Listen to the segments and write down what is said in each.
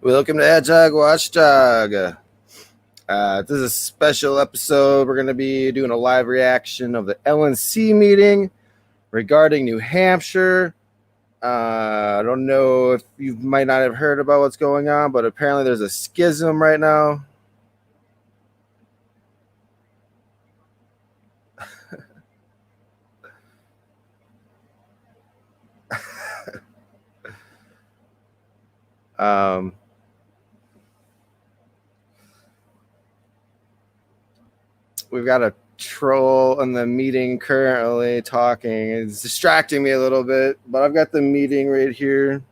Welcome to Hedgehog Watchdog. This is a special episode. We're going to be doing a live reaction of the LNC meeting regarding New Hampshire. I don't know if you might not have heard about what's going on, but apparently there's a schism right now. We've got a troll in the meeting currently talking. It's distracting me a little bit, but I've got the meeting right here.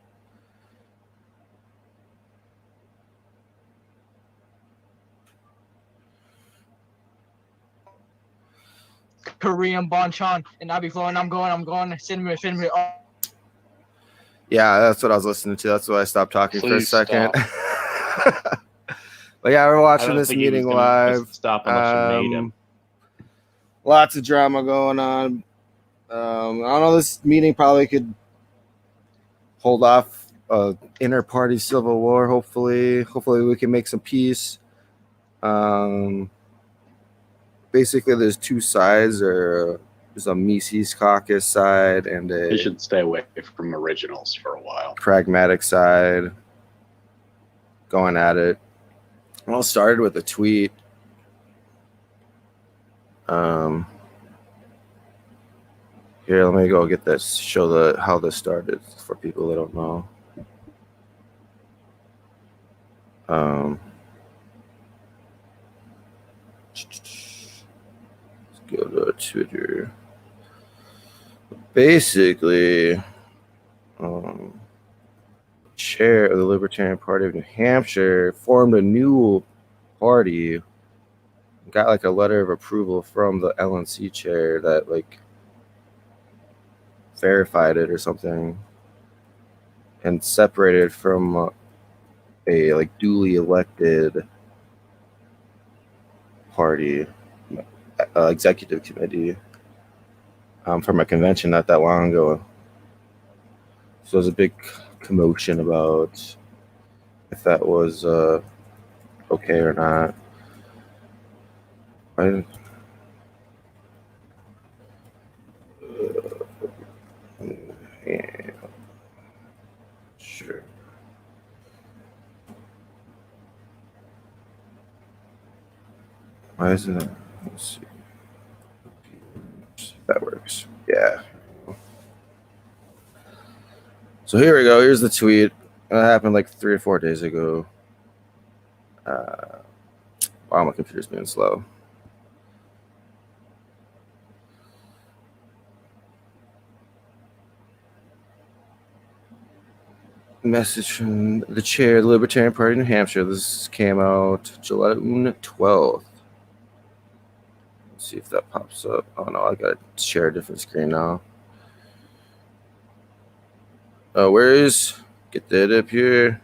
Korean Bonchon, and I'll be flowing. I'm going. Send me. Oh. Yeah, that's what I was listening to. That's why I stopped talking for a second. But yeah, we're watching this meeting live. Stop unless you made him. Lots of drama going on. I don't know. This meeting probably could hold off inter-party civil war. Hopefully we can make some peace. Basically, there's two sides. There's a Mises caucus side and a. They should stay away from originals for a while. Pragmatic side going at it. Well, it started with a tweet. Here, let me go get this. Show how this started for people that don't know. Let's go to Twitter. Basically, chair of the Libertarian Party of New Hampshire formed a new party. Got like a letter of approval from the LNC chair that like verified it or something, and separated from a like duly elected party executive committee from a convention not that long ago. So there's a big commotion about if that was okay or not. Right? Yeah. Sure. Why isn't it? Let's see. That works. Yeah. So here we go. Here's the tweet. That happened like 3 or 4 days ago. Wow, my computer's being slow. Message from the chair of the Libertarian Party of New Hampshire. This came out June 12th. Let's see if that pops up. Oh no, I gotta share a different screen now. Get that up here.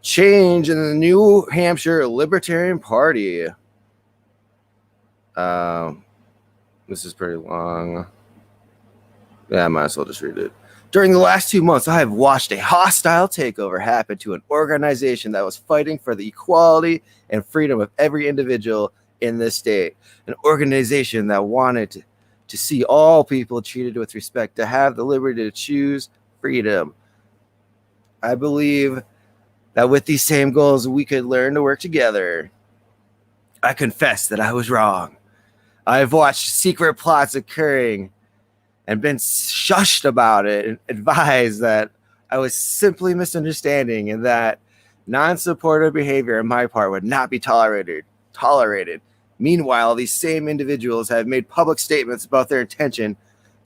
Change in the New Hampshire Libertarian Party. This is pretty long. Yeah, I might as well just read it. During the last 2 months, I have watched a hostile takeover happen to an organization that was fighting for the equality and freedom of every individual in this state. An organization that wanted to see all people treated with respect, to have the liberty to choose freedom. I believe that with these same goals, we could learn to work together. I confess that I was wrong. I have watched secret plots occurring and been shushed about it and advised that I was simply misunderstanding and that non-supportive behavior on my part would not be tolerated. Meanwhile, these same individuals have made public statements about their intention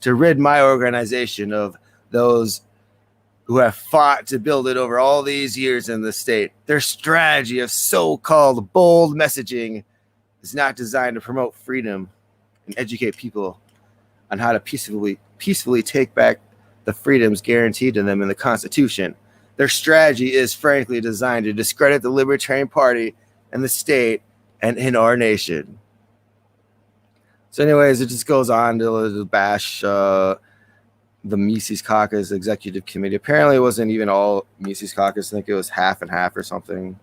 to rid my organization of those who have fought to build it over all these years in the state. Their strategy of so-called bold messaging is not designed to promote freedom and educate people on how to peacefully take back the freedoms guaranteed to them in the Constitution. Their strategy is frankly designed to discredit the Libertarian Party and the state and in our nation. So anyways, it just goes on to bash the Mises Caucus Executive Committee. Apparently, it wasn't even all Mises Caucus. I think it was half and half or something.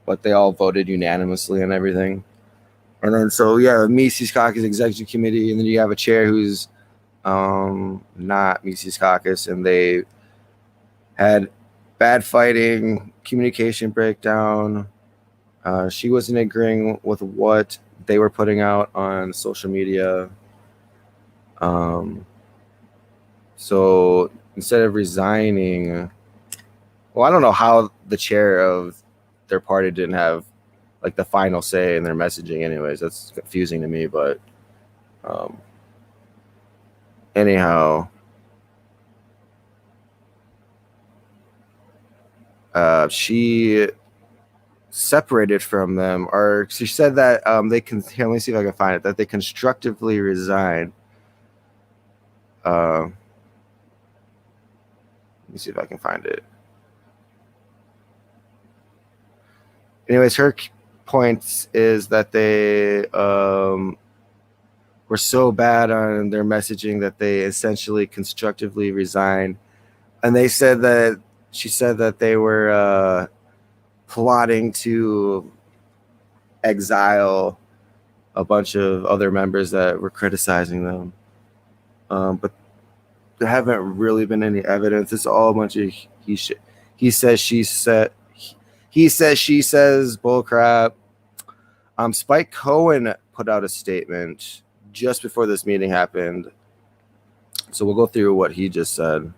But they all voted unanimously and everything. And then, so yeah, Mises Caucus Executive Committee, and then you have a chair who's not Mises Caucus, and they had bad fighting, communication breakdown. She wasn't agreeing with what they were putting out on social media. So instead of resigning, well, I don't know how the chair of their party didn't have like the final say in their messaging anyways. That's confusing to me, but anyhow, she separated from them, or she said that they can, here, let me see if I can find it, that they constructively resigned. Let me see if I can find it. Anyways, her point is that they were so bad on their messaging that they essentially constructively resigned. And they said that, she said that they were plotting to exile a bunch of other members that were criticizing them. But there haven't really been any evidence. It's all a bunch of he says, she said, he says, she says, bullcrap. Spike Cohen put out a statement just before this meeting happened. So we'll go through what he just said.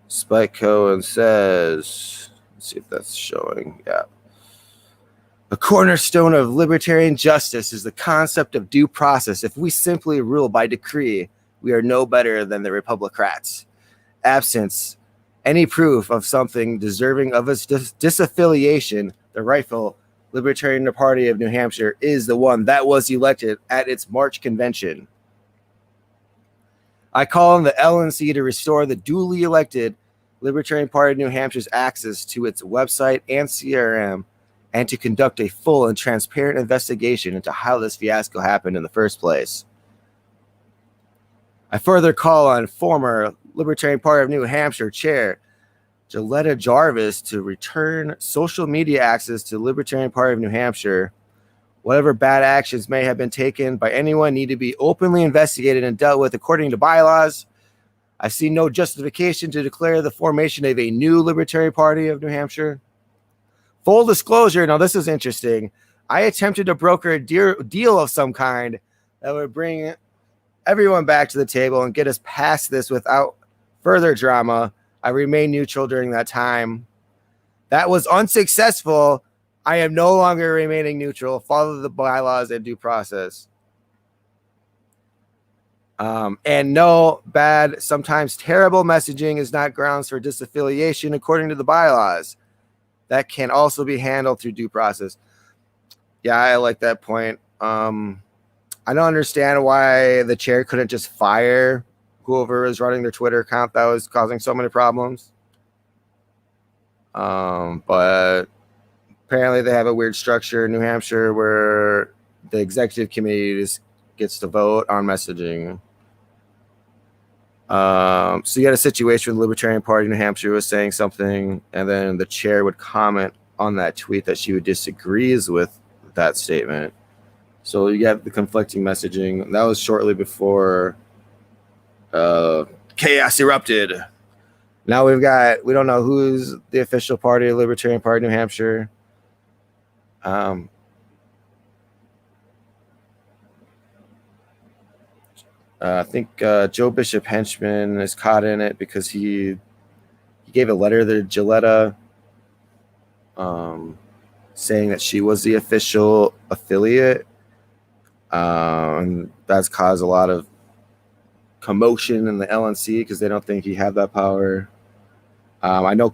Spike Cohen says, let's see if that's showing. Yeah. The cornerstone of libertarian justice is the concept of due process. If we simply rule by decree, we are no better than the Republicrats. Absence any proof of something deserving of its disaffiliation, the rightful Libertarian Party of New Hampshire is the one that was elected at its March convention. I call on the LNC to restore the duly elected Libertarian Party of New Hampshire's access to its website and CRM, and to conduct a full and transparent investigation into how this fiasco happened in the first place. I further call on former Libertarian Party of New Hampshire Chair Joletta Jarvis to return social media access to Libertarian Party of New Hampshire. Whatever bad actions may have been taken by anyone need to be openly investigated and dealt with according to bylaws. I see no justification to declare the formation of a new Libertarian Party of New Hampshire. Full disclosure, now this is interesting. I attempted to broker a deal of some kind that would bring everyone back to the table and get us past this without further drama. I remained neutral during that time. That was unsuccessful. I am no longer remaining neutral. Follow the bylaws and due process. And no, bad, sometimes terrible messaging is not grounds for disaffiliation according to the bylaws. That can also be handled through due process. Yeah, I like that point. I don't understand why the chair couldn't just fire whoever was running their Twitter account that was causing so many problems. But apparently they have a weird structure in New Hampshire where the executive committee just gets to vote on messaging. So you had a situation with the Libertarian Party in New Hampshire was saying something, and then the chair would comment on that tweet that she would disagrees with that statement. So you have the conflicting messaging. That was shortly before chaos erupted. Now we don't know who's the official party of Libertarian Party of New Hampshire. I think Joe Bishop Henchman is caught in it because he gave a letter to Joletta saying that she was the official affiliate. And that's caused a lot of commotion in the LNC because they don't think he had that power. I know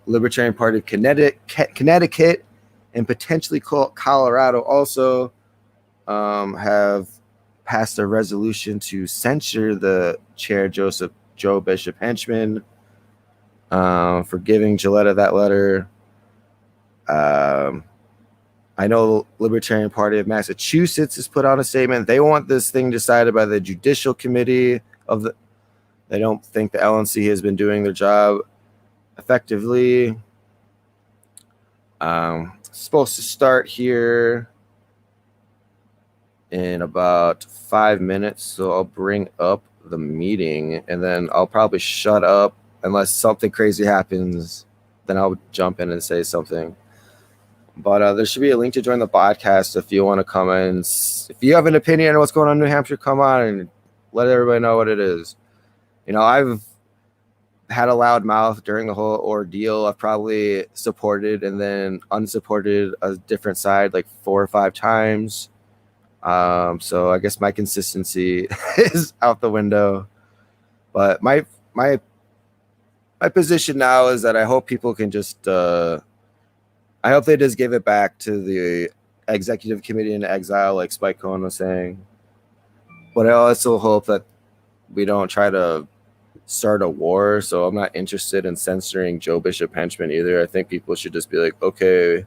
Libertarian Party of Connecticut and potentially Colorado also have passed a resolution to censure the chair, Joe Bishop Henchman, for giving Joletta that letter. I I know the Libertarian Party of Massachusetts has put out a statement. They want this thing decided by the Judicial Committee of the. They don't think the LNC has been doing their job effectively. Supposed to start here in about 5 minutes, so I'll bring up the meeting and then I'll probably shut up unless something crazy happens. Then I'll jump in and say something. But there should be a link to join the podcast if you want to come in. If you have an opinion on what's going on in New Hampshire, come on and let everybody know what it is. You know, I've had a loud mouth during the whole ordeal. I've probably supported and then unsupported a different side like 4 or 5 times. So I guess my consistency is out the window. But my position now is that I hope people can just I hope they just give it back to the executive committee in exile, like Spike Cohen was saying. But I also hope that we don't try to start a war. So I'm not interested in censoring Joe Bishop Henchman either. I think people should just be like, okay,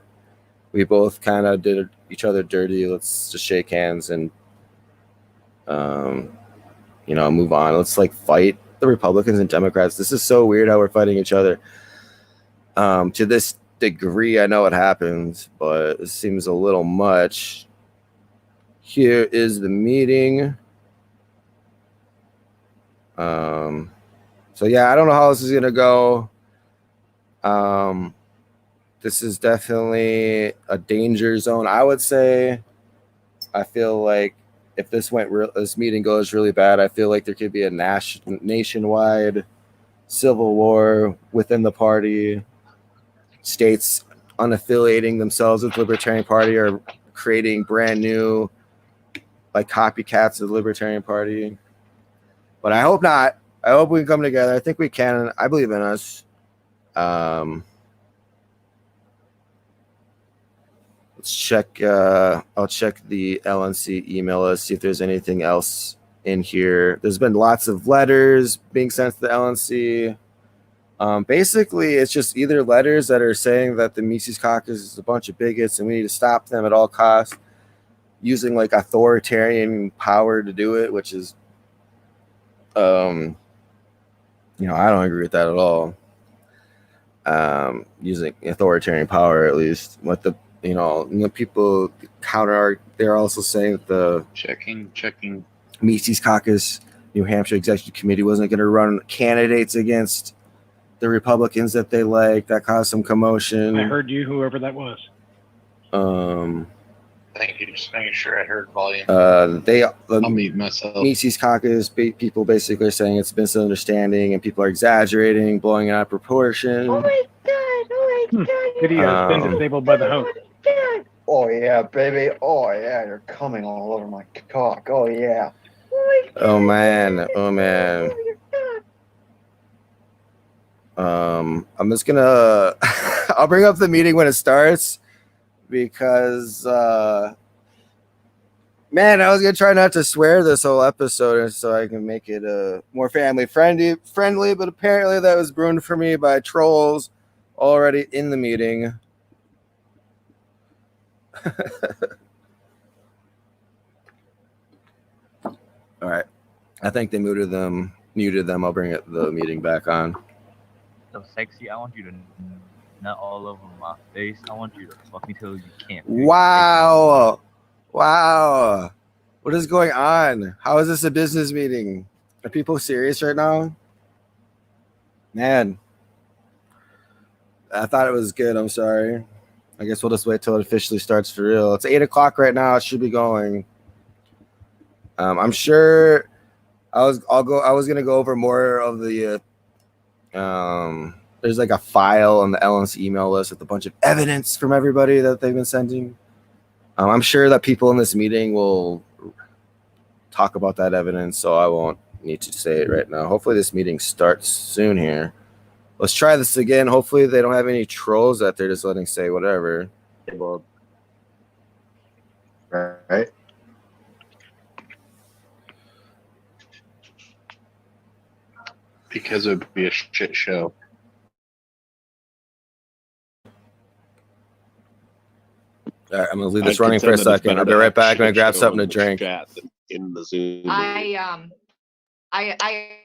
we both kind of did each other dirty. Let's just shake hands and, you know, move on. Let's like fight the Republicans and Democrats. This is so weird how we're fighting each other. To this degree, I know it happens, but it seems a little much. Here is the meeting. So yeah, I don't know how this is gonna go. This is definitely a danger zone, I would say. I feel like if this meeting goes really bad, I feel like there could be a nationwide civil war within the party. States unaffiliating themselves with the Libertarian Party or creating brand new like copycats of the Libertarian Party. But I hope not. I hope we can come together. I think we can. I believe in us. Let's check. I'll check the LNC email list, see if there's anything else in here. There's been lots of letters being sent to the LNC. Basically, it's just either letters that are saying that the Mises Caucus is a bunch of bigots and we need to stop them at all costs, using like authoritarian power to do it, which is, you know, I don't agree with that at all. Using authoritarian power, at least, what the people counter, they're also saying that the checking Mises Caucus, New Hampshire Executive Committee wasn't going to run candidates against the Republicans that they like. That caused some commotion. I heard you, whoever that was. Thank you. Just making sure I heard volume. I'll mute myself. Mises Caucus people basically are saying it's a misunderstanding and people are exaggerating, blowing it out of proportion. Oh my god! Oh my god! Video has been disabled by the host. Oh yeah, baby. Oh yeah, you're coming all over my cock. Oh yeah. Oh man. Oh man. I'm just gonna I'll bring up the meeting when it starts because man, I was gonna try not to swear this whole episode so I can make it more family friendly, but apparently that was ruined for me by trolls already in the meeting. All right, I think they muted them. I'll bring the meeting back on. So sexy, I want you to nut all over my face. I want you to fuck me till you can't. Wow. What is going on? How is this a business meeting? Are people serious right now? Man, I thought it was good. I'm sorry. I guess we'll just wait till it officially starts for real. It's 8 o'clock right now. It should be going. I'm sure I was gonna go over more of the there's like a file on the LNC email list with a bunch of evidence from everybody that they've been sending. I'm sure that people in this meeting will talk about that evidence, so I won't need to say it right now. Hopefully this meeting starts soon here. Let's try this again. Hopefully they don't have any trolls that they're just letting say whatever. Right. Because it would be a shit show. All right, I'm gonna leave this I'd running for a contend that it's second. I'll better be to right have back. I'm gonna shit grab show something to in the drink. chat than in the Zoom meeting. I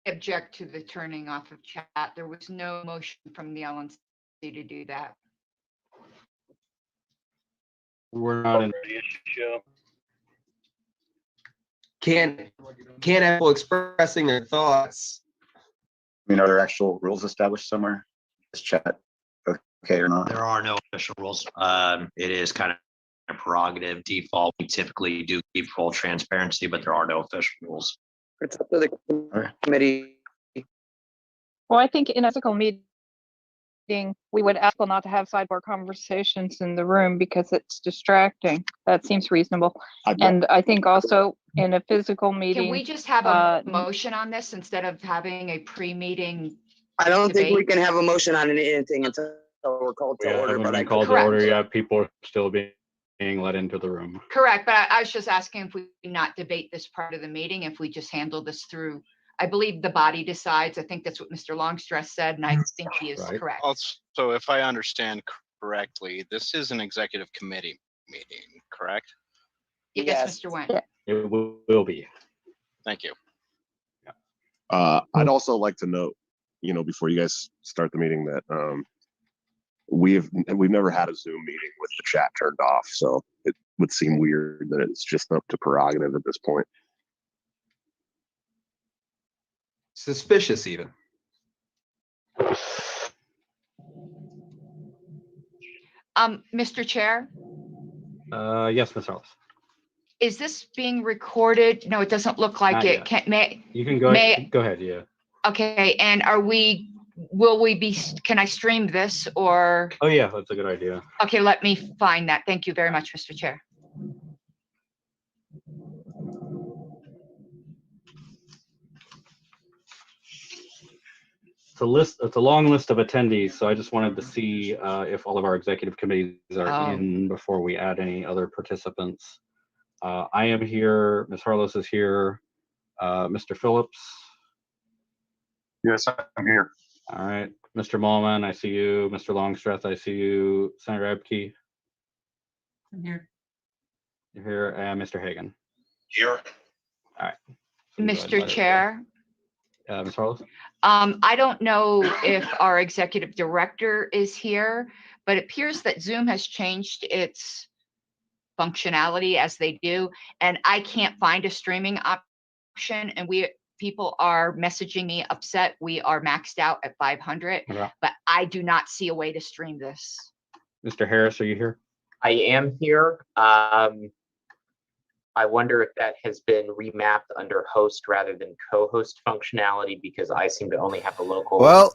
object to the turning off of chat. There was no motion from the LNC to do that. We're not in the issue. Can't have people expressing their thoughts. I mean, are there actual rules established somewhere? Is chat okay or not? There are no official rules. It is kind of a prerogative default. We typically do keep full transparency, but there are no official rules. It's up to the committee. Well, I think in a physical meeting, we would ask people not to have sidebar conversations in the room because it's distracting. That seems reasonable. And I think also in a physical meeting. Can we just have a motion on this instead of having a pre-meeting? I don't think we debate? can have a motion on anything until we're called to order. Haven't But been I called to Correct. order yet. People are still being let into the room. Correct, but I was just asking if we not debate this part of the meeting, if we just handle this through, I believe the body decides. I think that's what Mr. Longstress said, and I think he is Right. correct. Also, if I understand correctly, this is an executive committee meeting, correct? Yes, Yes. Mr. Went. Yeah. It will be. Thank you. I'd also like to note, before you guys start the meeting, that we've never had a Zoom meeting with the chat turned off, so it would seem weird that it's just up to prerogative at this point. suspicious even. Mr. Chair, Yes, Ms. Hollis. is this being recorded? No, it doesn't look like Not it. yet. You can go ahead, yeah. Okay, and can I stream this or? Oh, yeah, that's a good idea. Okay, let me find that. Thank you very much, Mr. Chair. It's a long list of attendees, so I just wanted to see if all of our executive committees are in before we add any other participants. I am here, Ms. Harless is here, Mr. Phillips. Yes, I'm here. All right, Mr. Mallman, I see you. Mr. Longstreth, I see you. Senator Ebke. I'm here. You're here, and Mr. Hagan. Here. All right. So go ahead and Mr. let it Chair, go. Ms. Harless? I don't know if our executive director is here, but it appears that Zoom has changed its functionality as they do, and I can't find a streaming option, and people are messaging me upset. We are maxed out at 500, Yeah. but I do not see a way to stream this. Mr. Harris, are you here? I am here. I wonder if that has been remapped under host rather than co-host functionality, because I seem to only have a local. Well,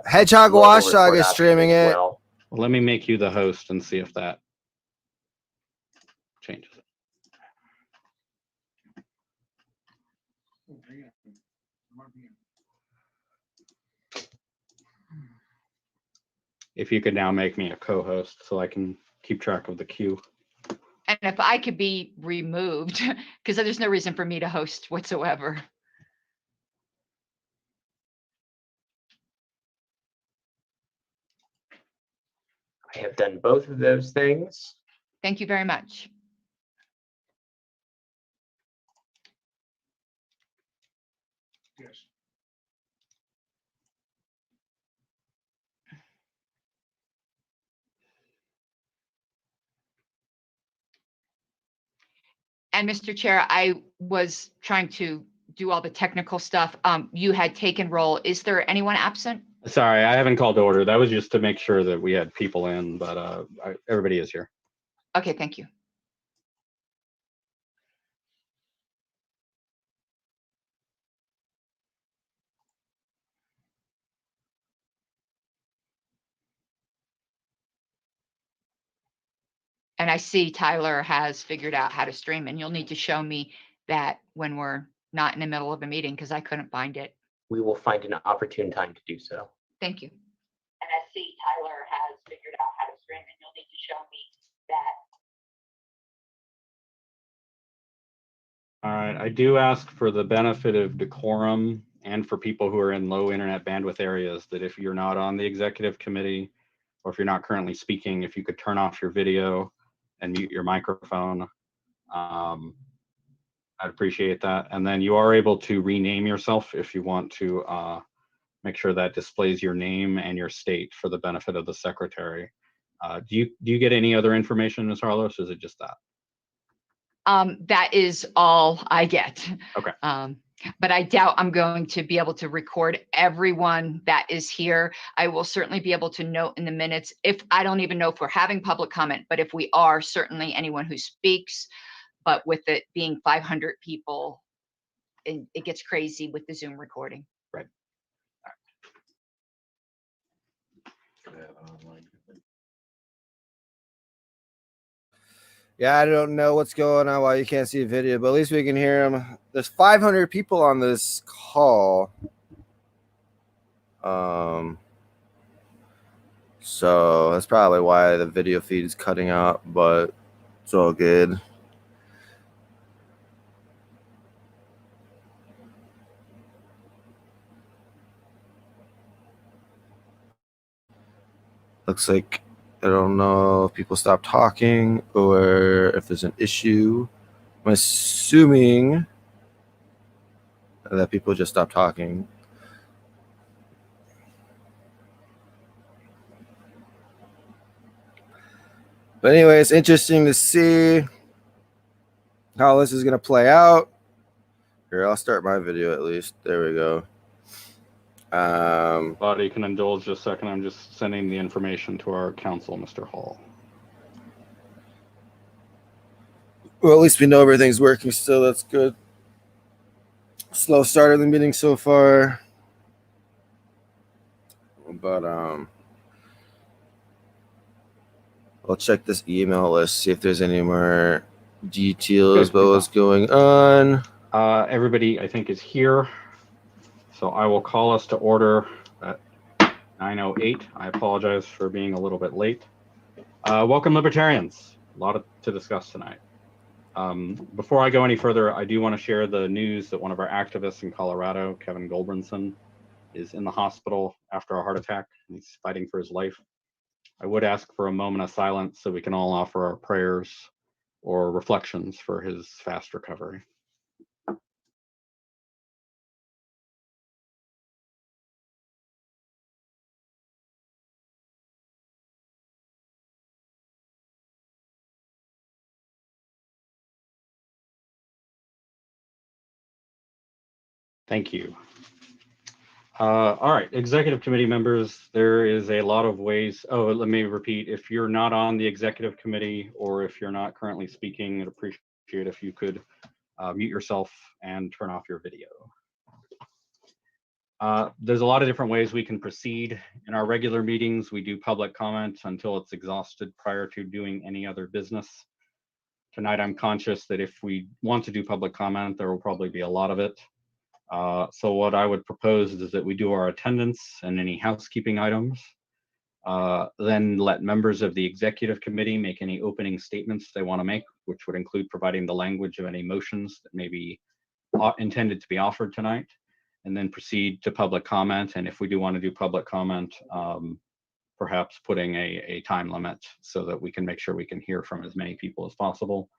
Hedgehog local Watchdog record is option streaming as it. well. Well, let me make you the host and see if that changes it. If you could now make me a co-host so I can keep track of the queue. And if I could be removed, because there's no reason for me to host whatsoever. I have done both of those things. Thank you very much. Yes. And Mr. Chair, I was trying to do all the technical stuff. You had taken roll. Is there anyone absent? Sorry, I haven't called to order. That was just to make sure that we had people in, but everybody is here. Okay, thank you. And I see Tyler has figured out how to stream, and you'll need to show me that when we're not in the middle of a meeting, because I couldn't find it. We will find an opportune time to do so. Thank you. And I see Tyler has figured out how to stream, and you'll need to show me that. All right, I do ask for the benefit of decorum and for people who are in low internet bandwidth areas that if you're not on the executive committee or if you're not currently speaking, if you could turn off your video and mute your microphone. I'd appreciate that. And then you are able to rename yourself if you want to make sure that displays your name and your state for the benefit of the secretary. Do you get any other information, Ms. Harlos? Or is it just that? That is all I get. Okay. But I doubt I'm going to be able to record everyone that is here. I will certainly be able to note in the minutes, if I don't even know if we're having public comment, but if we are, certainly anyone who speaks. But with it being 500 people, it gets crazy with the Zoom recording. Right. Yeah, I don't know what's going on while you can't see a video, but at least we can hear them. There's 500 people on this call. So that's probably why the video feed is cutting out, but it's all good. Looks like I don't know if people stop talking or if there's an issue. I'm assuming that people just stop talking. But anyway, it's interesting to see how this is going to play out. Here, I'll start my video at least. There we go. Body can indulge just a second. I'm just sending the information to our counsel, Mr. Hall. Well, at least we know everything's working still. That's good. Slow start of the meeting so far. But I'll check this email list, see if there's any more details about what's going on. Everybody, I think, is here. So I will call us to order at 9:08. I apologize for being a little bit late. Welcome, Libertarians. A lot to discuss tonight. Before I go any further, I do want to share the news that one of our activists in Colorado, Kevin Goldbrinson, is in the hospital after a heart attack. He's fighting for his life. I would ask for a moment of silence so we can all offer our prayers or reflections for his fast recovery. Thank you. All right, executive committee members, there is a lot of ways. Oh, let me repeat, if you're not on the executive committee or if you're not currently speaking, I'd appreciate if you could mute yourself and turn off your video. There's a lot of different ways we can proceed. In our regular meetings, we do public comment until it's exhausted prior to doing any other business. Tonight, I'm conscious that if we want to do public comment, there will probably be a lot of it. So what I would propose is that we do our attendance and any housekeeping items, then let members of the executive committee make any opening statements they want to make, which would include providing the language of any motions that may be intended to be offered tonight, and then proceed to public comment. And if we do want to do public comment, perhaps putting a time limit so that we can make sure we can hear from as many people as possible.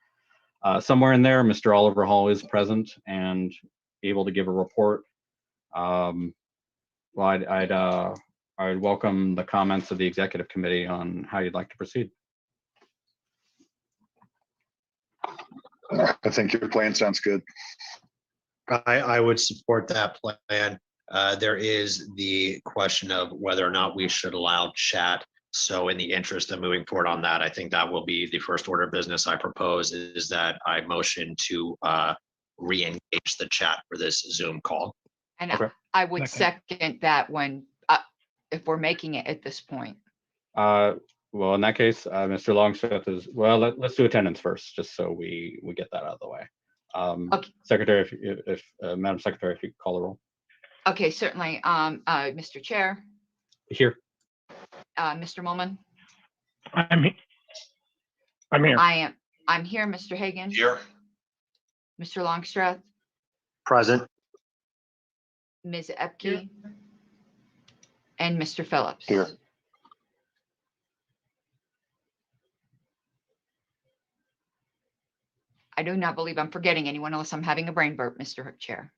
Somewhere in there, Mr. Oliver Hall is present and able to give a report. Well, I'd welcome the comments of the executive committee on how you'd like to proceed. I think your plan sounds good. I would support that plan. There is the question of whether or not we should allow chat. So in the interest of moving forward on that, I think that will be the first order of business I propose, is that I motion to re-engage the chat for this Zoom call. And I would second that when, if we're making it at this point. Well, in that case, Mr. Longstreth is, well, let's do attendance first, just so we get that out of the way. Okay. Secretary, if Madam Secretary, if you could call the roll. Okay, certainly. Mr. Chair. Here. Mr. Mullman. I'm here. I'm here, Mr. Hagan. Here. Mr. Longstreth. Present. Ms. Epke. And Mr. Phillips. Here. I do not believe I'm forgetting anyone unless I'm having a brain burp, Mr. Chair.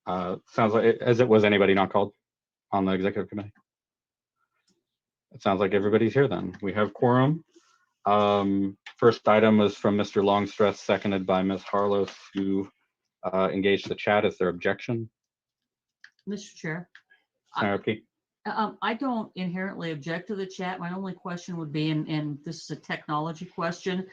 Sounds like, was anybody not called on the executive committee? It sounds like everybody's here then. We have quorum. First item was from Mr. Longstress, seconded by Ms. Harlos, who engaged the chat. Is there objection? Mr. Chair, Senator P. I don't inherently object to the chat. My only question would be, and this is a technology question.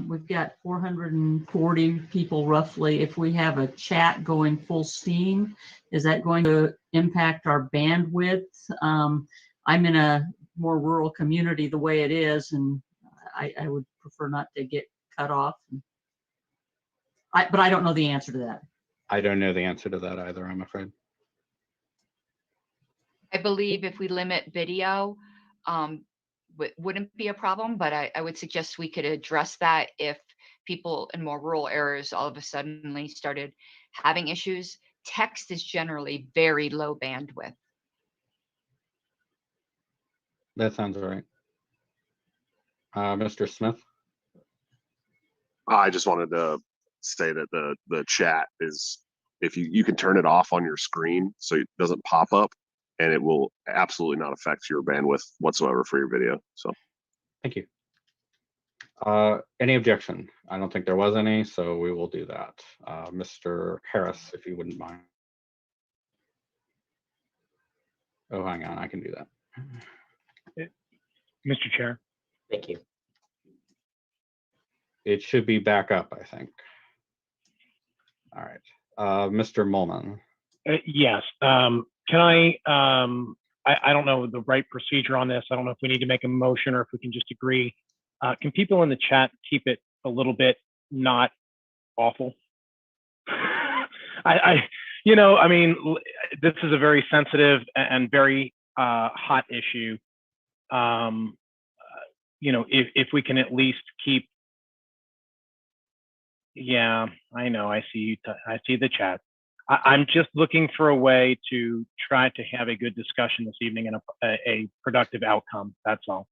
We've got 440 people roughly. If we have a chat going full steam, is that going to impact our bandwidth? I'm in a more rural community the way it is, and I would prefer not to get cut off. But I don't know the answer to that. I don't know the answer to that either, I'm afraid. I believe if we limit video, wouldn't be a problem, but I would suggest we could address that if people in more rural areas all of a sudden started having issues. Text is generally very low bandwidth. That sounds all right. Mr. Smith? I just wanted to say that the chat is, if you can turn it off on your screen so it doesn't pop up, and it will absolutely not affect your bandwidth whatsoever for your video. So thank you. Any objection? I don't think there was any, so we will do that. Mr. Harris, if you wouldn't mind. Oh, hang on, I can do that. Mr. Chair. Thank you. It should be back up, I think. All right, Mr. Molman. Yes. Can I don't know the right procedure on this. I don't know if we need to make a motion or if we can just agree. Can people in the chat keep it a little bit not awful? I mean, this is a very sensitive and very hot issue. If we can at least keep. Yeah, I know. I see the chat. I'm just looking for a way to try to have a good discussion this evening and a productive outcome. That's all.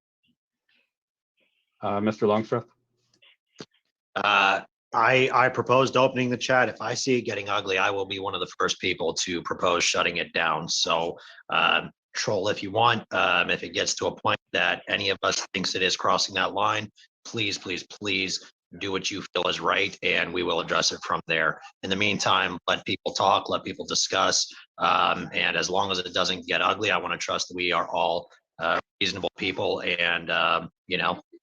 Mr. Longstreth? I proposed opening the chat. If I see it getting ugly, I will be one of the first people to propose shutting it down. So troll if you want. If it gets to a point that any of us thinks it is crossing that line, please, please, please do what you feel is right, and we will address it from there. In the meantime, let people talk, let people discuss, and as long as it doesn't get ugly, I want to trust that we are all reasonable people, and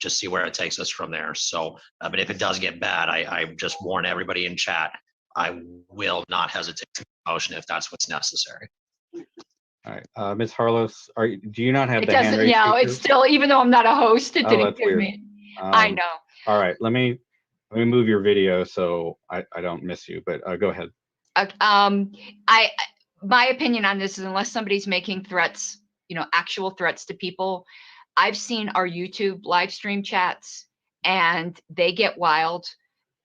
just see where it takes us from there. So, but if it does get bad, I just warn everybody in chat, I will not hesitate to motion if that's what's necessary. All right, Ms. Harlos, do you not have It the hand doesn't, raised yeah, feature? it's still, even though I'm not a host, it didn't That's give weird. me. I know. All right, let me move your video so I don't miss you, but go ahead. My opinion on this is, unless somebody's making threats, actual threats to people, I've seen our YouTube live stream chats and they get wild.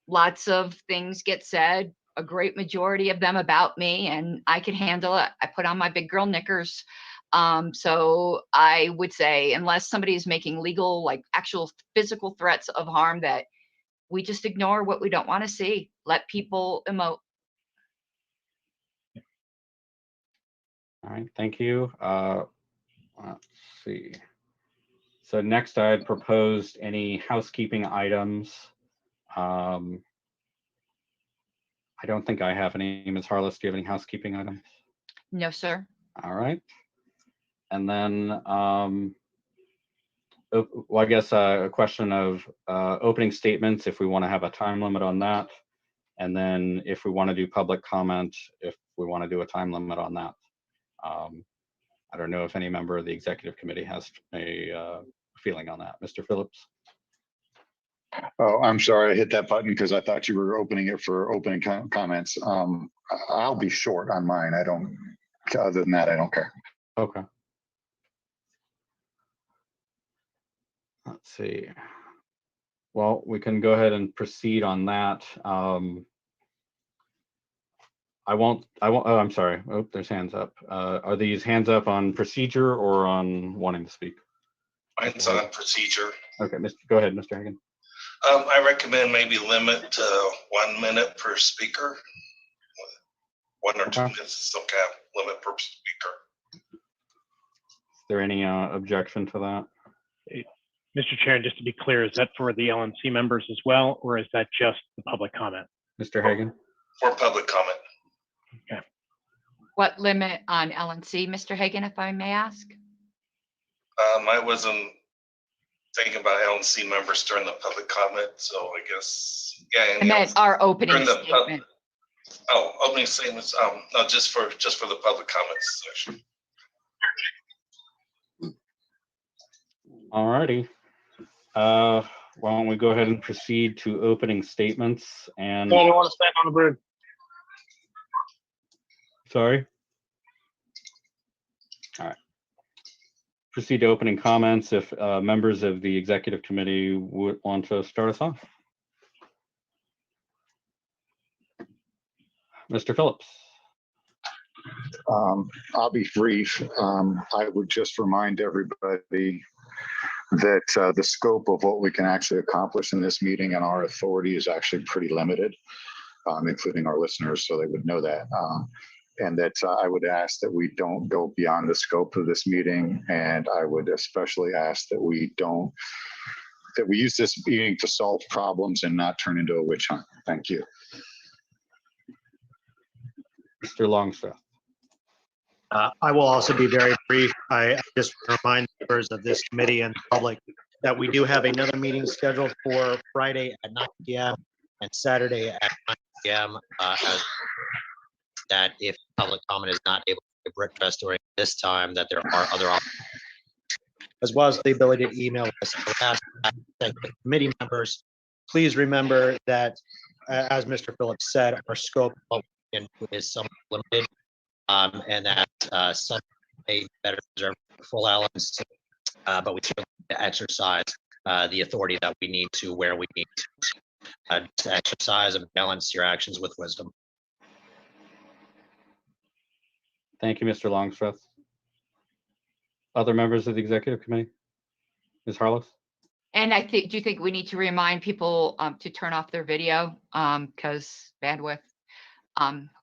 Lots of things get said, a great majority of them about me, and I can handle it. I put on my big girl knickers. So I would say, unless somebody is making legal, like actual physical threats of harm, that we just ignore what we don't want to see. Let people emote. All right, thank you. Let's see. So next, I had proposed any housekeeping items. I don't think I have any. Ms. Harlos, do you have any housekeeping items? No, sir. All right. And then, well, I guess a question of opening statements, if we want to have a time limit on that. And then if we want to do public comment, if we want to do a time limit on that. I don't know if any member of the executive committee has a feeling on that. Mr. Phillips? Oh, I'm sorry, I hit that button because I thought you were opening it for opening comments. I'll be short on mine. Other than that, I don't care. Okay. Let's see. Well, we can go ahead and proceed on that. I won't, oh, I'm sorry. Oh, there's hands up. Are these hands up on procedure or on wanting to speak? It's on procedure. Okay, go ahead, Mr. Hagan. I recommend maybe limit to 1 minute per speaker. 1 or 2 Okay. minutes is okay. Limit per speaker. Is there any objection to that? Mr. Chair, just to be clear, is that for the LNC members as well, or is that just the public comment? Mr. Hagan? For public comment. Okay. What limit on LNC, Mr. Hagan, if I may ask? I wasn't thinking about LNC members during the public comment, so I guess, yeah. I meant our opening during the statement. Opening statements, no, just for the public comments section. All righty. Why don't we go ahead and proceed to opening statements and. I want to stand on the bridge. Sorry. All right. Proceed to opening comments if members of the executive committee would want to start us off. Mr. Phillips. I'll be brief. I would just remind everybody that the scope of what we can actually accomplish in this meeting and our authority is actually pretty limited, including our listeners, so they would know that. And that I would ask that we don't go beyond the scope of this meeting. And I would especially ask that we use this meeting to solve problems and not turn into a witch hunt. Thank you. Mr. Longstreth. I will also be very brief. I just remind members of this committee and the public that we do have another meeting scheduled for Friday at 9 p.m. and Saturday at 9 p.m. That if public comment is not able to be addressed during this time, that there are other options, as well as the ability to email us. Committee members, please remember that, as Mr. Phillips said, our scope of is somewhat limited, and that some may better deserve full LNC, but we certainly need to exercise the authority that we need to where we need to exercise and balance your actions with wisdom. Thank you, Mr. Longstreth. Other members of the executive committee? Ms. Harless? And do you think we need to remind people to turn off their video because bandwidth,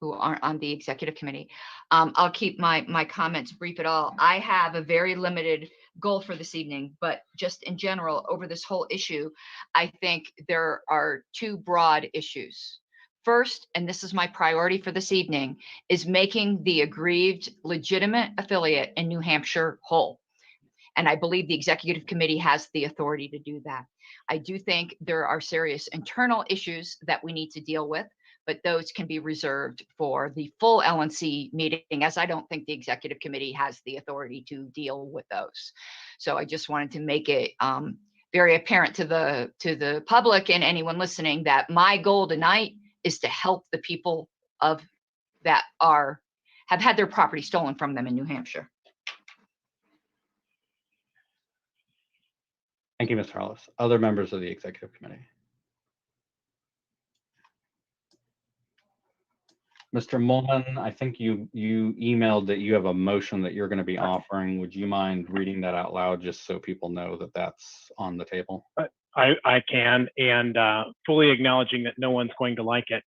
who aren't on the executive committee? I'll keep my comments brief at all. I have a very limited goal for this evening, but just in general, over this whole issue, I think there are two broad issues. First, and this is my priority for this evening, is making the aggrieved legitimate affiliate in New Hampshire whole. And I believe the executive committee has the authority to do that. I do think there are serious internal issues that we need to deal with, but those can be reserved for the full LNC meeting, as I don't think the executive committee has the authority to deal with those. So I just wanted to make it very apparent to the public and anyone listening that my goal tonight is to help the people that have had their property stolen from them in New Hampshire. Thank you, Mr. Harless. Other members of the executive committee? Mr. Mullen, I think you emailed that you have a motion that you're going to be offering. Would you mind reading that out loud just so people know that that's on the table? I can, and fully acknowledging that no one's going to like it.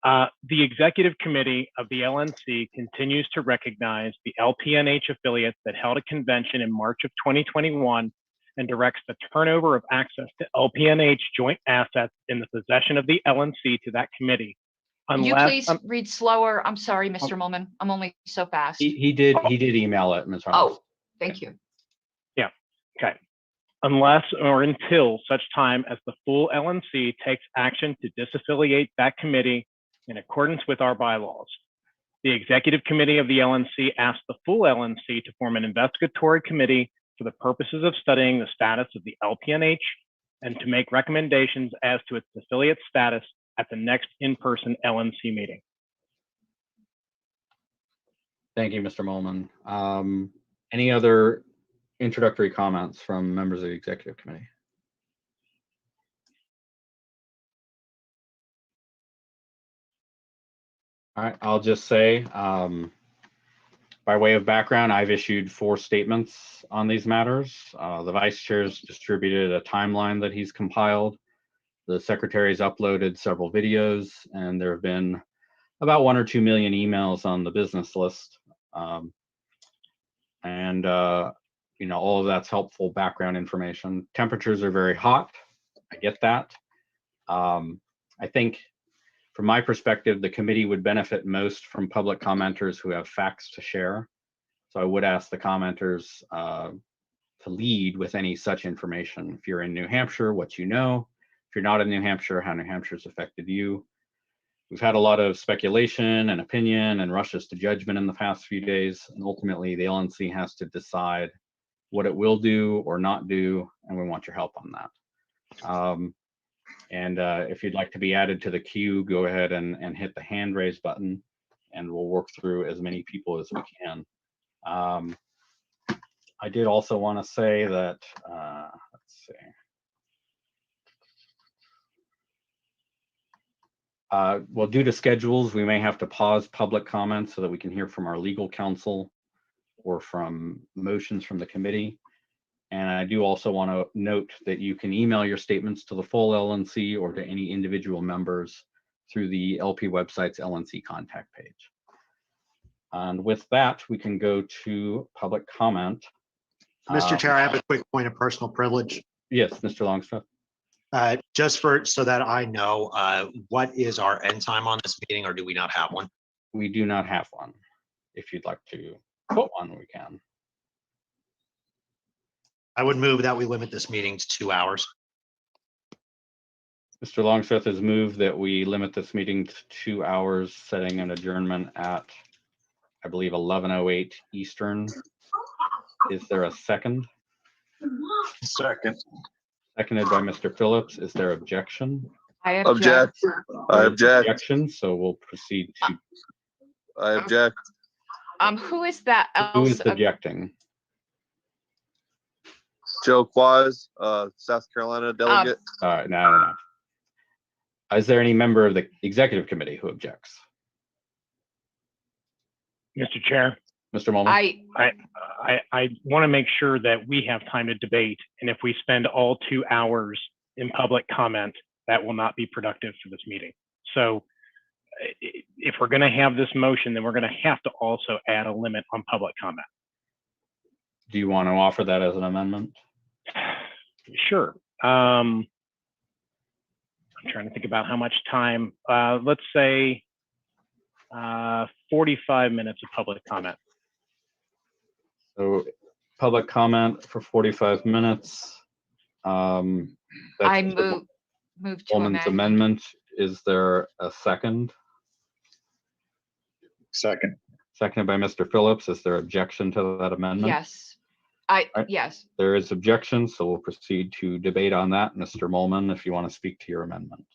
The executive committee of the LNC continues to recognize the LPNH affiliates that held a convention in March of 2021 and directs the turnover of access to LPNH joint assets in the possession of the LNC to that committee. Can you please read slower? I'm sorry, Mr. Mullen. I'm only so fast. He did email it, Ms. Harless. Oh, thank you. Yeah, okay. Unless or until such time as the full LNC takes action to disaffiliate that committee in accordance with our bylaws. The executive committee of the LNC asked the full LNC to form an investigatory committee for the purposes of studying the status of the LPNH and to make recommendations as to its affiliate status at the next in-person LNC meeting. Thank you, Mr. Mullen. Any other introductory comments from members of the executive committee? All right, I'll just say, by way of background, I've issued 4 statements on these matters. The vice chair's distributed a timeline that he's compiled. The secretary's uploaded several videos, and there have been about 1 or 2 million emails on the business list. You know, all of that's helpful background information. Temperatures are very hot. I get that. I think from my perspective, the committee would benefit most from public commenters who have facts to share. So I would ask the commenters to lead with any such information. If you're in New Hampshire, what you know. If you're not in New Hampshire, how New Hampshire's affected you. We've had a lot of speculation and opinion and rushes to judgment in the past few days, and ultimately the LNC has to decide what it will do or not do, and we want your help on that. If you'd like to be added to the queue, go ahead and hit the hand raise button, and we'll work through as many people as we can. I did also want to say that, let's see. Well, due to schedules, we may have to pause public comments so that we can hear from our legal counsel or from motions from the committee. And I do also want to note that you can email your statements to the full LNC or to any individual members through the LP website's LNC contact page. And with that, we can go to public comment. Mr. Chair, I have a quick point of personal privilege. Yes, Mr. Longstreth. Just so that I know, what is our end time on this meeting, or do we not have one? We do not have one. If you'd like to put one, we can. I would move that we limit this meeting to 2 hours. Mr. Longstreth has moved that we limit this meeting to 2 hours, setting an adjournment at, I believe, 11:08 Eastern. Is there a second? Second. Seconded by Mr. Phillips. Is there objection? I object. I object. Objection, so we'll proceed to. I object. Who is that else? Who is objecting? Joe Quaz, South Carolina delegate. All right, no. Is there any member of the executive committee who objects? Mr. Chair. Mr. Mullen? I want to make sure that we have time to debate, and if we spend all 2 hours in public comment, that will not be productive for this meeting. So if we're going to have this motion, then we're going to have to also add a limit on public comment. Do you want to offer that as an amendment? Sure. I'm trying to think about how much time. Let's say 45 minutes of public comment. So public comment for 45 minutes. I move to Woman's amendment. Is there a second? Second. Seconded by Mr. Phillips. Is there objection to that amendment? Yes. Yes. There is objection, so we'll proceed to debate on that. Mr. Molman, if you want to speak to your amendment.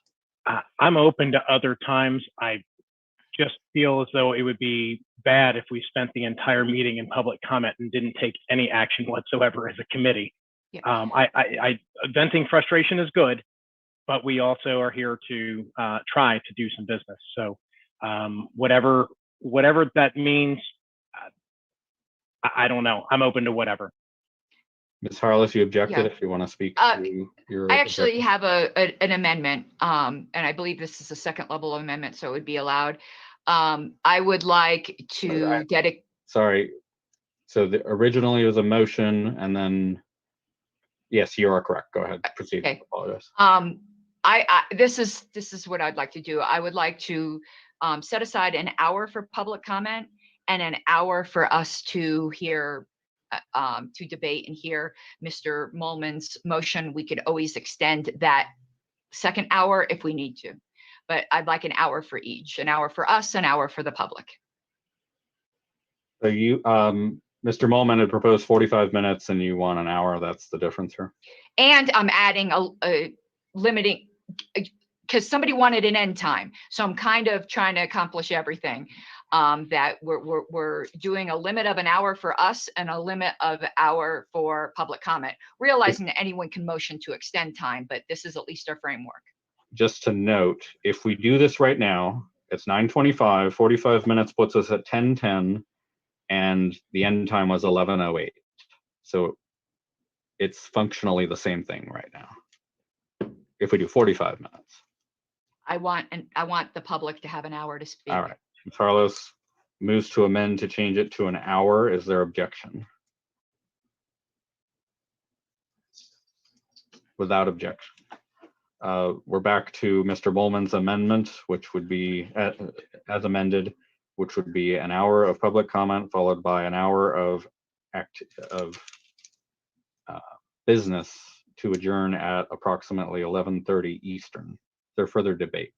I'm open to other times. I just feel as though it would be bad if we spent the entire meeting in public comment and didn't take any action whatsoever as a committee. Yeah. Venting frustration is good, but we also are here to try to do some business. So whatever that means, I don't know. I'm open to whatever. Ms. Harless, you objected. Yeah. If you want to speak to your. I actually have an amendment, and I believe this is a second level amendment, so it would be allowed. I would like to dedicate. Sorry. So originally it was a motion, and then, yes, you are correct. Go ahead. Proceed. Okay. I apologize. This is what I'd like to do. I would like to set aside an hour for public comment and an hour for us to hear, to debate and hear Mr. Molman's motion. We could always extend that second hour if we need to, but I'd like an hour for each, an hour for us, an hour for the public. So you, Mr. Molman had proposed 45 minutes and you want an hour. That's the difference here. And I'm adding a limiting, because somebody wanted an end time. So I'm kind of trying to accomplish everything. That we're doing a limit of an hour for us and a limit of an hour for public comment, realizing that anyone can motion to extend time, but this is at least our framework. Just to note, if we do this right now, it's 9:25, 45 minutes puts us at 10:10, and the end time was 11:08. So it's functionally the same thing right now. if we do 45 minutes? I want the public to have an hour to speak. All right. Carlos moves to amend to change it to an hour. Is there objection? Without objection. We're back to Mr. Bowman's amendment, which would be as amended, which would be an hour of public comment followed by an hour of business to adjourn at approximately 11:30 Eastern. Is there further debate?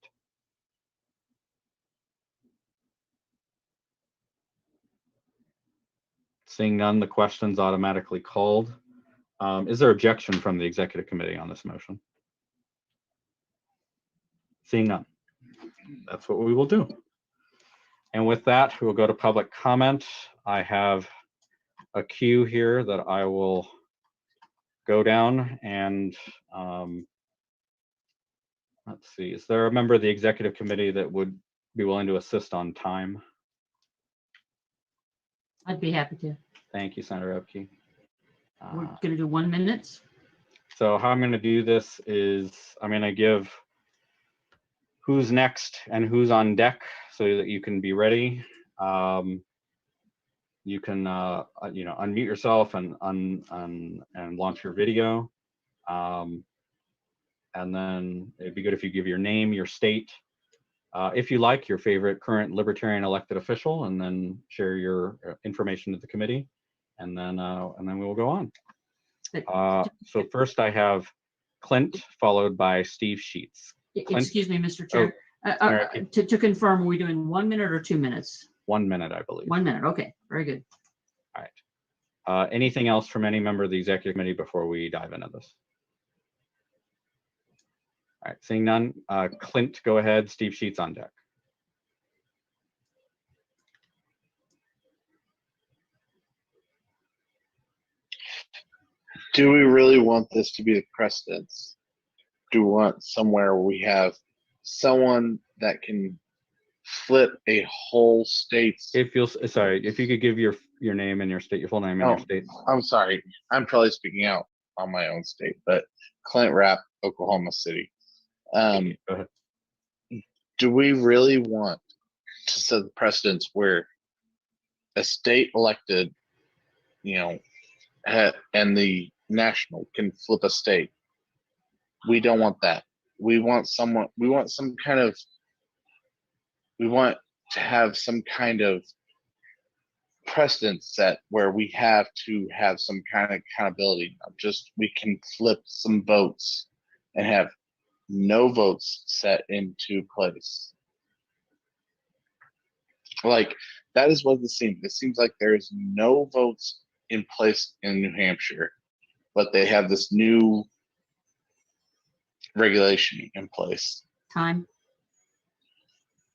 Seeing none, the question's automatically called. Is there objection from the executive committee on this motion? Seeing none, that's what we will do. And with that, we'll go to public comment. I have a queue here that I will go down and let's see, is there a member of the executive committee that would be willing to assist on time? I'd be happy to. Thank you, Senator Upke. We're gonna do 1 minute. So how I'm gonna do this is I'm gonna give who's next and who's on deck so that you can be ready. You can unmute yourself and launch your video. And then it'd be good if you give your name, your state, if you like, your favorite current Libertarian elected official, and then share your information to the committee, and then we will go on. So first I have Clint, followed by Steve Sheets. Clint? Excuse me, Mr. Chair. Right. To confirm, are we doing 1 minute or 2 minutes? 1 minute, I believe. 1 minute. Okay, very good. All right. Anything else from any member of the executive committee before we dive into this? All right, seeing none, Clint, go ahead. Steve Sheets on deck. Do we really want this to be the precedence? Do we want somewhere where we have someone that can flip a whole state's? If you'll, sorry, if you could give your name and your state, your full name and your state. I'm sorry, I'm probably speaking out on my own state, but Clint Rapp, Oklahoma City. Go ahead. Do we really want to set the precedence where a state elected, and the national can flip a state? We don't want that. We want to have some kind of precedent set where we have to have some kind of accountability. Not just we can flip some votes and have no votes set into place. Like, that is what it seems. It seems like there is no votes in place in New Hampshire, but they have this new regulation in place. Time.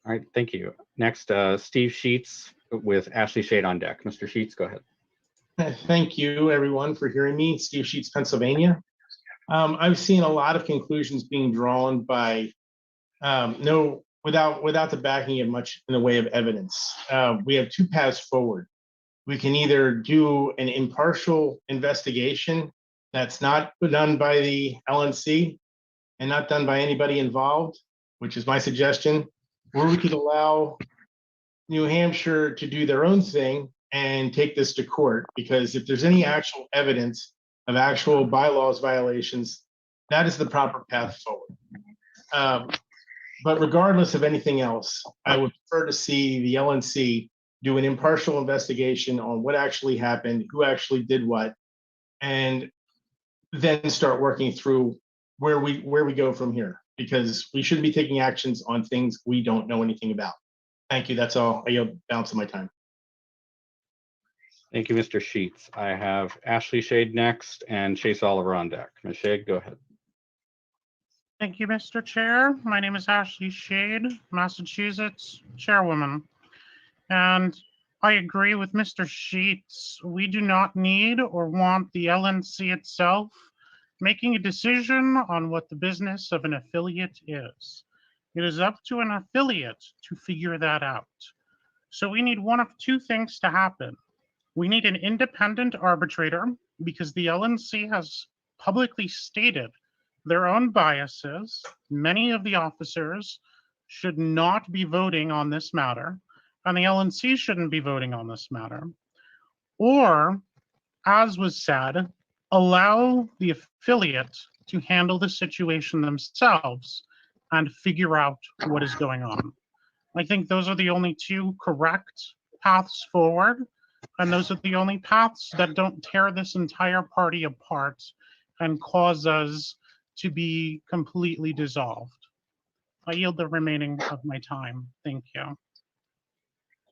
All right, thank you. Next, Steve Sheets with Ashley Shade on deck. Mr. Sheets, go ahead. Thank you, everyone, for hearing me. Steve Sheets, Pennsylvania. I've seen a lot of conclusions being drawn by without the backing of much in the way of evidence. We have two paths forward. We can either do an impartial investigation that's not done by the LNC and not done by anybody involved, which is my suggestion, or we could allow New Hampshire to do their own thing and take this to court, because if there's any actual evidence of actual bylaws violations, that is the proper path forward. But regardless of anything else, I would prefer to see the LNC do an impartial investigation on what actually happened, who actually did what, and then start working through where we go from here, because we shouldn't be taking actions on things we don't know anything about. Thank you. That's all. I yield balance of my time. Thank you, Mr. Sheets. I have Ashley Shade next and Chase Oliver on deck. Ms. Shade, go ahead. Thank you, Mr. Chair. My name is Ashley Shade, Massachusetts Chairwoman. And I agree with Mr. Sheets. We do not need or want the LNC itself making a decision on what the business of an affiliate is. It is up to an affiliate to figure that out. So we need one of two things to happen. We need an independent arbitrator, because the LNC has publicly stated their own biases, many of the officers should not be voting on this matter, and the LNC shouldn't be voting on this matter. Or, as was said, allow the affiliate to handle the situation themselves and figure out what is going on. I think those are the only two correct paths forward, and those are the only paths that don't tear this entire party apart and cause us to be completely dissolved. I yield the remaining of my time. Thank you.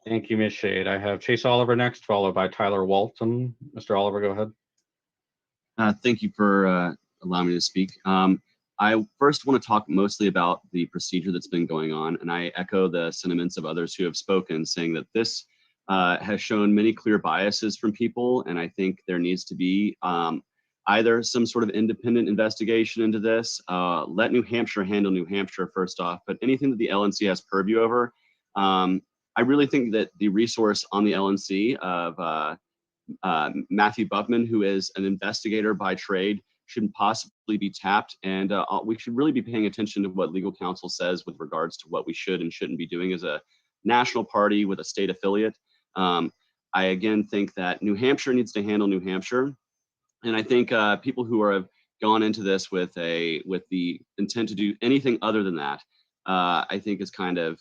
Thank you, Ms. Shade. I have Chase Oliver next, followed by Tyler Walton. Mr. Oliver, go ahead. Thank you for allowing me to speak. I first want to talk mostly about the procedure that's been going on, and I echo the sentiments of others who have spoken, saying that this has shown many clear biases from people, and I think there needs to be either some sort of independent investigation into this, let New Hampshire handle New Hampshire first off, but anything that the LNC has purview over, I really think that the resource on the LNC of Matthew Buckman, who is an investigator by trade, should possibly be tapped, and we should really be paying attention to what legal counsel says with regards to what we should and shouldn't be doing as a national party with a state affiliate. I again think that New Hampshire needs to handle New Hampshire, and I think people who have gone into this with the intent to do anything other than that, I think is kind of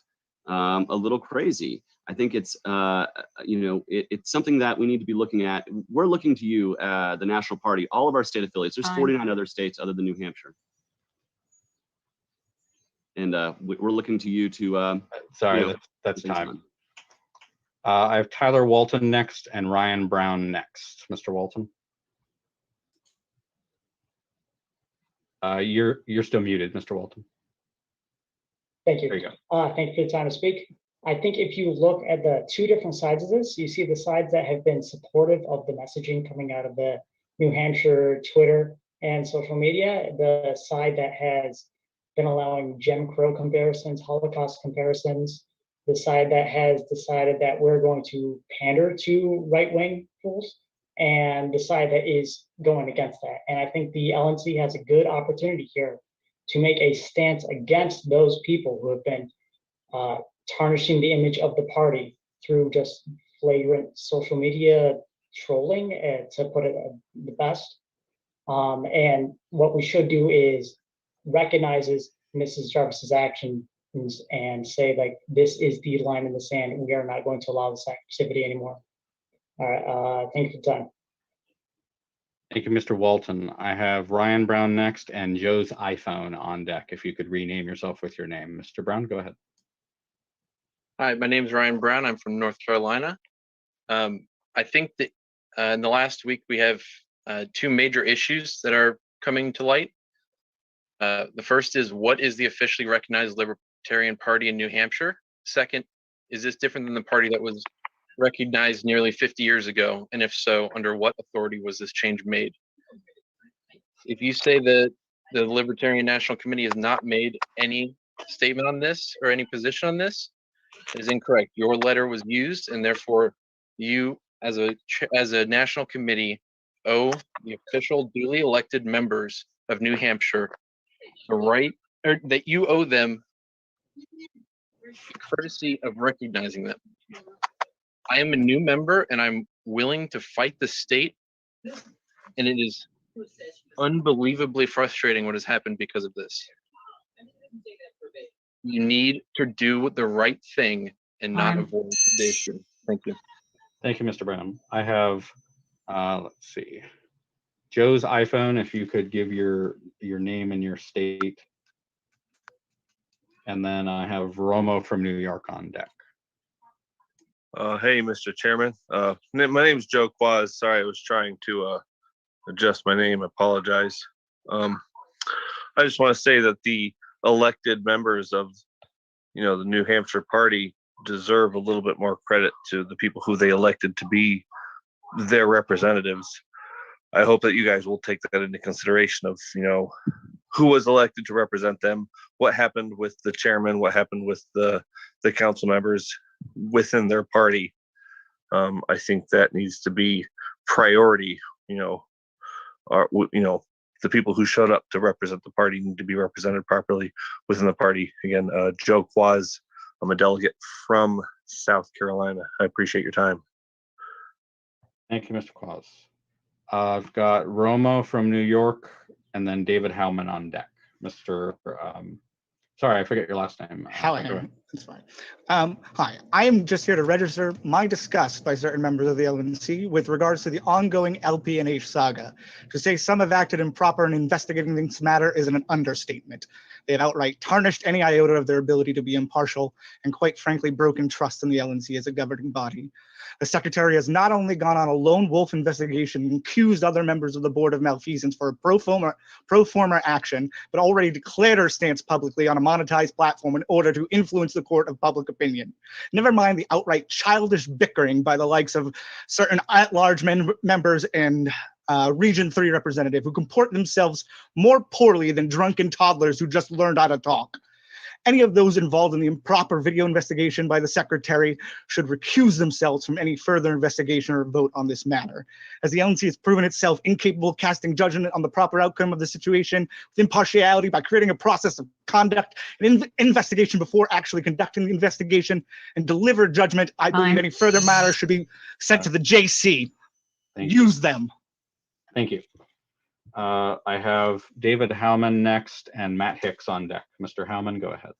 a little crazy. I think it's it's something that we need to be looking at. We're looking to you, the national party, all of our state affiliates. There's 49 other states other than New Hampshire, and we're looking to you to. Sorry, that's time. I have Tyler Walton next and Ryan Brown next. Mr. Walton, you're still muted, Mr. Walton. Thank you. There you go. Thank you for the time to speak. I think if you look at the two different sides of this, you see the sides that have been supportive of the messaging coming out of the New Hampshire Twitter and social media, the side that has been allowing Jim Crow comparisons, Holocaust comparisons, the side that has decided that we're going to pander to right-wing fools, and the side that is going against that. And I think the LNC has a good opportunity here to make a stance against those people who have been tarnishing the image of the party through just flagrant social media trolling, to put it the best. And what we should do is recognizes Mrs. Jarvis's actions and say, like, this is the line in the sand, and we are not going to allow this activity anymore. All right, thank you for the time. Thank you, Mr. Walton. I have Ryan Brown next and Joe's iPhone on deck. If you could rename yourself with your name. Mr. Brown, go ahead. Hi, my name is Ryan Brown. I'm from North Carolina. I think that in the last week, we have two major issues that are coming to light. The first is, what is the officially recognized Libertarian Party in New Hampshire? Second, is this different than the party that was recognized nearly 50 years ago? And if so, under what authority was this change made? If you say that the Libertarian National Committee has not made any statement on this or any position on this, it is incorrect. Your letter was used, and therefore you, as a national committee, owe the official duly elected members of New Hampshire the right, or that you owe them the courtesy of recognizing them. I am a new member, and I'm willing to fight the state, and it is unbelievably frustrating what has happened because of this. You need to do the right thing and not avoid the issue. Thank you. Thank you, Mr. Brown. I have, let's see, Joe's iPhone, if you could give your name and your state. And then I have Romo from New York on deck. Hey, Mr. Chairman. My name is Joe Quaz. Sorry, I was trying to adjust my name. I apologize. I just want to say that the elected members of, the New Hampshire Party deserve a little bit more credit to the people who they elected to be their representatives. I hope that you guys will take that into consideration of, who was elected to represent them, what happened with the chairman, what happened with the council members within their party. I think that needs to be priority, the people who showed up to represent the party need to be represented properly within the party. Again, Joe Quaz, I'm a delegate from South Carolina. I appreciate your time. Thank you, Mr. Quaz. I've got Romo from New York, and then David Howman on deck. Mr. Sorry, I forget your last name. Go Hallahan, ahead. that's fine. Hi, I am just here to register my disgust by certain members of the LNC with regards to the ongoing LPNH saga. To say some have acted improper in investigating this matter is an understatement. They have outright tarnished any iota of their ability to be impartial and quite frankly broken trust in the LNC as a governing body. The secretary has not only gone on a lone wolf investigation and accused other members of the board of malfeasance for pro forma action, but already declared her stance publicly on a monetized platform in order to influence the court of public opinion. Never mind the outright childish bickering by the likes of certain at-large members and Region 3 representative who comport themselves more poorly than drunken toddlers who just learned how to talk. Any of those involved in the improper video investigation by the secretary should recuse themselves from any further investigation or vote on this matter. As the LNC has proven itself incapable of casting judgment on the proper outcome of the situation with impartiality by creating a process of conduct and investigation before actually conducting the investigation and deliver judgment, I believe any further matter should be sent to the JC. Use them. Thank you. I have David Howman next and Matt Hicks on deck. Mr. Howman, go ahead.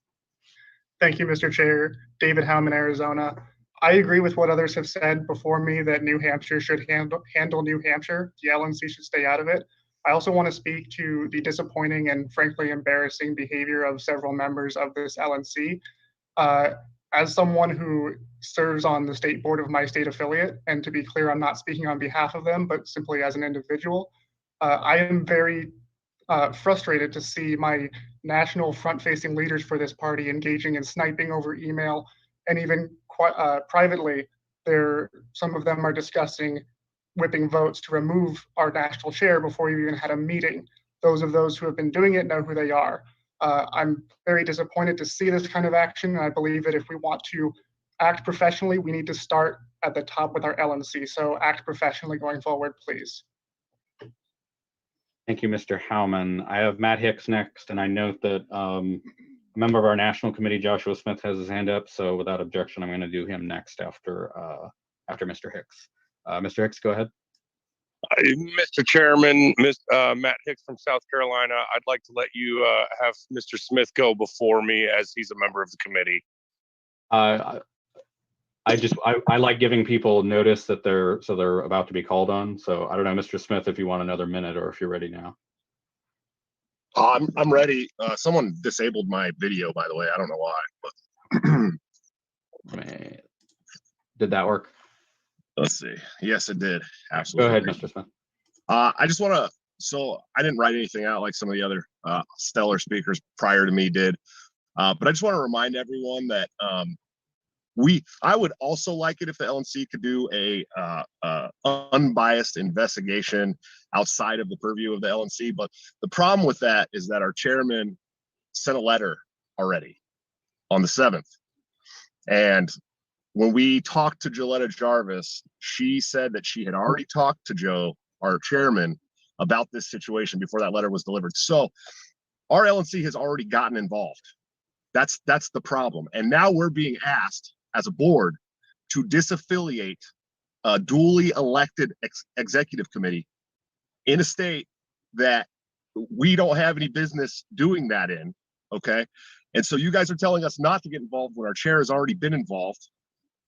Thank you, Mr. Chair. David Howman, Arizona. I agree with what others have said before me that New Hampshire should handle New Hampshire. The LNC should stay out of it. I also want to speak to the disappointing and frankly embarrassing behavior of several members of this LNC. As someone who serves on the state board of my state affiliate, and to be clear, I'm not speaking on behalf of them, but simply as an individual, I am very frustrated to see my national front-facing leaders for this party engaging in sniping over email, and even privately, some of them are discussing whipping votes to remove our national chair before you even had a meeting. Those who have been doing it know who they are. I'm very disappointed to see this kind of action, and I believe that if we want to act professionally, we need to start at the top with our LNC. So act professionally going forward, please. Thank you, Mr. Howman. I have Matt Hicks next, and I note that a member of our national committee, Joshua Smith, has his hand up. So without objection, I'm going to do him next after Mr. Hicks. Mr. Hicks, go ahead. Mr. Chairman, Matt Hicks from South Carolina. I'd like to let you have Mr. Smith go before me as he's a member of the committee. I like giving people notice that they're about to be called on. So I don't know, Mr. Smith, if you want another minute or if you're ready now. I'm ready. Someone disabled my video, by the way. I don't know why, but did that work? Let's see. Yes, it did. Absolutely. Go ahead, Mr. Smith. I just want to. So I didn't write anything out like some of the other stellar speakers prior to me did, but I just want to remind everyone that I would also like it if the LNC could do a unbiased investigation outside of the purview of the LNC. But the problem with that is that our chairman sent a letter already on the 7th. And when we talked to Joletta Jarvis, she said that she had already talked to Joe, our chairman, about this situation before that letter was delivered. So our LNC has already gotten involved. That's the problem. And now we're being asked as a board to disaffiliate a duly elected executive committee in a state that we don't have any business doing that in, okay? And so you guys are telling us not to get involved when our chair has already been involved,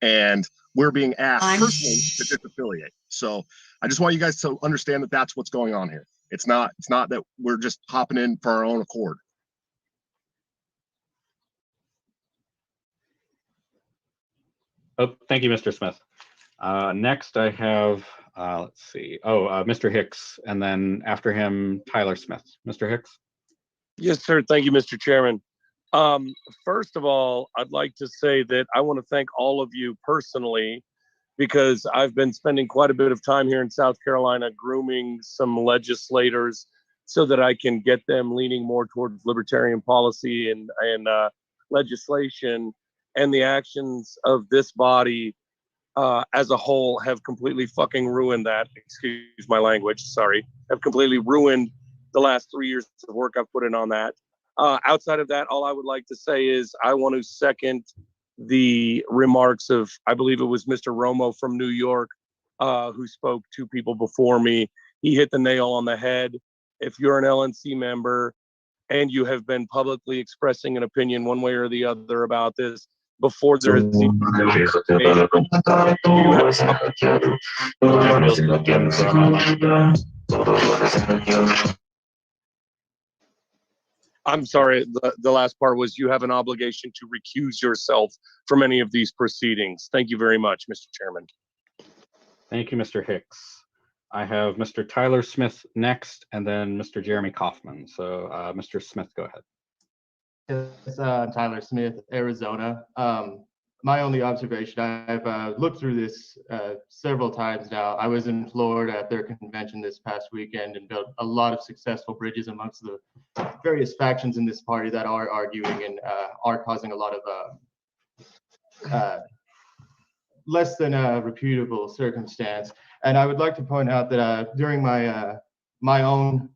and we're being asked personally to disaffiliate. So I just want you guys to understand that that's what's going on here. It's not that we're just hopping in for our own accord. Oh, thank you, Mr. Smith. Next, I have, let's see. Mr. Hicks, and then after him, Tyler Smith. Mr. Hicks? Yes, sir. Thank you, Mr. Chairman. First of all, I'd like to say that I want to thank all of you personally, because I've been spending quite a bit of time here in South Carolina grooming some legislators so that I can get them leaning more towards libertarian policy and legislation. And the actions of this body as a whole have completely fucking ruined that. Excuse my language, sorry. Have completely ruined the last 3 years of work I've put in on that. Outside of that, all I would like to say is I want to second the remarks of, I believe it was Mr. Romo from New York, who spoke, 2 people before me. He hit the nail on the head. If you're an LNC member and you have been publicly expressing an opinion one way or the other about this before there is I'm sorry, the last part was you have an obligation to recuse yourself from any of these proceedings. Thank you very much, Mr. Chairman. Thank you, Mr. Hicks. I have Mr. Tyler Smith next, and then Mr. Jeremy Kaufman. So Mr. Smith, go ahead. It's Tyler Smith, Arizona. My only observation, I've looked through this several times now. I was in Florida at their convention this past weekend and built a lot of successful bridges amongst the various factions in this party that are arguing and are causing a lot of less than reputable circumstance. And I would like to point out that during my my own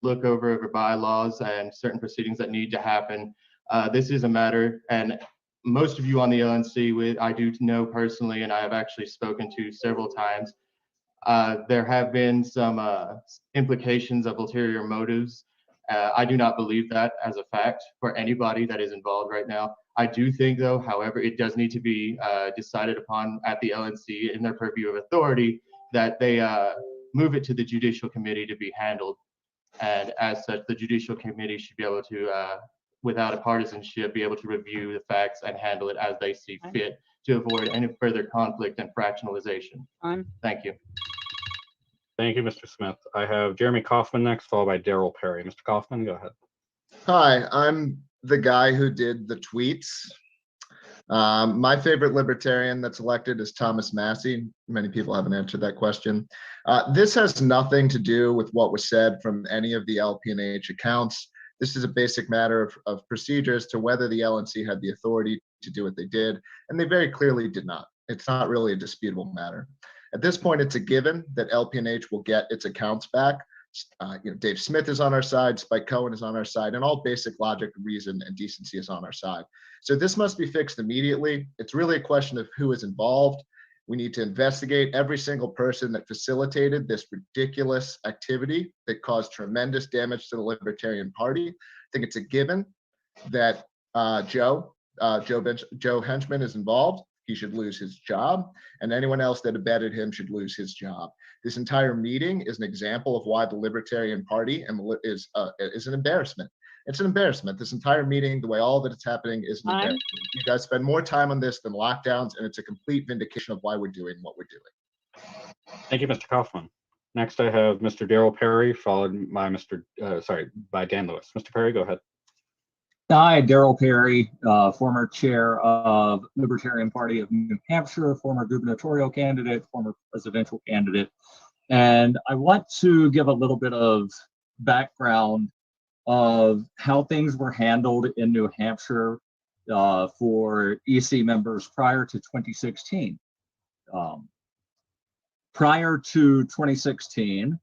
look over bylaws and certain proceedings that need to happen, this is a matter, and most of you on the LNC, I do know personally, and I have actually spoken to several times, there have been some implications of ulterior motives. I do not believe that as a fact for anybody that is involved right now. I do think, though, however, it does need to be decided upon at the LNC in their purview of authority, that they move it to the Judicial Committee to be handled. And as such, the Judicial Committee should be able to, without a partisanship, be able to review the facts and handle it as they see fit to avoid any further conflict and fractionalization. Thank you. Thank you, Mr. Smith. I have Jeremy Kaufman next, followed by Daryl Perry. Mr. Kaufman, go ahead. Hi, I'm the guy who did the tweets. My favorite libertarian that's elected is Thomas Massey. Many people haven't answered that question. This has nothing to do with what was said from any of the LP&H accounts. This is a basic matter of procedures to whether the LNC had the authority to do what they did, and they very clearly did not. It's not really a disputable matter. At this point, it's a given that LP&H will get its accounts back. Dave Smith is on our side, Spike Cohen is on our side, and all basic logic, reason, and decency is on our side. So this must be fixed immediately. It's really a question of who is involved. We need to investigate every single person that facilitated this ridiculous activity that caused tremendous damage to the Libertarian Party. I think it's a given that Joe Henchman is involved. He should lose his job, and anyone else that abetted him should lose his job. This entire meeting is an example of why the Libertarian Party is an embarrassment. It's an embarrassment. This entire meeting, the way all that it's happening, is an embarrassment. You guys spend more time on this than lockdowns, and it's a complete vindication of why we're doing what we're doing. Thank you, Mr. Kaufman. Next, I have Mr. Daryl Perry, followed by by Dan Lewis. Mr. Perry, go ahead. Hi, Daryl Perry, former chair of Libertarian Party of New Hampshire, former gubernatorial candidate, former presidential candidate. And I want to give a little bit of background of how things were handled in New Hampshire for EC members prior to 2016. Prior to 2016,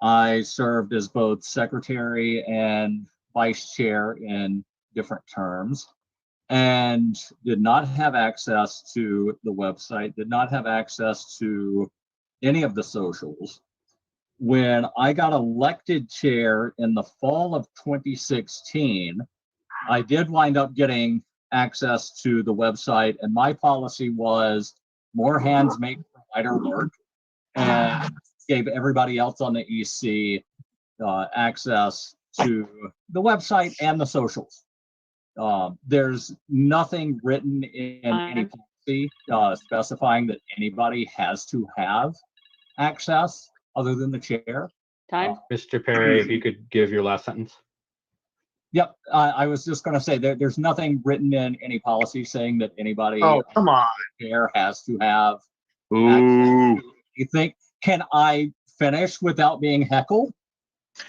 I served as both secretary and vice chair in different terms, and did not have access to the website, did not have access to any of the socials. When I got elected chair in the fall of 2016, I did wind up getting access to the website, and my policy was more hands make lighter work, and gave everybody else on the EC access to the website and the socials. There's nothing written in any policy specifying that anybody has to have access other than the chair. Mr. Perry, if you could give your last sentence. Yep, I was just going to say there's nothing written in any policy saying that anybody come on. Chair has to have access. You think, can I finish without being heckled?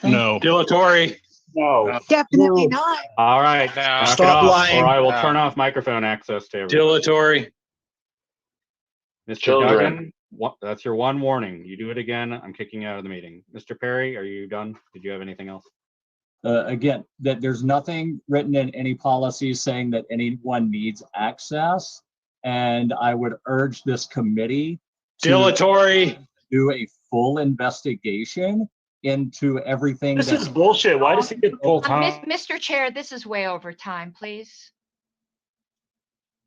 No. Dilatory. No. Definitely not. All right, now Stop lying. or I will turn off microphone access to everyone. Dilatory. Mr. Children. Duggan, that's your one warning. You do it again, I'm kicking you out of the meeting. Mr. Perry, are you done? Did you have anything else? Again, that there's nothing written in any policies saying that anyone needs access. And I would urge this committee to Dilatory. do a full investigation into everything. This is bullshit. Why does he get full time? Mr. Chair, this is way over time, please.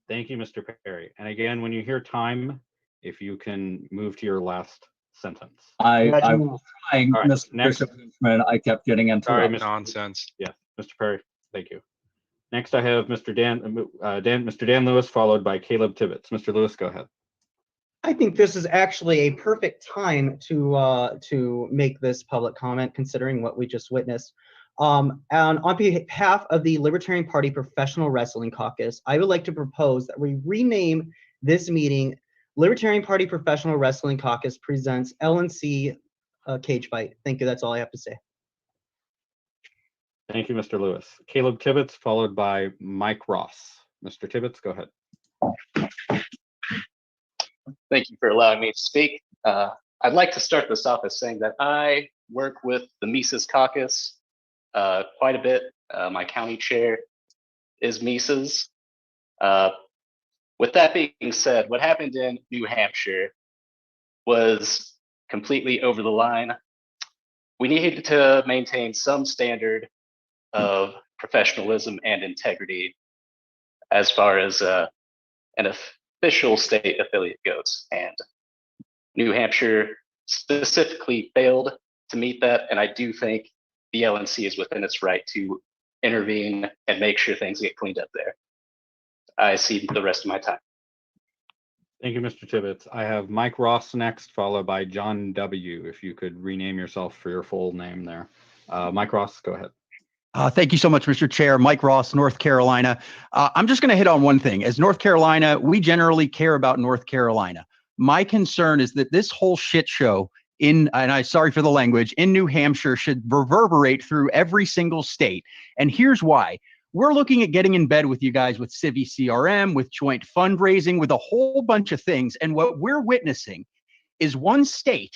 Thank you, Mr. Perry. And again, when you hear time, if you can move to your last sentence. I was trying, All right, Mr. next. Bishop Richmond, I kept getting Sorry, interrupted. Mr. Nonsense. Yeah, Mr. Perry, thank you. Next, I have Mr. Mr. Dan Lewis, followed by Caleb Tibbetts. Mr. Lewis, go ahead. I think this is actually a perfect time to make this public comment, considering what we just witnessed. And on behalf of the Libertarian Party Professional Wrestling Caucus, I would like to propose that we rename this meeting Libertarian Party Professional Wrestling Caucus presents LNC Cage Fight. Thank you. That's all I have to say. Thank you, Mr. Lewis. Caleb Tibbetts, followed by Mike Ross. Mr. Tibbetts, go ahead. Thank you for allowing me to speak. I'd like to start this off as saying that I work with the Mises Caucus quite a bit. My county chair is Mises. With that being said, what happened in New Hampshire was completely over the line. We needed to maintain some standard of professionalism and integrity as far as an official state affiliate goes. And New Hampshire specifically failed to meet that. And I do think the LNC is within its right to intervene and make sure things get cleaned up there. I see the rest of my time. Thank you, Mr. Tibbetts. I have Mike Ross next, followed by John W. If you could rename yourself for your full name there. Mike Ross, go ahead. Thank you so much, Mr. Chair. Mike Ross, North Carolina. I'm just going to hit on one thing. As North Carolina, we generally care about North Carolina. My concern is that this whole shit show and I'm sorry for the language, in New Hampshire should reverberate through every single state. And here's why. We're looking at getting in bed with you guys with Civi CRM, with joint fundraising, with a whole bunch of things. And what we're witnessing is one state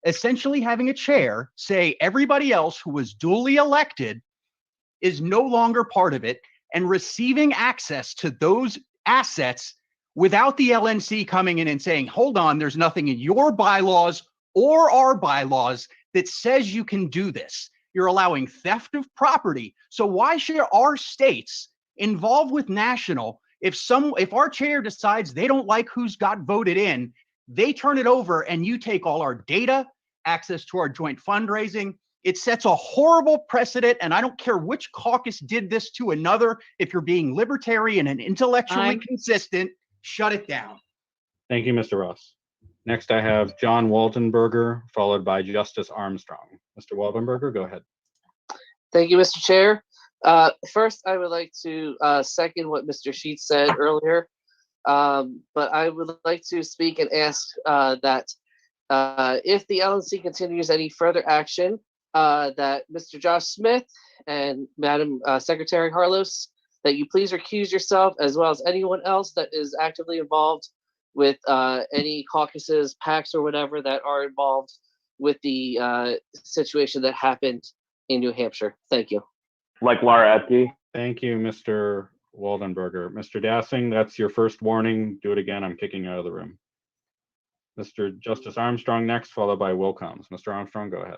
essentially having a chair say everybody else who was duly elected is no longer part of it and receiving access to those assets without the LNC coming in and saying, hold on, there's nothing in your bylaws or our bylaws that says you can do this. You're allowing theft of property. So why should our states involved with national, if our chair decides they don't like who's got voted in, they turn it over and you take all our data, access to our joint fundraising. It sets a horrible precedent, and I don't care which caucus did this to another. If you're being libertarian and intellectually consistent, shut it down. Thank you, Mr. Ross. Next, I have John Waldenberger, followed by Justice Armstrong. Mr. Waldenberger, go ahead. Thank you, Mr. Chair. First, I would like to second what Mr. Sheets said earlier, but I would like to speak and ask that if the LNC continues any further action, that Mr. Josh Smith and Madam Secretary Harlos, that you please recuse yourself, as well as anyone else that is actively involved with any caucuses, PACs, or whatever that are involved with the situation that happened in New Hampshire. Thank you. Like Laura Epke. Thank you, Mr. Waldenberger. Mr. Dassing, that's your first warning. Do it again. I'm kicking you out of the room. Mr. Justice Armstrong next, followed by Will Combs. Mr. Armstrong, go ahead.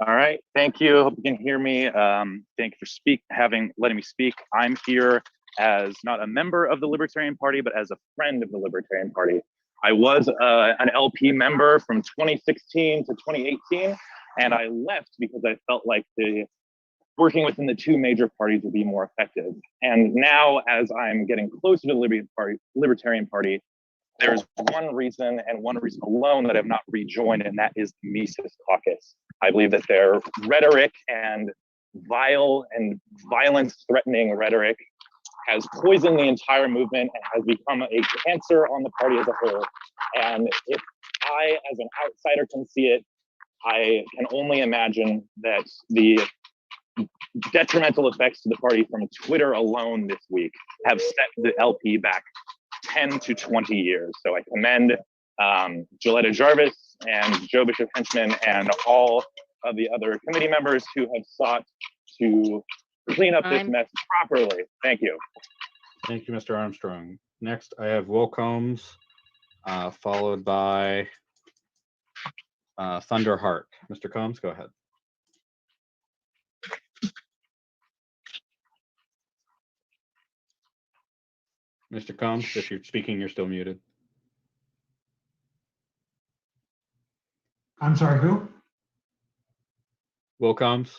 All right, thank you. Hope you can hear me. Thank you for letting me speak. I'm here as not a member of the Libertarian Party, but as a friend of the Libertarian Party. I was an LP member from 2016 to 2018, and I left because I felt like working within the two major parties would be more effective. And now, as I'm getting closer to the Libertarian Party, there's one reason and one reason alone that I've not rejoined, and that is the Mises Caucus. I believe that their rhetoric and vile and violence-threatening rhetoric has poisoned the entire movement and has become a cancer on the party as a whole. And if I, as an outsider, can see it, I can only imagine that the detrimental effects to the party from Twitter alone this week have set the LP back 10 to 20 years. So I commend Gilletta Jarvis and Joe Bishop Henchman and all of the other committee members who have sought to clean up this mess properly. Thank you. Thank you, Mr. Armstrong. Next, I have Will Combs, followed by Thunder Hart. Mr. Combs, go ahead. Mr. Combs, if you're speaking, you're still muted. I'm sorry, who? Will Combs.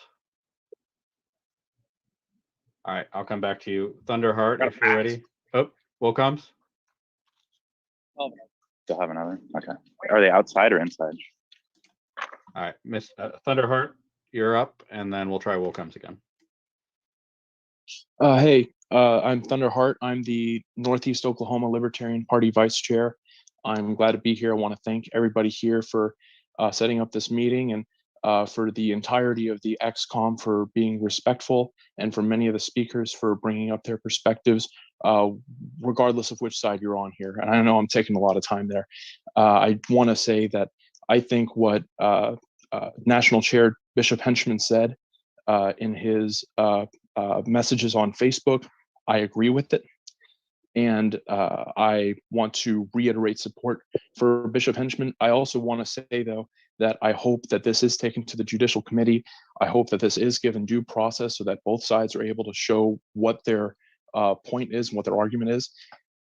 All right, I'll come back to you. Thunder Hart, if you're ready. Oh, Will Combs. Still have another? Okay. Are they outside or inside? All right, Miss Thunder Hart, you're up, and then we'll try Will Combs again. Hey, I'm Thunder Hart. I'm the Northeast Oklahoma Libertarian Party Vice Chair. I'm glad to be here. I want to thank everybody here for setting up this meeting and for the entirety of the XCOM for being respectful, and for many of the speakers for bringing up their perspectives, regardless of which side you're on here. And I know I'm taking a lot of time there. I want to say that I think what National Chair Bishop Henchman said in his messages on Facebook, I agree with it. And I want to reiterate support for Bishop Henchman. I also want to say, though, that I hope that this is taken to the Judicial Committee. I hope that this is given due process so that both sides are able to show what their point is, what their argument is.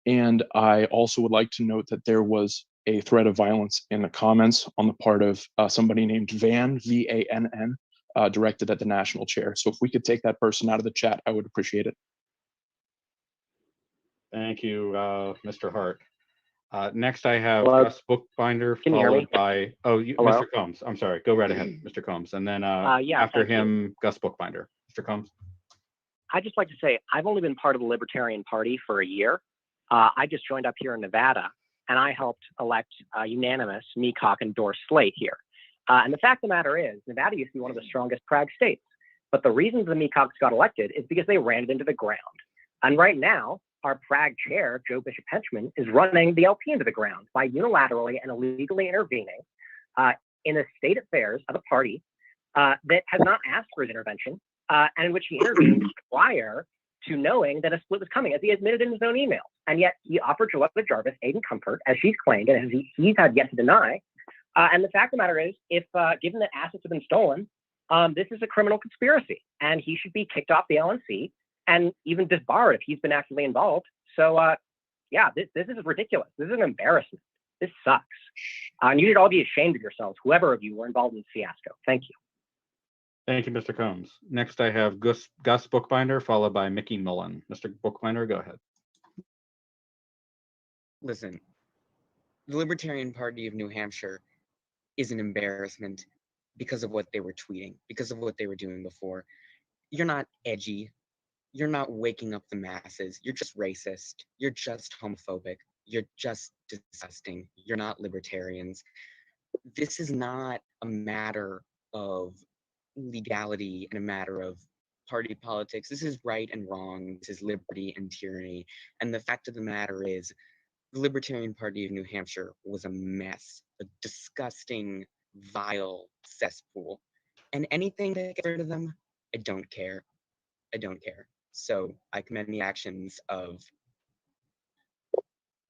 And I also would like to note that there was a threat of violence in the comments on the part of somebody named Van, V-A-N-N, directed at the National Chair. So if we could take that person out of the chat, I would appreciate it. Thank you, Mr. Hart. Next, I have Hello? Gus Bookbinder, Can you hear me? followed by, Hello? Mr. Combs. I'm sorry, go right ahead, Mr. Combs. And then Yeah, after thank you. him, Gus Bookbinder. Mr. Combs. I'd just like to say, I've only been part of the Libertarian Party for a year. I just joined up here in Nevada, and I helped elect a unanimous MECOG endorsed slate here. And the fact of the matter is, Nevada used to be one of the strongest PRAG states. But the reason the MECOGs got elected is because they ran it into the ground. And right now, our PRAG chair, Joe Bishop Henchman, is running the LP into the ground by unilaterally and illegally intervening in the state affairs of a party that has not asked for his intervention, and in which he intervened prior to knowing that a split was coming, as he admitted in his own email. And yet he offered Gilletta Jarvis aid and comfort, as she's claimed, and as he's had yet to deny. And the fact of the matter is, if given that assets have been stolen, this is a criminal conspiracy, and he should be kicked off the LNC and even disbarred if he's been actively involved. So, yeah, this is ridiculous. This is an embarrassment. This sucks. And you should all be ashamed of yourselves, whoever of you were involved in this fiasco. Thank you. Thank you, Mr. Combs. Next, I have Gus Bookbinder, followed by Mickey Mullen. Mr. Bookbinder, go ahead. Listen, the Libertarian Party of New Hampshire is an embarrassment because of what they were tweeting, because of what they were doing before. You're not edgy. You're not waking up the masses. You're just racist. You're just homophobic. You're just disgusting. You're not libertarians. This is not a matter of legality and a matter of party politics. This is right and wrong. This is liberty and tyranny. And the fact of the matter is, the Libertarian Party of New Hampshire was a mess, a disgusting, vile cesspool. And anything to get rid of them, I don't care. I don't care. So I commend the actions of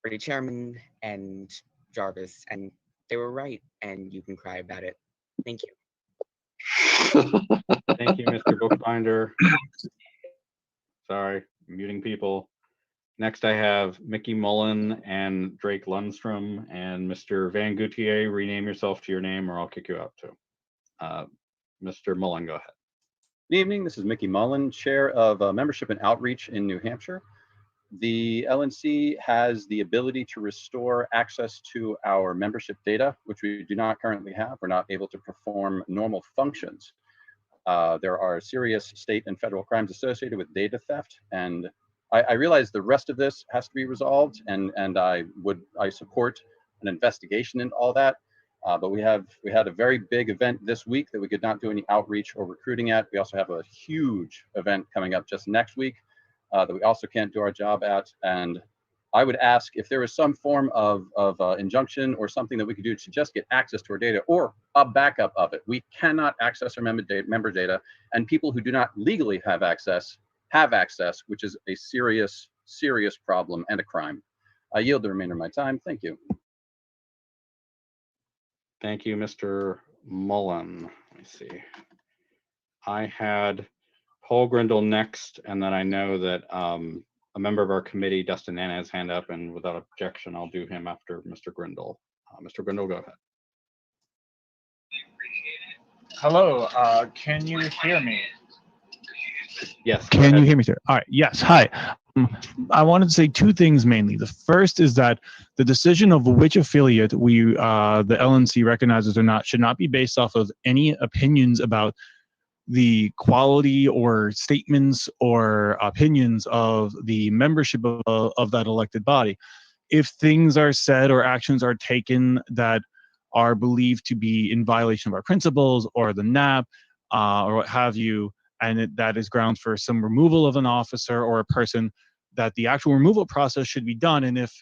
Party Chairman and Jarvis, and they were right, and you can cry about it. Thank you. Thank you, Mr. Bookbinder. Sorry, muting people. Next, I have Mickey Mullen and Drake Lundstrom, and Mr. Van Gutier. Rename yourself to your name, or I'll kick you out too. Mr. Mullen, go ahead. Good evening. This is Mickey Mullen, Chair of Membership and Outreach in New Hampshire. The LNC has the ability to restore access to our membership data, which we do not currently have. We're not able to perform normal functions. There are serious state and federal crimes associated with data theft, and I realize the rest of this has to be resolved, and I support an investigation into all that. But we had a very big event this week that we could not do any outreach or recruiting at. We also have a huge event coming up just next week that we also can't do our job at. And I would ask if there was some form of injunction or something that we could do to just get access to our data or a backup of it. We cannot access our member data, and people who do not legally have access, which is a serious, serious problem and a crime. I yield the remainder of my time. Thank you. Thank you, Mr. Mullen. Let me see. I had Paul Grindle next, and then I know that a member of our committee, Dustin Nana, has hand up, and without objection, I'll do him after Mr. Grindle. Mr. Grindle, go ahead. Hello, can you hear me? Yes. Can you hear me, sir? All right. Yes. Hi. I wanted to say two things mainly. The first is that the decision of which affiliate we, the LNC recognizes or not, should not be based off of any opinions about the quality or statements or opinions of the membership of that elected body. If things are said or actions are taken that are believed to be in violation of our principles or the NAP or what have you, and that is grounds for some removal of an officer or a person, that the actual removal process should be done. And if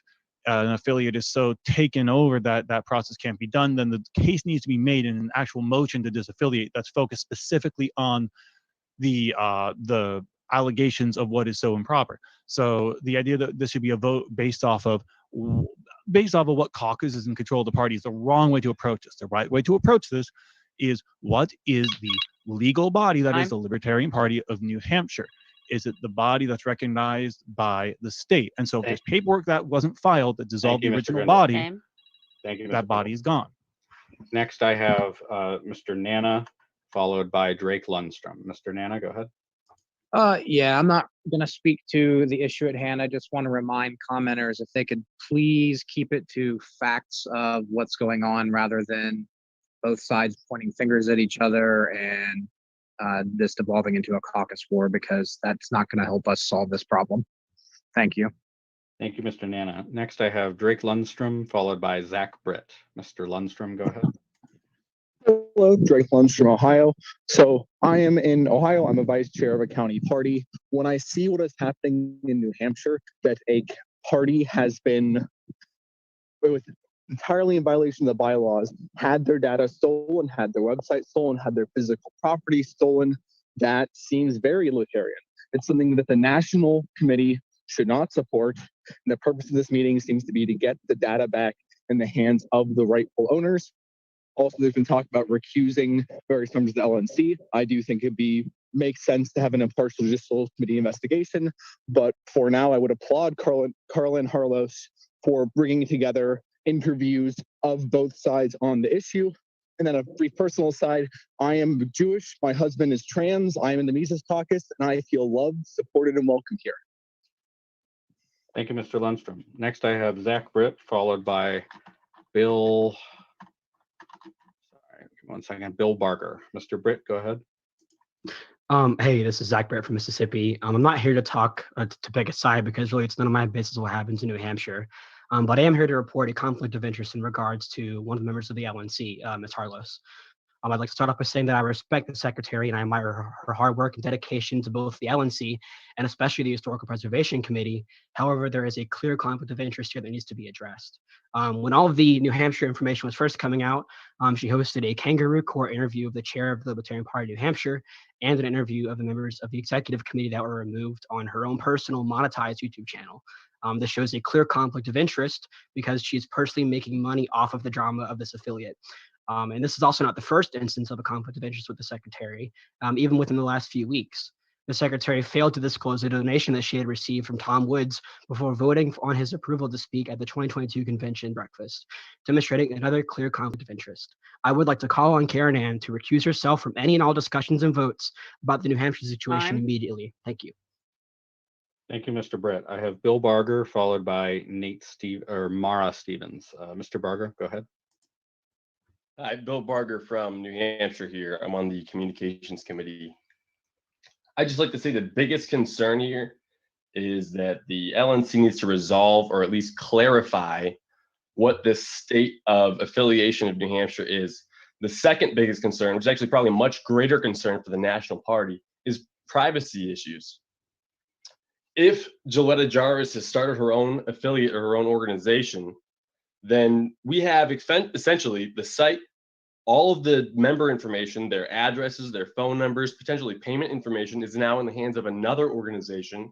an affiliate is so taken over that that process can't be done, then the case needs to be made in an actual motion to disaffiliate that's focused specifically on the allegations of what is so improper. So the idea that this should be a vote based off of what caucus is in control of the party is the wrong way to approach this. The right way to approach this is, what is the legal body that is the Libertarian Party of New Hampshire? Is it the body that's recognized by the state? And so if there's paperwork that wasn't filed that dissolved the original body, that body is gone. Next, I have Mr. Nana, followed by Drake Lundstrom. Mr. Nana, go ahead. Yeah, I'm not going to speak to the issue at hand. I just want to remind commenters if they could please keep it to facts of what's going on rather than both sides pointing fingers at each other and this devolving into a caucus war, because that's not going to help us solve this problem. Thank you. Thank you, Mr. Nana. Next, I have Drake Lundstrom, followed by Zach Britt. Mr. Lundstrom, go ahead. Hello, Drake Lundstrom, Ohio. So I am in Ohio. I'm a vice chair of a county party. When I see what is happening in New Hampshire, that a party has been entirely in violation of the bylaws, had their data stolen, had their website stolen, had their physical property stolen, that seems very libertarian. It's something that the national committee should not support. And the purpose of this meeting seems to be to get the data back in the hands of the rightful owners. Also, there's been talk about recusing various members of the LNC. I do think makes sense to have an impartial judicial committee investigation. But for now, I would applaud Carlin Harlos for bringing together interviews of both sides on the issue. And then a brief personal side, I am Jewish, my husband is trans, I am in the Mises Caucus, and I feel loved, supported, and welcome here. Thank you, Mr. Lundstrom. Next, I have Zach Britt, followed by Bill, sorry, one second, Bill Barger. Mr. Britt, go ahead. Hey, this is Zach Britt from Mississippi. I'm not here to talk to pick a side, because really it's none of my business what happens in New Hampshire. But I am here to report a conflict of interest in regards to one of the members of the LNC, Ms. Harlos. I'd like to start off by saying that I respect the secretary and I admire her hard work and dedication to both the LNC and especially the Historical Preservation Committee. However, there is a clear conflict of interest here that needs to be addressed. When all of the New Hampshire information was first coming out, she hosted a kangaroo court interview of the chair of the Libertarian Party of New Hampshire and an interview of the members of the executive committee that were removed on her own personal monetized YouTube channel. This shows a clear conflict of interest because she's personally making money off of the drama of this affiliate. And this is also not the first instance of a conflict of interest with the secretary, even within the last few weeks. The secretary failed to disclose a donation that she had received from Tom Woods before voting on his approval to speak at the 2022 convention breakfast, demonstrating another clear conflict of interest. I would like to call on Karen Ann to recuse herself from any and all discussions and votes about the New Hampshire situation immediately. Thank you. Thank you, Mr. Britt. I have Bill Barger, followed by Mara Stevens. Mr. Barger, go ahead. Hi, Bill Barger from New Hampshire here. I'm on the communications committee. I'd just like to say the biggest concern here is that the LNC needs to resolve or at least clarify what the state of affiliation of New Hampshire is. The second biggest concern, which is actually probably a much greater concern for the national party, is privacy issues. if Joletta Jarvis has started her own affiliate or her own organization, then we have essentially the site, all of the member information, their addresses, their phone numbers, potentially payment information is now in the hands of another organization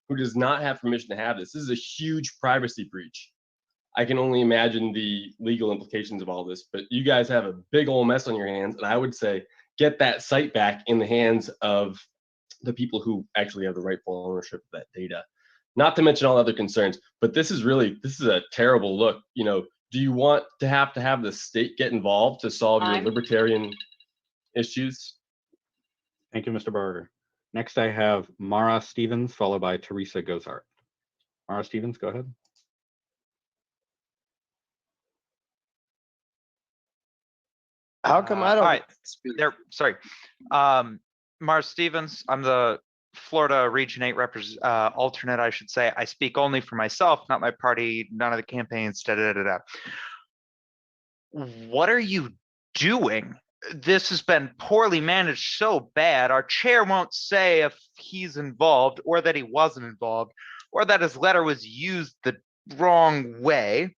who does not have permission to have this. This is a huge privacy breach. I can only imagine the legal implications of all this, but you guys have a big old mess on your hands. And I would say get that site back in the hands of the people who actually have the rightful ownership of that data. Not to mention all other concerns, but this is a terrible look. You know, do you want to have the state get involved to solve your libertarian issues? Thank you, Mr. Barger. Next, I have Mara Stevens, followed by Teresa Gozart. Mara Stevens, go ahead. How come I don't? All right, there. Sorry, Mara Stevens. I'm the Florida Region 8 alternate, I should say. I speak only for myself, not my party, none of the campaigns. What are you doing? This has been poorly managed so bad. Our chair won't say if he's involved or that he wasn't involved or that his letter was used the wrong way.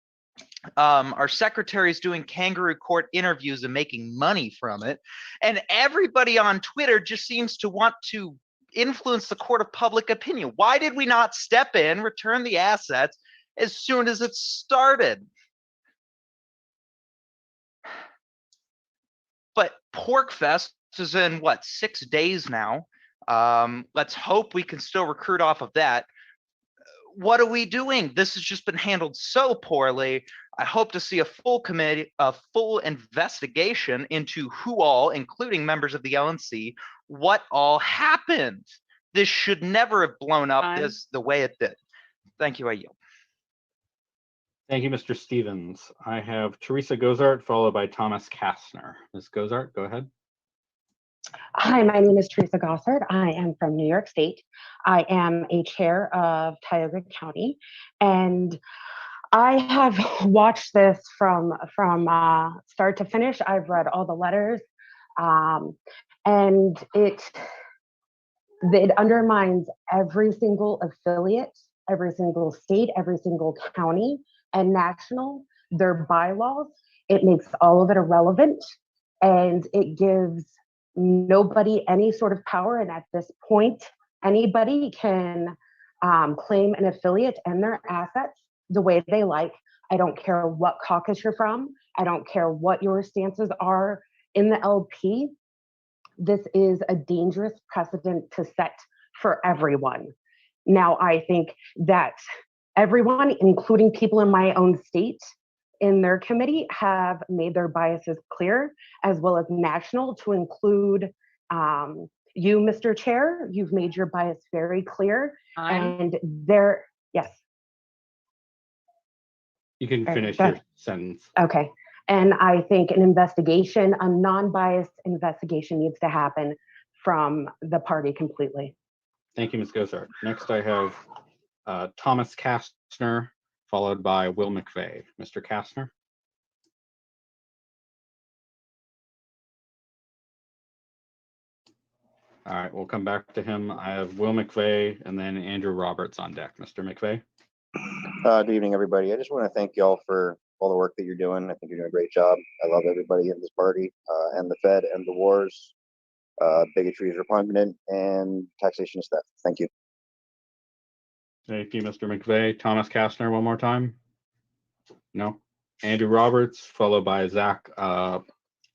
Our secretary's doing kangaroo court interviews and making money from it. And everybody on Twitter just seems to want to influence the court of public opinion. Why did we not step in, return the assets as soon as it started? But PorkFest is in what, 6 days now. Let's hope we can still recruit off of that. What are we doing? This has just been handled so poorly. I hope to see a full investigation into who all, including members of the LNC, what all happened. This should never have blown up the way it did. Thank you, I yield. Thank you, Mr. Stevens. I have Teresa Gozart, followed by Thomas Kastner. Ms. Gozart, go ahead. Hi, my name is Teresa Gossard. I am from New York State. I am a chair of Tioga County, and I have watched this from start to finish. I've read all the letters, and it undermines every single affiliate, every single state, every single county, and national, their bylaws. It makes all of it irrelevant, and it gives nobody any sort of power. And at this point, anybody can claim an affiliate and their assets the way they like. I don't care what caucus you're from. I don't care what your stances are in the LP. This is a dangerous precedent to set for everyone. Now, I think that everyone, including people in my own state, in their committee have made their biases clear, as well as national, to include you, Mr. Chair. You've made your bias very clear. And there, yes. You can finish your sentence. Okay. And I think an investigation, a non-biased investigation, needs to happen from the party completely. Thank you, Ms. Gozart. Next, I have Thomas Kastner, followed by Will McVeigh. Mr. Kastner. All right, we'll come back to him. I have Will McVeigh and then Andrew Roberts on deck. Mr. McVeigh. Good evening, everybody. I just want to thank y'all for all the work that you're doing. I think you're doing a great job. I love everybody in this party, and the Fed, and the wars. Bigotry is repugnant, and taxation is theft. Thank you. Thank you, Mr. McVeigh. Thomas Kastner, one more time. No. Andrew Roberts, followed by Zach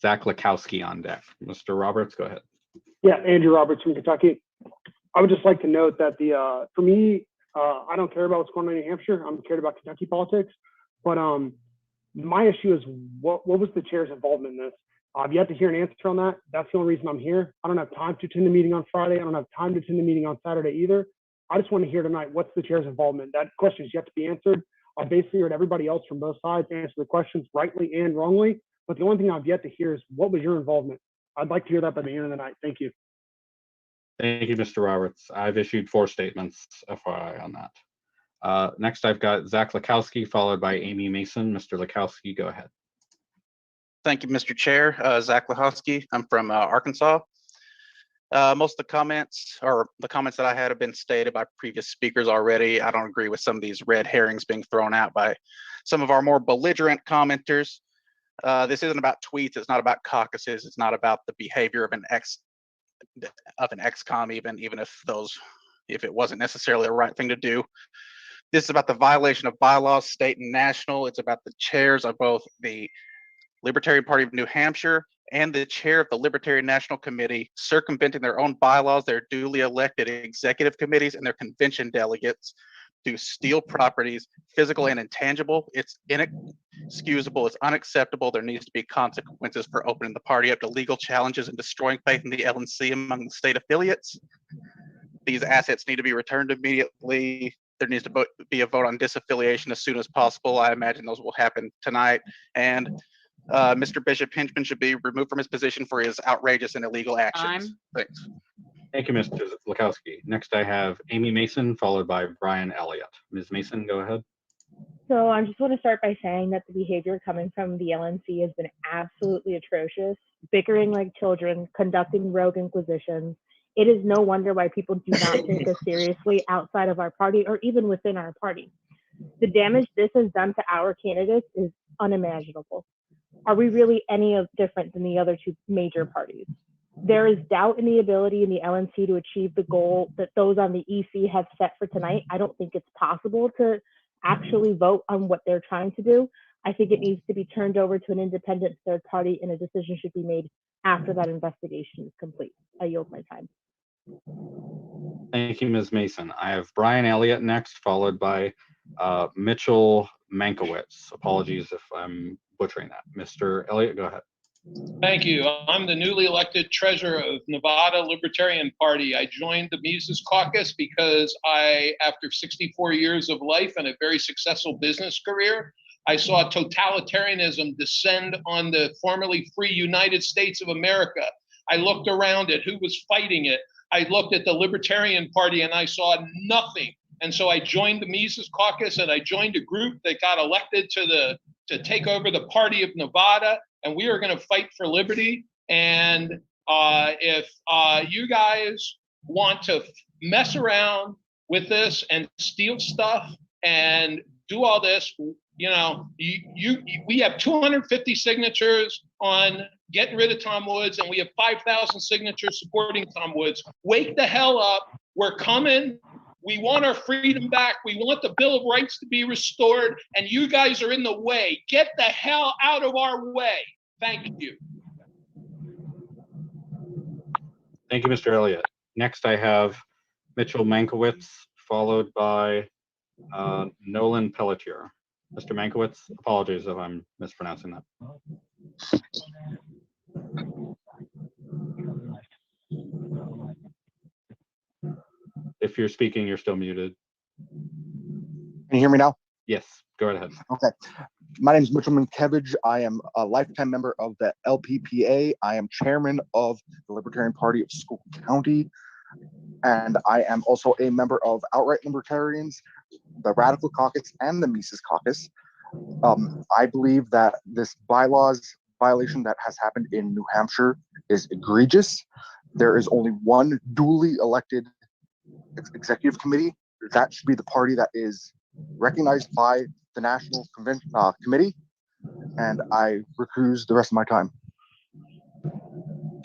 Lakowski on deck. Mr. Roberts, go ahead. Yeah, Andrew Roberts from Kentucky. I would just like to note that for me, I don't care about what's going on in New Hampshire. I'm cared about Kentucky politics. But my issue is what was the chair's involvement in this? I've yet to hear an answer on that. That's the only reason I'm here. I don't have time to attend the meeting on Friday. I don't have time to attend the meeting on Saturday either. I just want to hear tonight, what's the chair's involvement? That question is yet to be answered. I basically heard everybody else from both sides answer the questions rightly and wrongly. But the only thing I've yet to hear is, what was your involvement? I'd like to hear that by the end of the night. Thank you. Thank you, Mr. Roberts. I've issued 4 statements, FYI, on that. Next, I've got Zach Lakowski, followed by Amy Mason. Mr. Lakowski, go ahead. Thank you, Mr. Chair. Zach Lakowski. I'm from Arkansas. Most of the comments that I had have been stated by previous speakers already. I don't agree with some of these red herrings being thrown out by some of our more belligerent commenters. This isn't about tweets. It's not about caucuses. It's not about the behavior of an ex-com, even if it wasn't necessarily the right thing to do. This is about the violation of bylaws, state and national. It's about the chairs of both the Libertarian Party of New Hampshire and the chair of the Libertarian National Committee circumventing their own bylaws, their duly elected executive committees, and their convention delegates to steal properties, physical and intangible. It's inexcusable. It's unacceptable. There needs to be consequences for opening the party up to legal challenges and destroying faith in the LNC among the state affiliates. These assets need to be returned immediately. There needs to be a vote on disaffiliation as soon as possible. I imagine those will happen tonight. And Mr. Bishop Hinchman should be removed from his position for his outrageous and illegal actions. Thanks. Thank you, Mr. Lukowski. Next, I have Amy Mason, followed by Brian Elliott. Ms. Mason, go ahead. So I just want to start by saying that the behavior coming from the LNC has been absolutely atrocious, bickering like children, conducting rogue inquisitions. It is no wonder why people do not take us seriously outside of our party or even within our party. The damage this has done to our candidates is unimaginable. Are we really any different than the other two major parties? There is doubt in the ability in the LNC to achieve the goal that those on the EC have set for tonight. I don't think it's possible to actually vote on what they're trying to do. I think it needs to be turned over to an independent third party, and a decision should be made after that investigation is complete. I yield my time. Thank you, Ms. Mason. I have Brian Elliott next, followed by Mitchell Mankiewicz. Apologies if I'm butchering that. Mr. Elliott, go ahead. Thank you. I'm the newly elected treasurer of Nevada Libertarian Party. I joined the Mises Caucus because after 64 years of life and a very successful business career, I saw totalitarianism descend on the formerly free United States of America. I looked around at who was fighting it. I looked at the Libertarian Party and I saw nothing. And so I joined the Mises Caucus and I joined a group that got elected to take over the Party of Nevada. And we are going to fight for liberty. And if you guys want to mess around with this and steal stuff and do all this, you know, we have 250 signatures on getting rid of Tom Woods, and we have 5,000 signatures supporting Tom Woods. Wake the hell up. We're coming. We want our freedom back. We want the Bill of Rights to be restored, and you guys are in the way. Get the hell out of our way. Thank you. Thank you, Mr. Elliott. Next, I have Mitchell Mankiewicz, followed by Nolan Pelletier. Mr. Mankiewicz, apologies if I'm mispronouncing that. If you're speaking, you're still muted. Can you hear me now? Yes, go right ahead. Okay. My name is Mitchell Mankiewicz. I am a lifetime member of the LPPA. I am chairman of the Libertarian Party of School County. And I am also a member of Outright Libertarians, the Radical Caucus, and the Mises Caucus. I believe that this bylaws violation that has happened in New Hampshire is egregious. There is only one duly elected executive committee. That should be the party that is recognized by the National Convention Committee. And I recuse the rest of my time.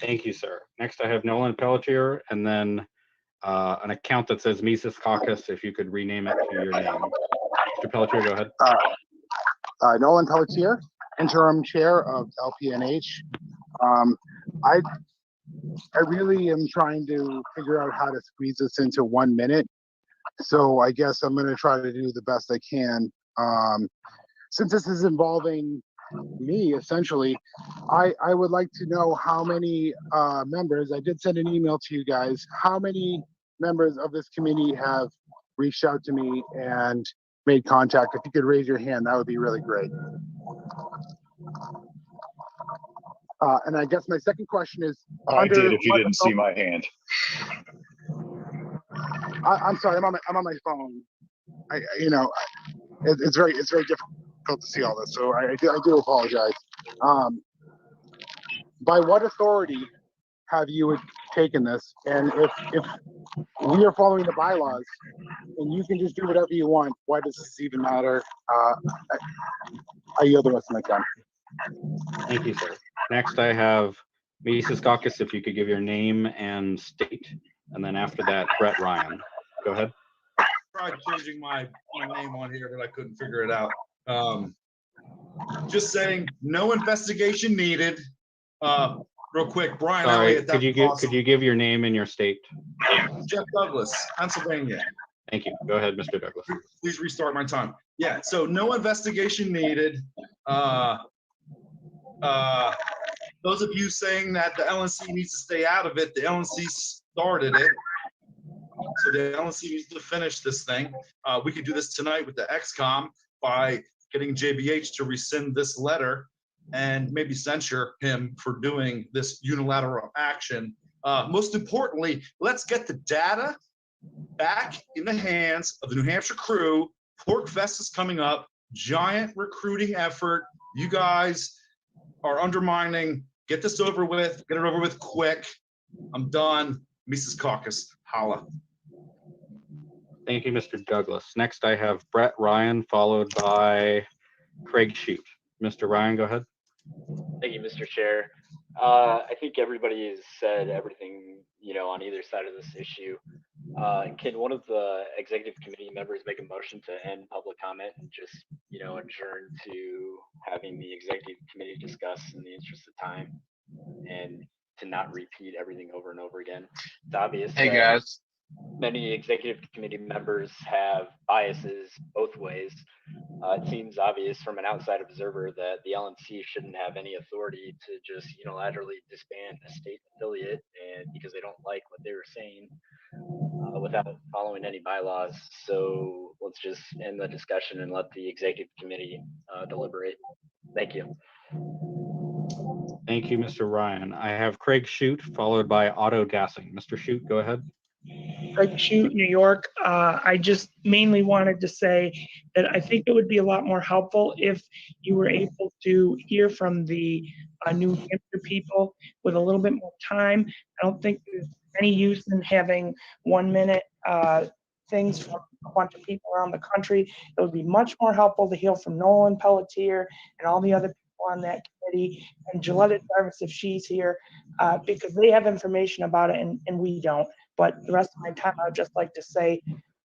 Thank you, sir. Next, I have Nolan Pelletier, and then an account that says Mises Caucus, if you could rename it to your name. Mr. Pelletier, go ahead. Nolan Pelletier, interim chair of LPNH. I really am trying to figure out how to squeeze this into 1 minute. So I guess I'm going to try to do the best I can. Since this is involving me, essentially, I would like to know how many members, I did send an email to you guys, how many members of this committee have reached out to me and made contact. If you could raise your hand, that would be really great. And I guess my second question is, I did if you didn't see my hand. I'm sorry, I'm on my phone. It's very difficult to see all this, so I do apologize. By what authority have you taken this, and if we are following the bylaws, and you can just do whatever you want, why does this even matter? I yield the rest of my time. Thank you, sir. Next, I have Mises Caucus, if you could give your name and state, and then after that, Brett Ryan. Go ahead. Tried changing my name on here, but I couldn't figure it out. Just saying, no investigation needed. Real quick, Brian Sorry, Elliott. could you give your name and your state? Jeff Douglas, Pennsylvania. Thank you. Go ahead, Mr. Douglas. Please restart my time. Yeah, so no investigation needed. Those of you saying that the LNC needs to stay out of it, the LNC started it. So the LNC needs to finish this thing. We could do this tonight with the XCOM by getting JBH to rescind this letter and maybe censure him for doing this unilateral action. Most importantly, let's get the data back in the hands of the New Hampshire crew. Pork Fest is coming up, giant recruiting effort. You guys are undermining. Get this over with, get it over with quick. I'm done. Mises Caucus, holla. Thank you, Mr. Douglas. Next, I have Brett Ryan, followed by Craig Shute. Mr. Ryan, go ahead. Thank you, Mr. Chair. I think everybody has said everything, on either side of this issue. Can one of the executive committee members make a motion to end public comment and just, adjourn to having the executive committee discuss in the interest of time and to not repeat everything over and over again? It's obvious. Hey, guys. Many executive committee members have biases both ways. It seems obvious from an outside observer that the LNC shouldn't have any authority to just unilaterally disband a state affiliate, and because they don't like what they were saying without following any bylaws. So let's just end the discussion and let the executive committee deliberate. Thank you. Thank you, Mr. Ryan. I have Craig Shute, followed by Otto Gassing. Mr. Shute, go ahead. Craig Shute, New York. I just mainly wanted to say that I think it would be a lot more helpful if you were able to hear from the New Hampshire people with a little bit more time. I don't think there's any use in having 1 minute things from a bunch of people around the country. It would be much more helpful to hear from Nolan Pelletier and all the other people on that committee, and Gilletta Jarvis if she's here, because they have information about it and we don't. But the rest of my time, I would just like to say,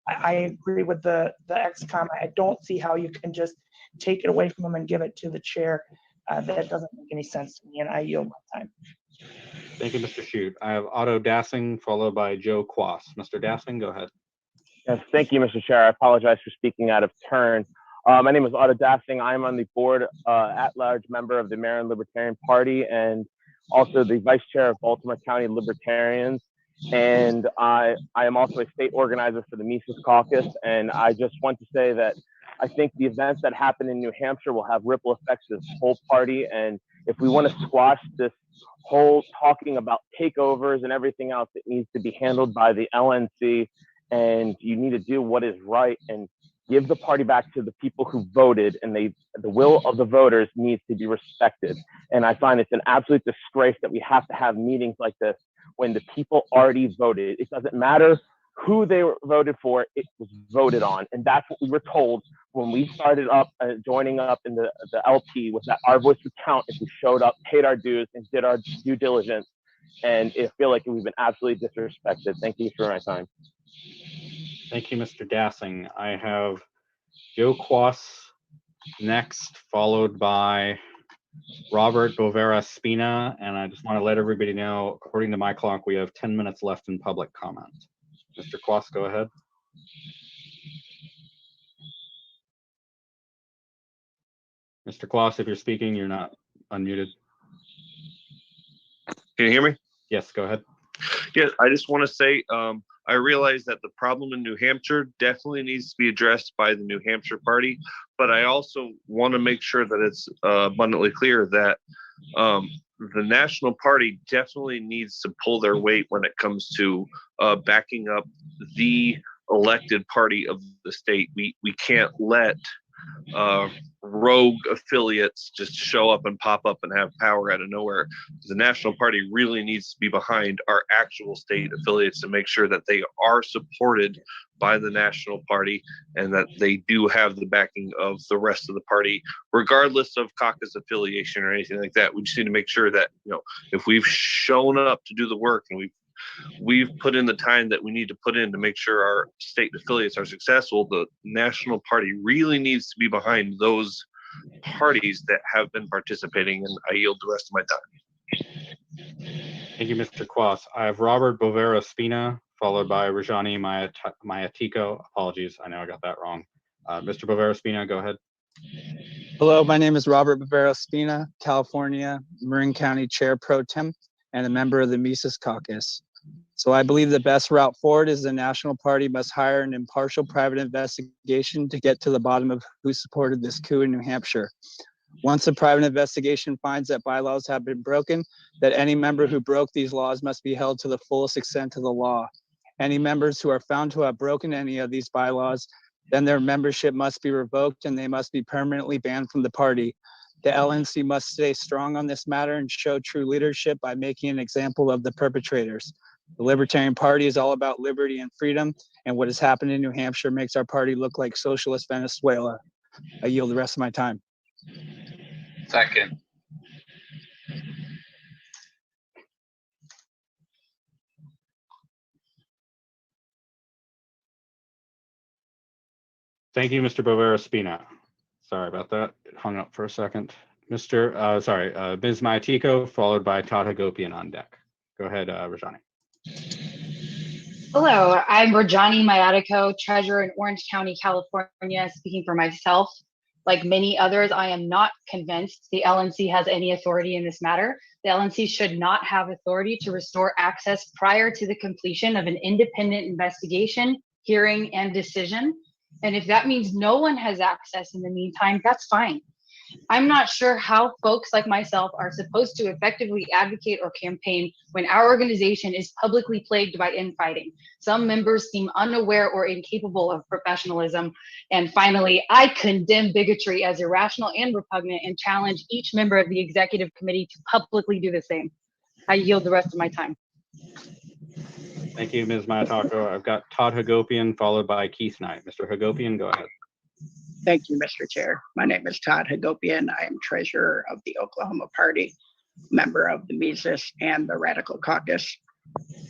I agree with the XCOM. I don't see how you can just take it away from them and give it to the chair. That doesn't make any sense to me, and I yield my time. Thank you, Mr. Shute. I have Otto Dassing, followed by Joe Quas. Mr. Dassing, go ahead. Yes, thank you, Mr. Chair. I apologize for speaking out of turn. My name is Otto Dassing. I'm on the board at-large member of the Maryland Libertarian Party and also the vice chair of Baltimore County Libertarians. And I am also a state organizer for the Mises Caucus. And I just want to say that I think the events that happen in New Hampshire will have ripple effects to this whole party. And if we want to squash this whole talking about takeovers and everything else, it needs to be handled by the LNC. And you need to do what is right and give the party back to the people who voted, and the will of the voters needs to be respected. And I find it's an absolute disgrace that we have to have meetings like this when the people already voted. It doesn't matter who they were voted for, it was voted on. And that's what we were told when we started up, joining up in the LP, was that our voice would count if we showed up, paid our dues, and did our due diligence. And I feel like we've been absolutely disrespected. Thank you for my time. Thank you, Mr. Dassing. I have Joe Quas next, followed by Robert Bovera Spina. And I just want to let everybody know, according to my clock, we have 10 minutes left in public comment. Mr. Quas, go ahead. Mr. Quas, if you're speaking, you're not unmuted. Can you hear me? Yes, go ahead. Yes, I just want to say, I realize that the problem in New Hampshire definitely needs to be addressed by the New Hampshire party, but I also want to make sure that it's abundantly clear that the national party definitely needs to pull their weight when it comes to backing up the elected party of the state. We can't let rogue affiliates just show up and pop up and have power out of nowhere. The national party really needs to be behind our actual state affiliates to make sure that they are supported by the national party and that they do have the backing of the rest of the party, regardless of caucus affiliation or anything like that. We just need to make sure that, you know, if we've shown up to do the work and we've put in the time that we need to put in to make sure our state affiliates are successful, the national party really needs to be behind those parties that have been participating, and I yield the rest of my time. Thank you, Mr. Quas. I have Robert Bovera Spina, followed by Rajani Mayatiko. Apologies, I know I got that wrong. Mr. Bovera Spina, go ahead. Hello, my name is Robert Bovera Spina, California, Marin County Chair Pro Tem, and a member of the Mises Caucus. So I believe the best route forward is the National Party must hire an impartial private investigation to get to the bottom of who supported this coup in New Hampshire. Once a private investigation finds that bylaws have been broken, that any member who broke these laws must be held to the fullest extent of the law. Any members who are found to have broken any of these bylaws, then their membership must be revoked and they must be permanently banned from the party. The LNC must stay strong on this matter and show true leadership by making an example of the perpetrators. The Libertarian Party is all about liberty and freedom, and what has happened in New Hampshire makes our party look like socialist Venezuela. I yield the rest of my time. Second. Thank you, Mr. Bovera Spina. Sorry about that. It hung up for a second. Ms. Mayatiko, followed by Todd Hagopian on deck. Go ahead, Rajani. Hello, I'm Rajani Mayatiko, treasurer in Orange County, California, speaking for myself. Like many others, I am not convinced the LNC has any authority in this matter. The LNC should not have authority to restore access prior to the completion of an independent investigation, hearing, and decision. And if that means no one has access in the meantime, that's fine. I'm not sure how folks like myself are supposed to effectively advocate or campaign when our organization is publicly plagued by infighting. Some members seem unaware or incapable of professionalism. And finally, I condemn bigotry as irrational and repugnant and challenge each member of the executive committee to publicly do the same. I yield the rest of my time. Thank you, Ms. Mayatako. I've got Todd Hagopian, followed by Keith Knight. Mr. Hagopian, go ahead. Thank you, Mr. Chair. My name is Todd Hagopian. I am treasurer of the Oklahoma Party, member of the Mises and the Radical Caucus.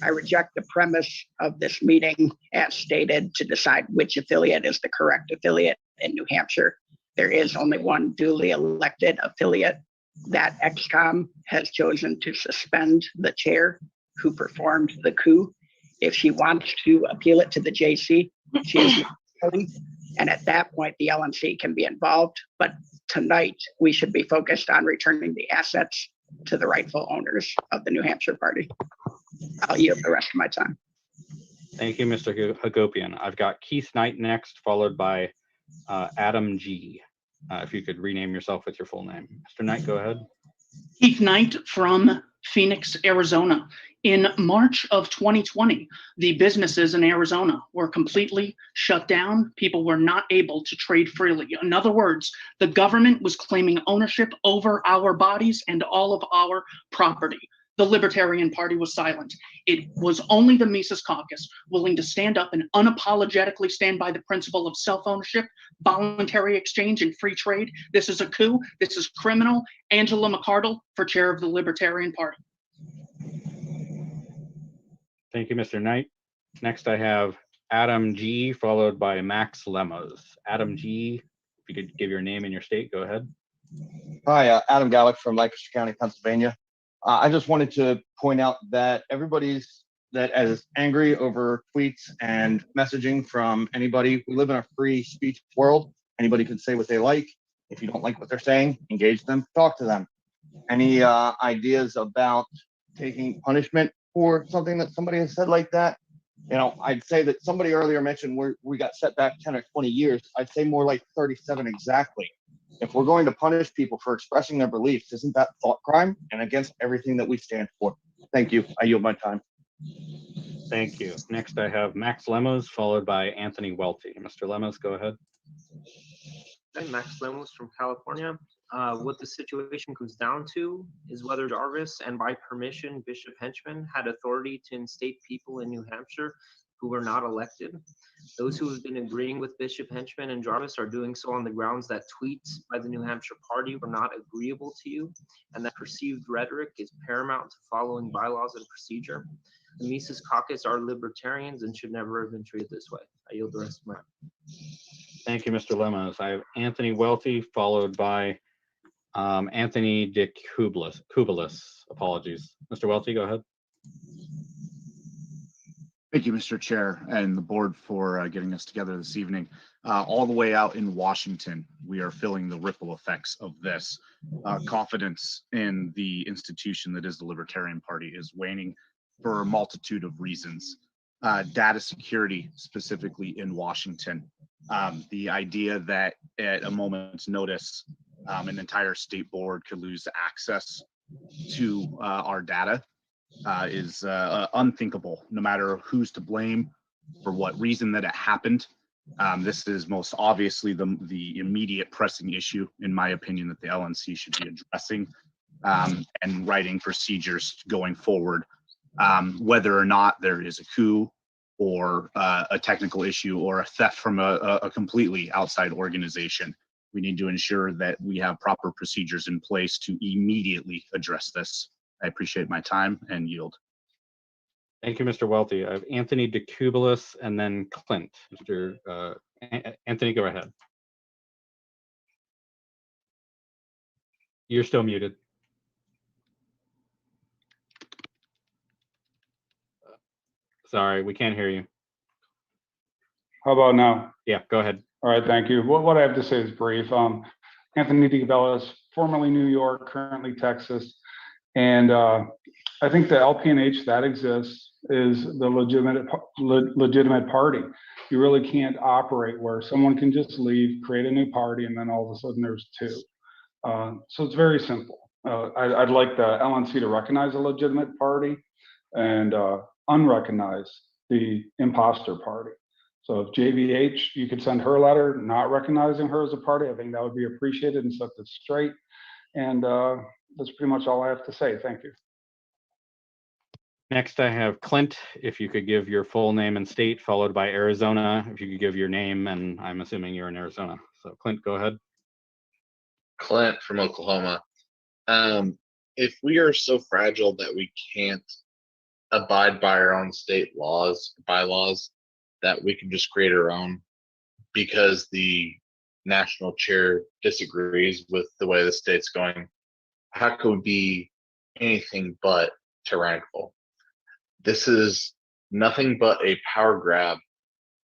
I reject the premise of this meeting as stated to decide which affiliate is the correct affiliate in New Hampshire. There is only one duly elected affiliate. That XCOM has chosen to suspend the chair who performed the coup. If she wants to appeal it to the JC, she is not. And at that point, the LNC can be involved. But tonight, we should be focused on returning the assets to the rightful owners of the New Hampshire Party. I'll yield the rest of my time. Thank you, Mr. Hagopian. I've got Keith Knight next, followed by Adam G. If you could rename yourself with your full name. Mr. Knight, go ahead. Keith Knight from Phoenix, Arizona. In March of 2020, the businesses in Arizona were completely shut down. People were not able to trade freely. In other words, the government was claiming ownership over our bodies and all of our property. The Libertarian Party was silent. It was only the Mises Caucus willing to stand up and unapologetically stand by the principle of self-ownership, voluntary exchange, and free trade. This is a coup. This is criminal. Angela McArdle for chair of the Libertarian Party. Thank you, Mr. Knight. Next, I have Adam G, followed by Max Lemos. Adam G, if you could give your name and your state, go ahead. Hi, Adam Gallick from Lancaster County, Pennsylvania. I just wanted to point out that everybody's that as angry over tweets and messaging from anybody. We live in a free speech world. Anybody can say what they like. If you don't like what they're saying, engage them, talk to them. Any ideas about taking punishment for something that somebody has said like that? You know, I'd say that somebody earlier mentioned we got set back 10 or 20 years. I'd say more like 37 exactly. If we're going to punish people for expressing their beliefs, isn't that thought crime and against everything that we stand for? Thank you. I yield my time. Thank you. Next, I have Max Lemos, followed by Anthony Welty. Mr. Lemos, go ahead. Max Lemos from California. What the situation comes down to is whether Jarvis and by permission Bishop Henchman had authority to instate people in New Hampshire who were not elected. Those who have been agreeing with Bishop Henchman and Jarvis are doing so on the grounds that tweets by the New Hampshire party were not agreeable to you, and that perceived rhetoric is paramount to following bylaws and procedure. The Mises Caucus are libertarians and should never have been treated this way. I yield the rest of my. Thank you, Mr. Lemos. I have Anthony Welty, followed by Anthony DeKubelis. Apologies. Mr. Welty, go ahead. Thank you, Mr. Chair, and the board for getting us together this evening. All the way out in Washington, we are feeling the ripple effects of this. Confidence in the institution that is the Libertarian Party is waning for a multitude of reasons. Data security, specifically in Washington. The idea that at a moment's notice, an entire state board could lose access to our data is unthinkable, no matter who's to blame, for what reason that it happened. This is most obviously the immediate pressing issue, in my opinion, that the LNC should be addressing and writing procedures going forward, whether or not there is a coup or a technical issue or a theft from a completely outside organization. We need to ensure that we have proper procedures in place to immediately address this. I appreciate my time and yield. Thank you, Mr. Welty. I have Anthony DeKubelis and then Clint. Mr. Anthony, go ahead. You're still muted. Sorry, we can't hear you. How about now? Yeah, go ahead. All right, thank you. What I have to say is brief. Anthony DeCabellis, formerly New York, currently Texas. And I think the LPNH that exists is the legitimate party. You really can't operate where someone can just leave, create a new party, and then all of a sudden there's two. So it's very simple. I'd like the LNC to recognize a legitimate party and unrecognize the imposter party. So if JVH, you could send her a letter not recognizing her as a party, I think that would be appreciated and set this straight. And that's pretty much all I have to say. Thank you. Next, I have Clint. If you could give your full name and state, followed by Arizona. If you could give your name, and I'm assuming you're in Arizona. So Clint, go ahead. Clint from Oklahoma. If we are so fragile that we can't abide by our own state laws, bylaws, that we can just create our own because the national chair disagrees with the way the state's going, how could we be anything but tyrannical? This is nothing but a power grab,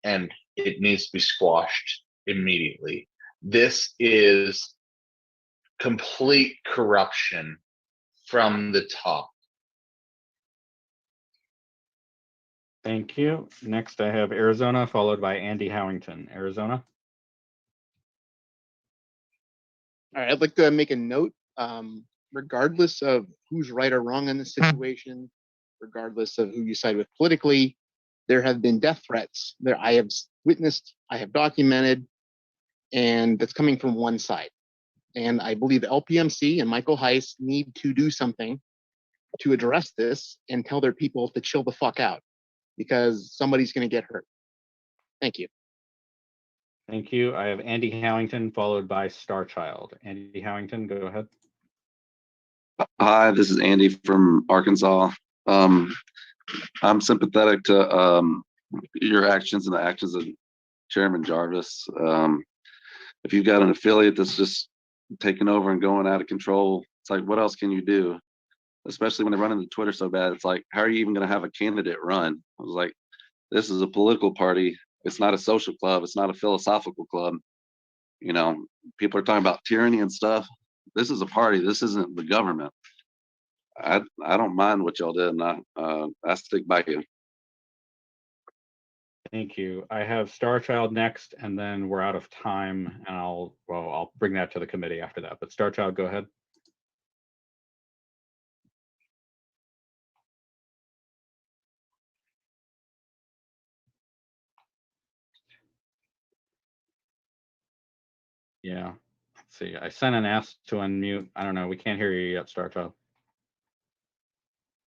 and it needs to be squashed immediately. This is complete corruption from the top. Thank you. Next, I have Arizona, followed by Andy Howington. Arizona. All right, I'd like to make a note. Regardless of who's right or wrong in this situation, regardless of who you side with politically, there have been death threats that I have witnessed, I have documented, and that's coming from one side. And I believe the LPMC and Michael Heiss need to do something to address this and tell their people to chill the fuck out, because somebody's going to get hurt. Thank you. Thank you. I have Andy Howington, followed by Starchild. Andy Howington, go ahead. Hi, this is Andy from Arkansas. I'm sympathetic to your actions and the actions of Chairman Jarvis. If you've got an affiliate that's just taking over and going out of control, it's like, what else can you do? Especially when they're running the Twitter so bad, it's like, how are you even going to have a candidate run? I was like, this is a political party. It's not a social club. It's not a philosophical club. You know, people are talking about tyranny and stuff. This is a party. This isn't the government. I don't mind what y'all did, and I stick by you. Thank you. I have Starchild next, and then we're out of time, and I'll bring that to the committee after that. But Starchild, go ahead. Yeah. Let's see. I sent an ask to unmute. I don't know. We can't hear you yet, Star Child.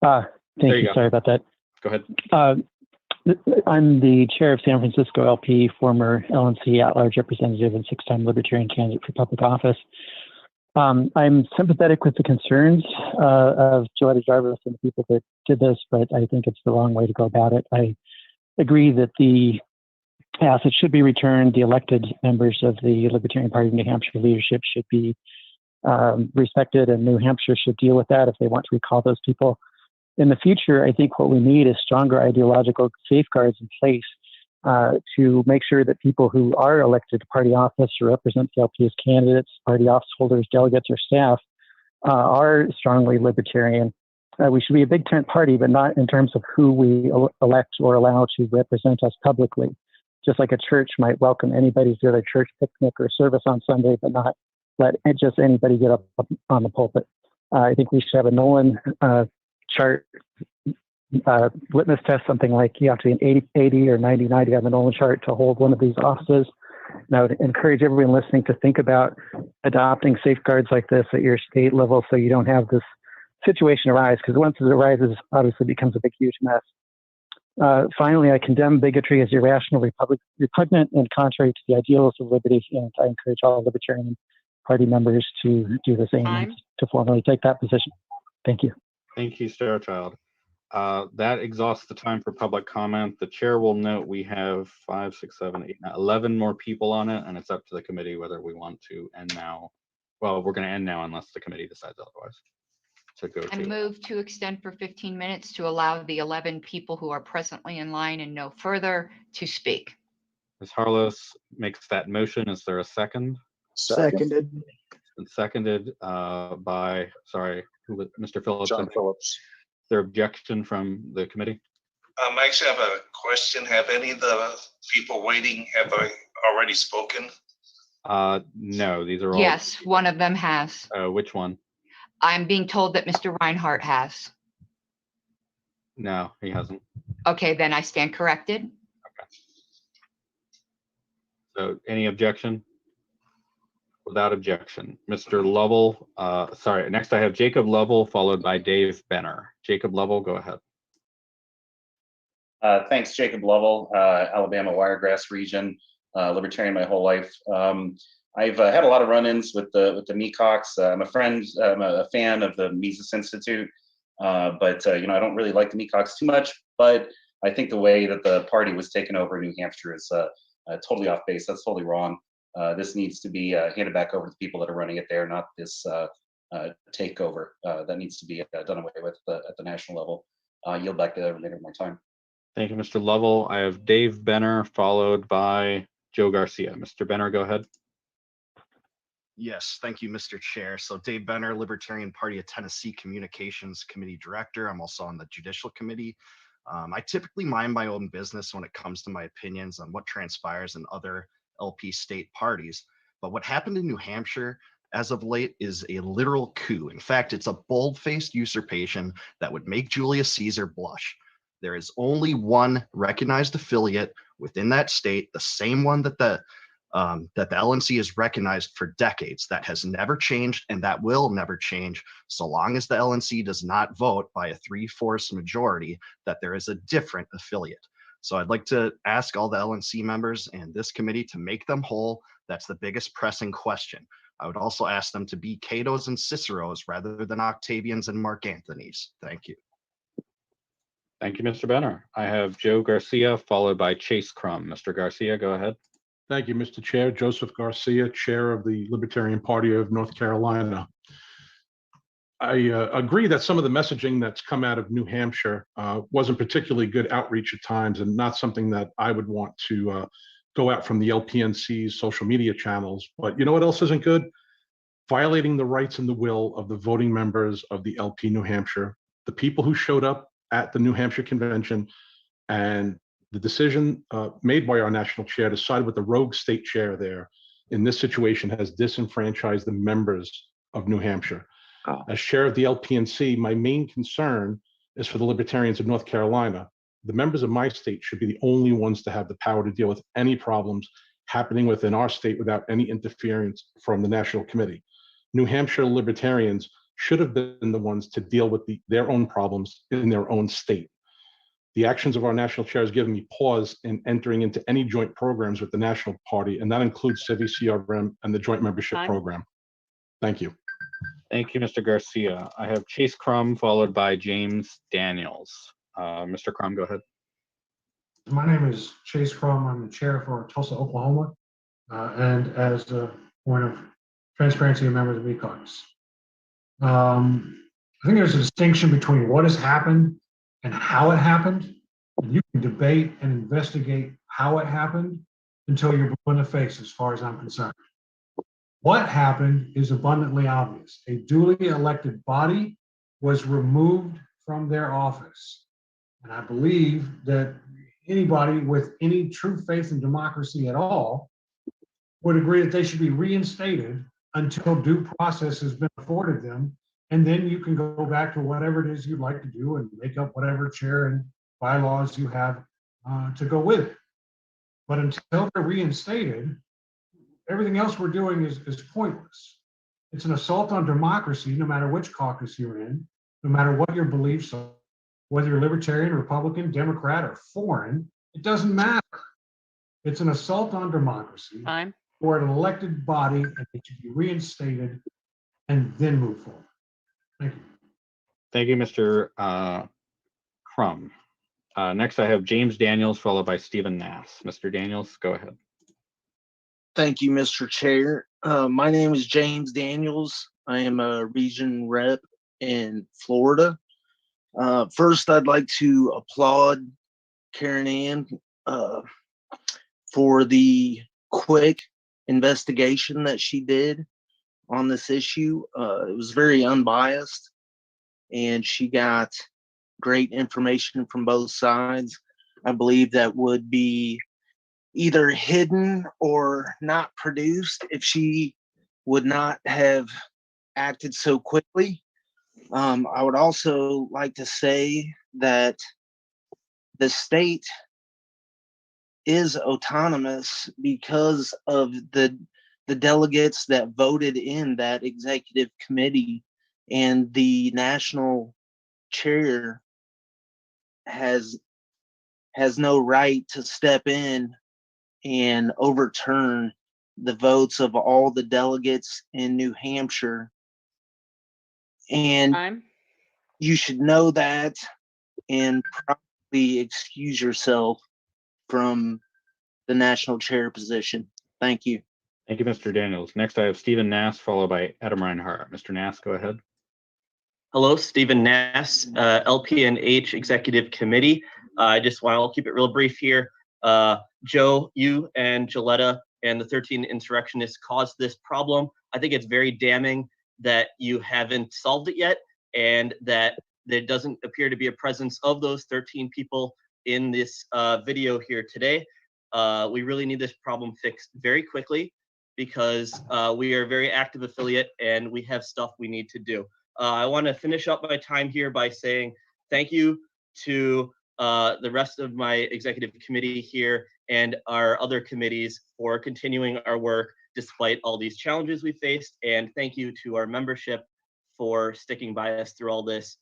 Thank There you you. go. Sorry about that. Go ahead. I'm the chair of San Francisco LP, former LNC at-large representative and six-time Libertarian candidate for public office. I'm sympathetic with the concerns of Joetta Jarvis and the people that did this, but I think it's the wrong way to go about it. I agree that the assets should be returned. The elected members of the Libertarian Party of New Hampshire leadership should be respected, and New Hampshire should deal with that if they want to recall those people. In the future, I think what we need is stronger ideological safeguards in place to make sure that people who are elected to party office or represent the LP as candidates, party office holders, delegates, or staff are strongly libertarian. We should be a big tent party, but not in terms of who we elect or allow to represent us publicly. Just like a church might welcome anybody to their church picnic or service on Sunday, but not let just anybody get up on the pulpit. I think we should have a Nolan chart litmus test, something like you have to be an 80 or 90 on the Nolan chart to hold one of these offices. And I would encourage everyone listening to think about adopting safeguards like this at your state level so you don't have this situation arise, because once it arises, obviously it becomes a big, huge mess. Finally, I condemn bigotry as irrational, repugnant, and contrary to the ideals of liberty, and I encourage all Libertarian Party members to do the same, and to formally take that position. Thank you. Thank you, Starchild. That exhausts the time for public comment. The chair will note we have 5, 6, 7, 8, 9, 11 more people on it, and it's up to the committee whether we want to end now. Well, we're going to end now unless the committee decides otherwise. To go I move to extend for 15 minutes to allow the 11 people who are presently in line and no further to speak. Ms. Harlos makes that motion. Is there a second? Seconded. And seconded by, sorry, Mr. Phillips. John Phillips. Is there objection from the committee? I actually have a question. Have any of the people waiting have already spoken? No, these are all. Yes, one of them has. Which one? I'm being told that Mr. Reinhardt has. No, he hasn't. Okay, then I stand corrected. Okay. So any objection? Without objection. Mr. Lovell, sorry, next I have Jacob Lovell followed by Dave Benner. Jacob Lovell, go ahead. Thanks, Jacob Lovell, Alabama Wiregrass region, Libertarian my whole life. I've had a lot of run-ins with the Meacocks. I'm a fan of the Mises Institute, but I don't really like the Meacocks too much. But I think the way that the party was taken over in New Hampshire is totally off base. That's totally wrong. This needs to be handed back over to the people that are running it there, not this takeover. That needs to be done away with at the national level. Yield back the remainder of my time. Thank you, Mr. Lovell. I have Dave Benner followed by Joe Garcia. Mr. Benner, go ahead. Yes, thank you, Mr. Chair. So Dave Benner, Libertarian Party of Tennessee Communications Committee Director. I'm also on the Judicial Committee. I typically mind my own business when it comes to my opinions on what transpires in other LP state parties. But what happened in New Hampshire as of late is a literal coup. In fact, it's a bold-faced usurpation that would make Julius Caesar blush. There is only one recognized affiliate within that state, the same one that the LNC has recognized for decades. That has never changed, and that will never change so long as the LNC does not vote by a 3/4 majority that there is a different affiliate. So I'd like to ask all the LNC members and this committee to make them whole. That's the biggest pressing question. I would also ask them to be Catos and Ciceros rather than Octavians and Mark Anthonys. Thank you. Thank you, Mr. Benner. I have Joe Garcia followed by Chase Crum. Mr. Garcia, go ahead. Thank you, Mr. Chair. Joseph Garcia, Chair of the Libertarian Party of North Carolina. I agree that some of the messaging that's come out of New Hampshire wasn't particularly good outreach at times, and not something that I would want to go out from the LPNC's social media channels. But you know what else isn't good? Violating the rights and the will of the voting members of the LP New Hampshire, the people who showed up at the New Hampshire convention, and the decision made by our national chair to side with the rogue state chair there in this situation has disenfranchised the members of New Hampshire. As chair of the LPNC, my main concern is for the Libertarians of North Carolina. The members of my state should be the only ones to have the power to deal with any problems happening within our state without any interference from the National Committee. New Hampshire libertarians should have been the ones to deal with their own problems in their own state. The actions of our national chair has given me pause in entering into any joint programs with the National Party, and that includes Civi CRM and the Joint Membership Program. Thank you. Thank you, Mr. Garcia. I have Chase Crum followed by James Daniels. Mr. Crum, go ahead. My name is Chase Crum. I'm the chair for Tulsa, Oklahoma, and as a point of transparency, a member of the Meat Caucus. I think there's a distinction between what has happened and how it happened. You can debate and investigate how it happened until you're blue in the face, as far as I'm concerned. What happened is abundantly obvious. A duly elected body was removed from their office. And I believe that anybody with any true faith in democracy at all would agree that they should be reinstated until due process has been afforded them. And then you can go back to whatever it is you'd like to do and make up whatever chair and bylaws you have to go with it. But until they're reinstated, everything else we're doing is pointless. It's an assault on democracy, no matter which caucus you're in, no matter what your beliefs are, whether you're libertarian, Republican, Democrat, or foreign, it doesn't matter. It's an assault on democracy. For an elected body, and it should be reinstated and then move forward. Thank you. Thank you, Mr. Crum. Next, I have James Daniels followed by Stephen Nass. Mr. Daniels, go ahead. Thank you, Mr. Chair. My name is James Daniels. I am a region rep in Florida. First, I'd like to applaud Karen Ann for the quick investigation that she did on this issue. It was very unbiased, and she got great information from both sides. I believe that would be either hidden or not produced if she would not have acted so quickly. I would also like to say that the state is autonomous because of the delegates that voted in that executive committee, and the national chair has no right to step in and overturn the votes of all the delegates in New Hampshire. And you should know that and probably excuse yourself from the national chair position. Thank you. Thank you, Mr. Daniels. Next, I have Stephen Nass followed by Adam Reinhart. Mr. Nass, go ahead. Hello, Stephen Nass, LPNH Executive Committee. I'll keep it real brief here. Joe, you and Gilletta and the 13 insurrectionists caused this problem. I think it's very damning that you haven't solved it yet, and that there doesn't appear to be a presence of those 13 people in this video here today. We really need this problem fixed very quickly, because we are a very active affiliate and we have stuff we need to do. I want to finish up my time here by saying thank you to the rest of my executive committee here and our other committees for continuing our work despite all these challenges we faced. And thank you to our membership for sticking by us through all this.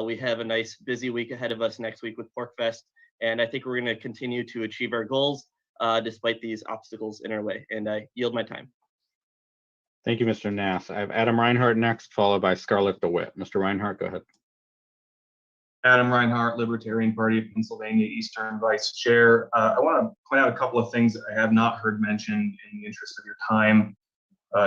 We have a nice busy week ahead of us next week with PorcFest, and I think we're going to continue to achieve our goals despite these obstacles in our way. And I yield my time. Thank you, Mr. Nass. I have Adam Reinhart next, followed by Scarlett DeWitt. Mr. Reinhart, go ahead. Adam Reinhart, Libertarian Party of Pennsylvania Eastern Vice Chair. I want to point out a couple of things that I have not heard mentioned in the interest of your time.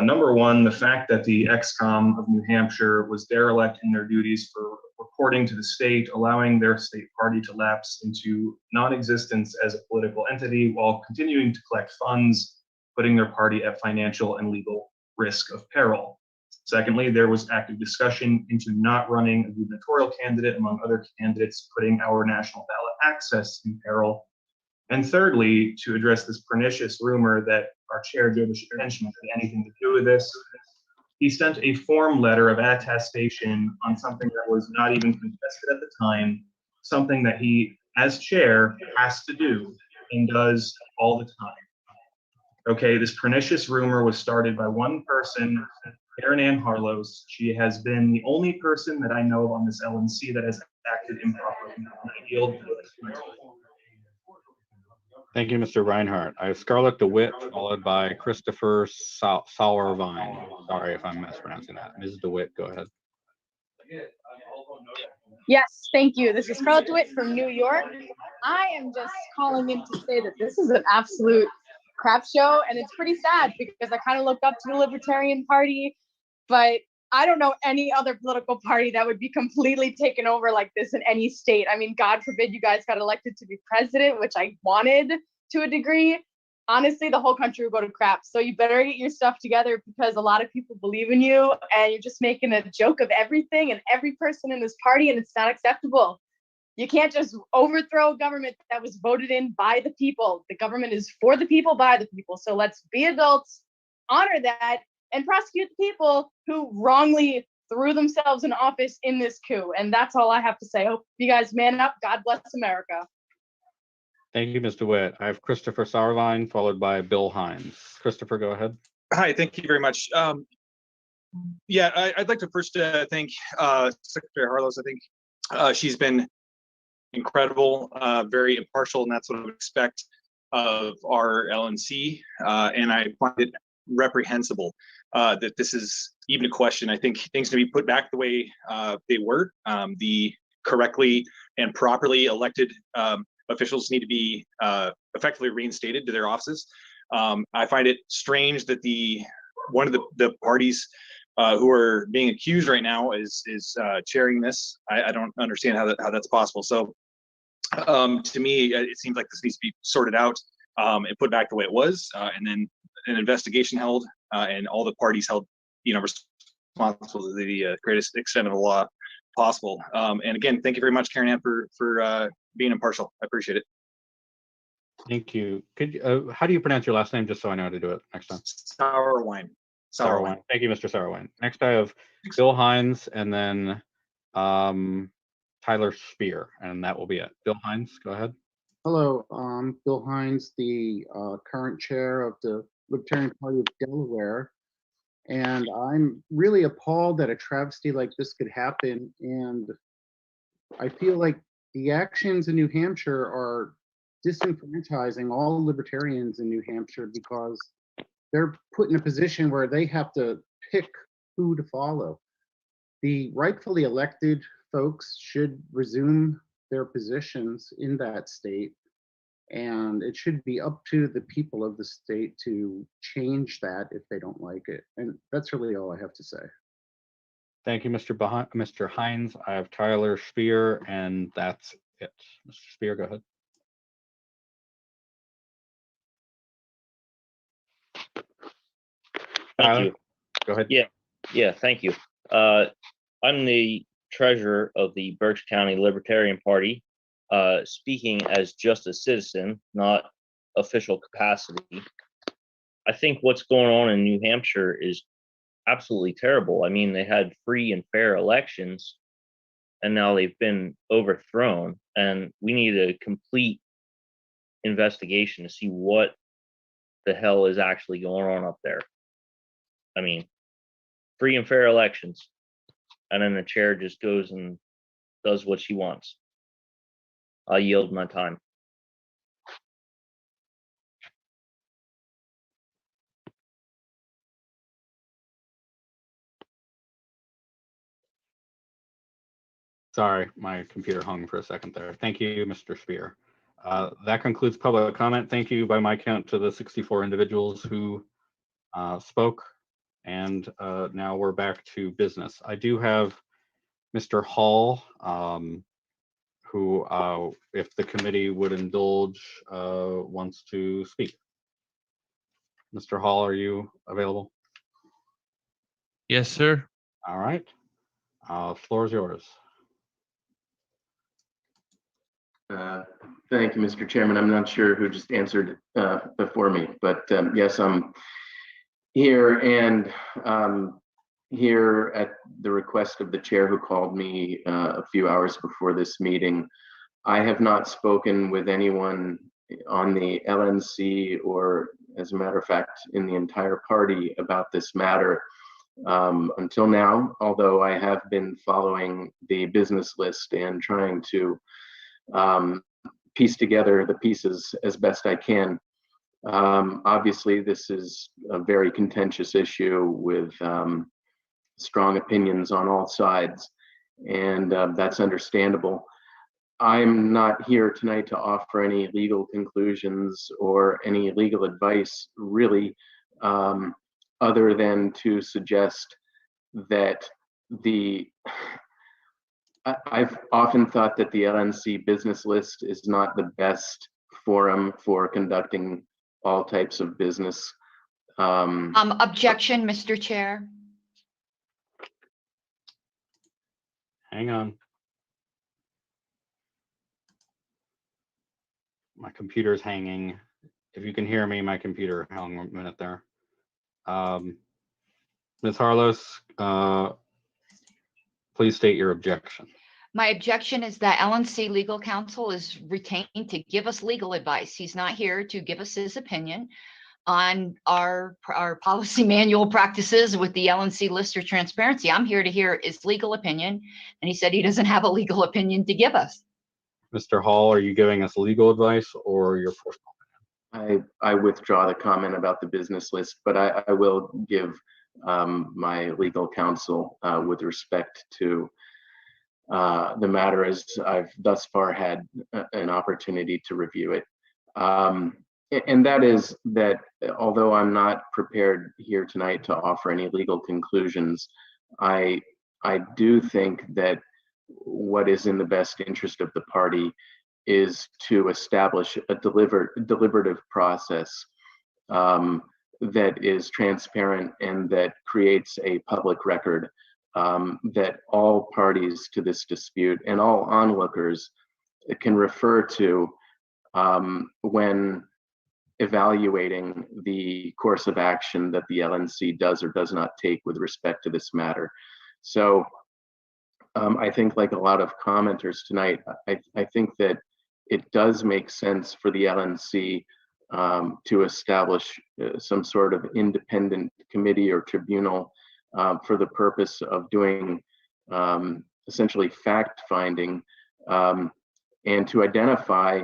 Number one, the fact that the XCOM of New Hampshire was derelict in their duties for reporting to the state, allowing their state party to lapse into non-existence as a political entity while continuing to collect funds, putting their party at financial and legal risk of peril. Secondly, there was active discussion into not running a gubernatorial candidate among other candidates, putting our national ballot access in peril. And thirdly, to address this pernicious rumor that our chair, Joe Bishop Henchman, had anything to do with this, he sent a form letter of attestation on something that was not even contested at the time, something that he, as chair, has to do and does all the time. Okay, this pernicious rumor was started by one person, Karen Ann Harlows. She has been the only person that I know of on this LNC that has acted improperly. I yield. Thank you, Mr. Reinhardt. I have Scarlett DeWitt, followed by Christopher Sauerwein. Sorry if I'm mispronouncing that. Ms. DeWitt, go ahead. Yes, thank you. This is Scarlett DeWitt from New York. I am just calling in to say that this is an absolute crap show, and it's pretty sad because I kind of looked up to the Libertarian Party, but I don't know any other political party that would be completely taken over like this in any state. I mean, God forbid you guys got elected to be president, which I wanted to a degree. Honestly, the whole country would go to crap. So you better get your stuff together because a lot of people believe in you and you're just making a joke of everything and every person in this party, and it's not acceptable. You can't just overthrow a government that was voted in by the people. The government is for the people, by the people. So let's be adults, honor that, and prosecute the people who wrongly threw themselves in office in this coup. And that's all I have to say. Hope you guys man up. God bless America. Thank you, Ms. DeWitt. I have Christopher Sauerwein, followed by Bill Hines. Christopher, go ahead. Hi, thank you very much. I'd like to first thank Secretary Harlows. I think she's been incredible, very impartial, and that's what I would expect of our LNC. And I find it reprehensible that this is even a question. I think things need to be put back the way they were. The correctly and properly elected officials need to be effectively reinstated to their offices. I find it strange that one of the parties who are being accused right now is chairing this. I don't understand how that's possible. So to me, it seems like this needs to be sorted out and put back the way it was, and then an investigation held, and all the parties held, responsible to the greatest extent of the law possible. And again, thank you very much, Karen Ann, for being impartial. I appreciate it. Thank you. How do you pronounce your last name, just so I know how to do it next time? Sauerwein. Thank you, Mr. Sauerwein. Next, I have Bill Hines, and then Tyler Spear, and that will be it. Bill Hines, go ahead. Hello, Bill Hines, the current chair of the Libertarian Party of Delaware. And I'm really appalled that a travesty like this could happen. And I feel like the actions in New Hampshire are disenfranchising all libertarians in New Hampshire because they're put in a position where they have to pick who to follow. The rightfully elected folks should resume their positions in that state, and it should be up to the people of the state to change that if they don't like it. And that's really all I have to say. Thank you, Mr. Hines. I have Tyler Spear, and that's it. Mr. Spear, go ahead. Thank you. Go ahead. Yeah, thank you. I'm the treasurer of the Berks County Libertarian Party, speaking as just a citizen, not official capacity. I think what's going on in New Hampshire is absolutely terrible. I mean, they had free and fair elections, and now they've been overthrown, and we need a complete investigation to see what the hell is actually going on up there. I mean, free and fair elections, and then the chair just goes and does what she wants. I yield my time. Sorry, my computer hung for a second there. Thank you, Mr. Spear. That concludes public comment. Thank you by my count to the 64 individuals who spoke. And now we're back to business. I do have Mr. Hall, who, if the committee would indulge, wants to speak. Mr. Hall, are you available? Yes, sir. All right. Floor is yours. Thank you, Mr. Chairman. I'm not sure who just answered before me, but yes, I'm here, and here at the request of the chair who called me a few hours before this meeting. I have not spoken with anyone on the LNC or as a matter of fact, in the entire party about this matter until now, although I have been following the business list and trying to piece together the pieces as best I can. Obviously, this is a very contentious issue with strong opinions on all sides, and that's understandable. I'm not here tonight to offer any legal conclusions or any legal advice, really, other than to suggest that I've often thought that the LNC business list is not the best forum for conducting all types of business. Objection, Mr. Chair. Hang on. My computer's hanging. If you can hear me, my computer, hang on a minute there. Ms. Harlos, please state your objection. My objection is that LNC legal counsel is retained to give us legal advice. He's not here to give us his opinion on our policy manual practices with the LNC list or transparency. I'm here to hear his legal opinion, and he said he doesn't have a legal opinion to give us. Mr. Hall, are you giving us legal advice or your personal? I withdraw the comment about the business list, but I will give my legal counsel with respect to the matter as I've thus far had an opportunity to review it. And that is that although I'm not prepared here tonight to offer any legal conclusions, I do think that what is in the best interest of the party is to establish a deliberative process that is transparent and that creates a public record that all parties to this dispute and all onlookers can refer to when evaluating the course of action that the LNC does or does not take with respect to this matter. So I think, like a lot of commenters tonight, I think that it does make sense for the LNC to establish some sort of independent committee or tribunal for the purpose of doing essentially fact finding and to identify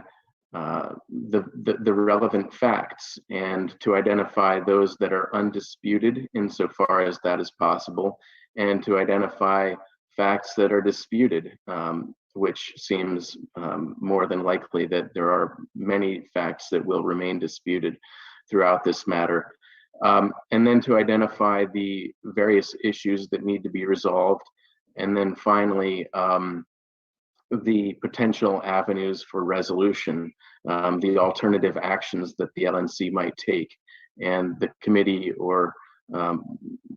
the relevant facts and to identify those that are undisputed insofar as that is possible, and to identify facts that are disputed, which seems more than likely that there are many facts that will remain disputed throughout this matter. And then to identify the various issues that need to be resolved. And then finally, the potential avenues for resolution, the alternative actions that the LNC might take, and the committee or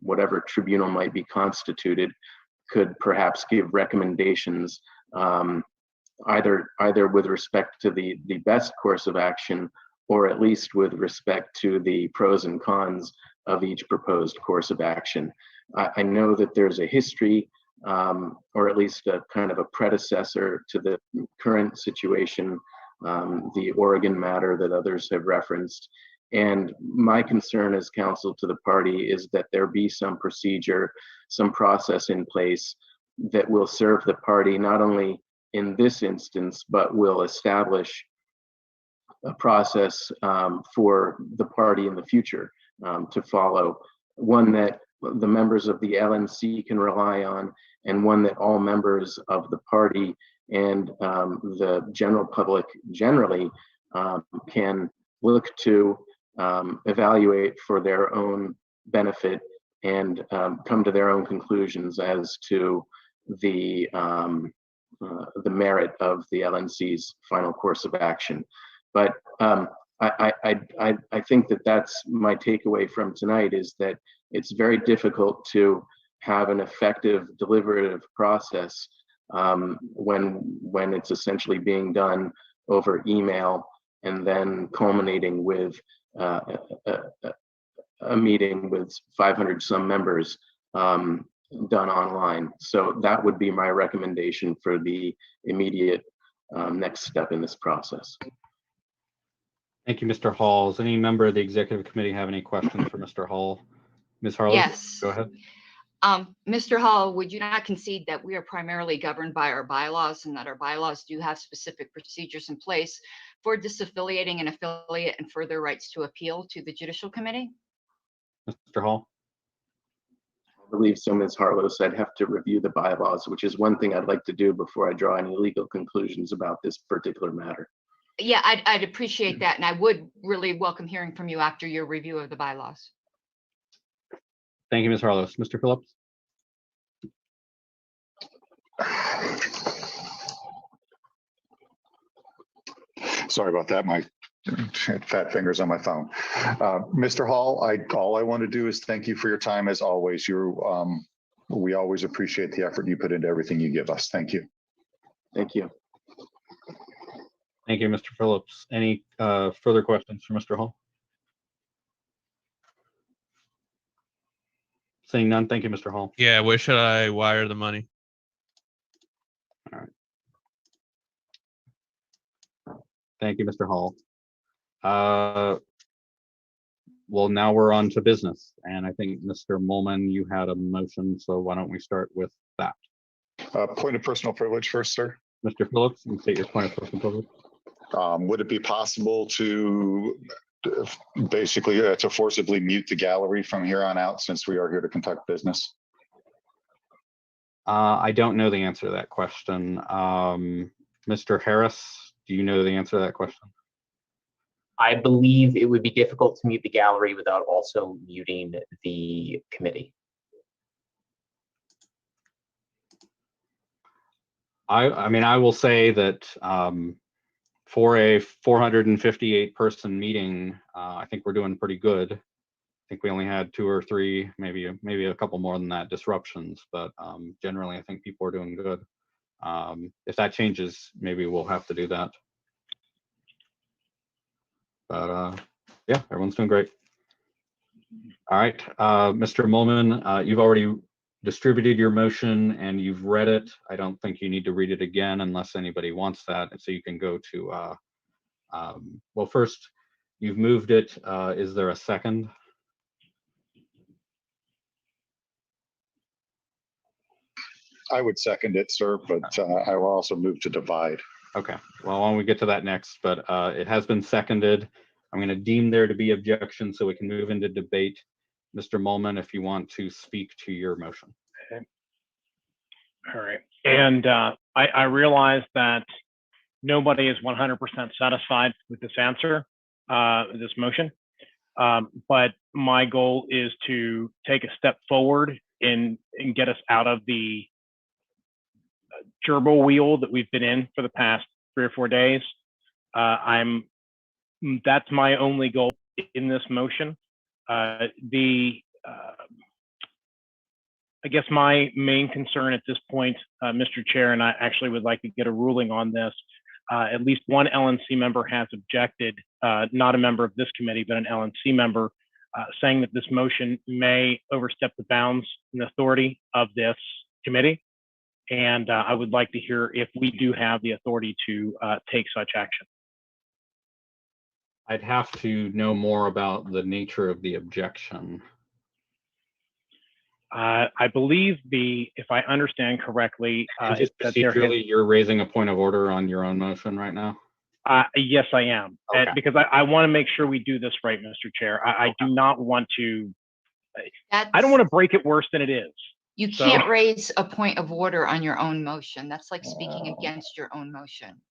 whatever tribunal might be constituted could perhaps give recommendations either with respect to the best course of action, or at least with respect to the pros and cons of each proposed course of action. I know that there's a history, or at least a kind of a predecessor to the current situation, the Oregon matter that others have referenced. And my concern as counsel to the party is that there be some procedure, some process in place that will serve the party not only in this instance, but will establish a process for the party in the future to follow, one that the members of the LNC can rely on, and one that all members of the party and the general public generally can look to evaluate for their own benefit and come to their own conclusions as to the merit of the LNC's final course of action. But I think that that's my takeaway from tonight, is that it's very difficult to have an effective deliberative process when it's essentially being done over email and then culminating with a meeting with 500 some members done online. So that would be my recommendation for the immediate next step in this process. Thank you, Mr. Hall. Does any member of the executive committee have any questions for Mr. Hall? Ms. Harlow? Yes. Go ahead. Mr. Hall, would you not concede that we are primarily governed by our bylaws and that our bylaws do have specific procedures in place for disaffiliating an affiliate and further rights to appeal to the Judicial Committee? Mr. Hall? I believe so, Ms. Harlow. I'd have to review the bylaws, which is one thing I'd like to do before I draw any legal conclusions about this particular matter. Yeah, I'd appreciate that. And I would really welcome hearing from you after your review of the bylaws. Thank you, Ms. Harlow. Mr. Phillips? Sorry about that. My fat fingers on my phone. Mr. Hall, all I want to do is thank you for your time as always. We always appreciate the effort you put into everything you give us. Thank you. Thank you. Thank you, Mr. Phillips. Any further questions for Mr. Hall? Seeing none, thank you, Mr. Hall. Yeah, where should I wire the money? All right. Thank you, Mr. Hall. Well, now we're on to business, and I think Mr. Molman, you had a motion, so why don't we start with that? Point of personal privilege first, sir. Mr. Phillips, you can state your point of personal privilege. Would it be possible to basically to forcibly mute the gallery from here on out, since we are here to conduct business? I don't know the answer to that question. Mr. Harris, do you know the answer to that question? I believe it would be difficult to mute the gallery without also muting the committee. I mean, I will say that for a 458 person meeting, I think we're doing pretty good. I think we only had 2 or 3, maybe a couple more than that disruptions, but generally I think people are doing good. If that changes, maybe we'll have to do that. But yeah, everyone's doing great. All right, Mr. Molman, you've already distributed your motion and you've read it. I don't think you need to read it again unless anybody wants that. And so you can go to, well, first, you've moved it. Is there a second? I would second it, sir, but I will also move to divide. Okay, well, why don't we get to that next, but it has been seconded. I'm going to deem there to be objection so we can move into debate. Mr. Molman, if you want to speak to your motion. Okay. All right. And I realize that nobody is 100% satisfied with this answer, this motion. But my goal is to take a step forward and get us out of the gerbil wheel that we've been in for the past 3 or 4 days. That's my only goal in this motion. I guess my main concern at this point, Mr. Chair, and I actually would like to get a ruling on this. At least one LNC member has objected, not a member of this committee, but an LNC member, saying that this motion may overstep the bounds and authority of this committee. And I would like to hear if we do have the authority to take such action. I'd have to know more about the nature of the objection. I believe if I understand correctly, Just procedurally, you're raising a point of order on your own motion right now? Yes, I am. Okay. Because I want to make sure we do this right, Mr. Chair. I do not want to, I don't want to break it worse than it is. You can't raise a point of order on your own motion. That's like speaking against your own motion.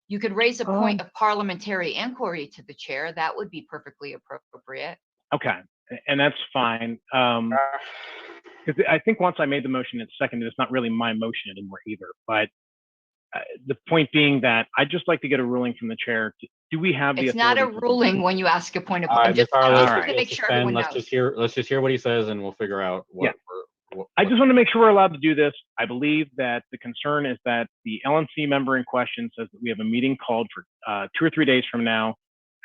You could raise a point of parliamentary inquiry to the chair. That would be perfectly appropriate. Okay, and that's fine. Because I think once I made the motion, it's seconded. It's not really my motion anymore either. But the point being that I'd just like to get a ruling from the chair. Do we have the It's not authority? a ruling when you ask a point of All order. right, Ms. Harlow, To make sure everyone knows. let's just hear what he says and we'll figure out what I just want to make sure we're allowed to do this. I believe that the concern is that the LNC member in question says that we have a meeting called for 2 or 3 days from now,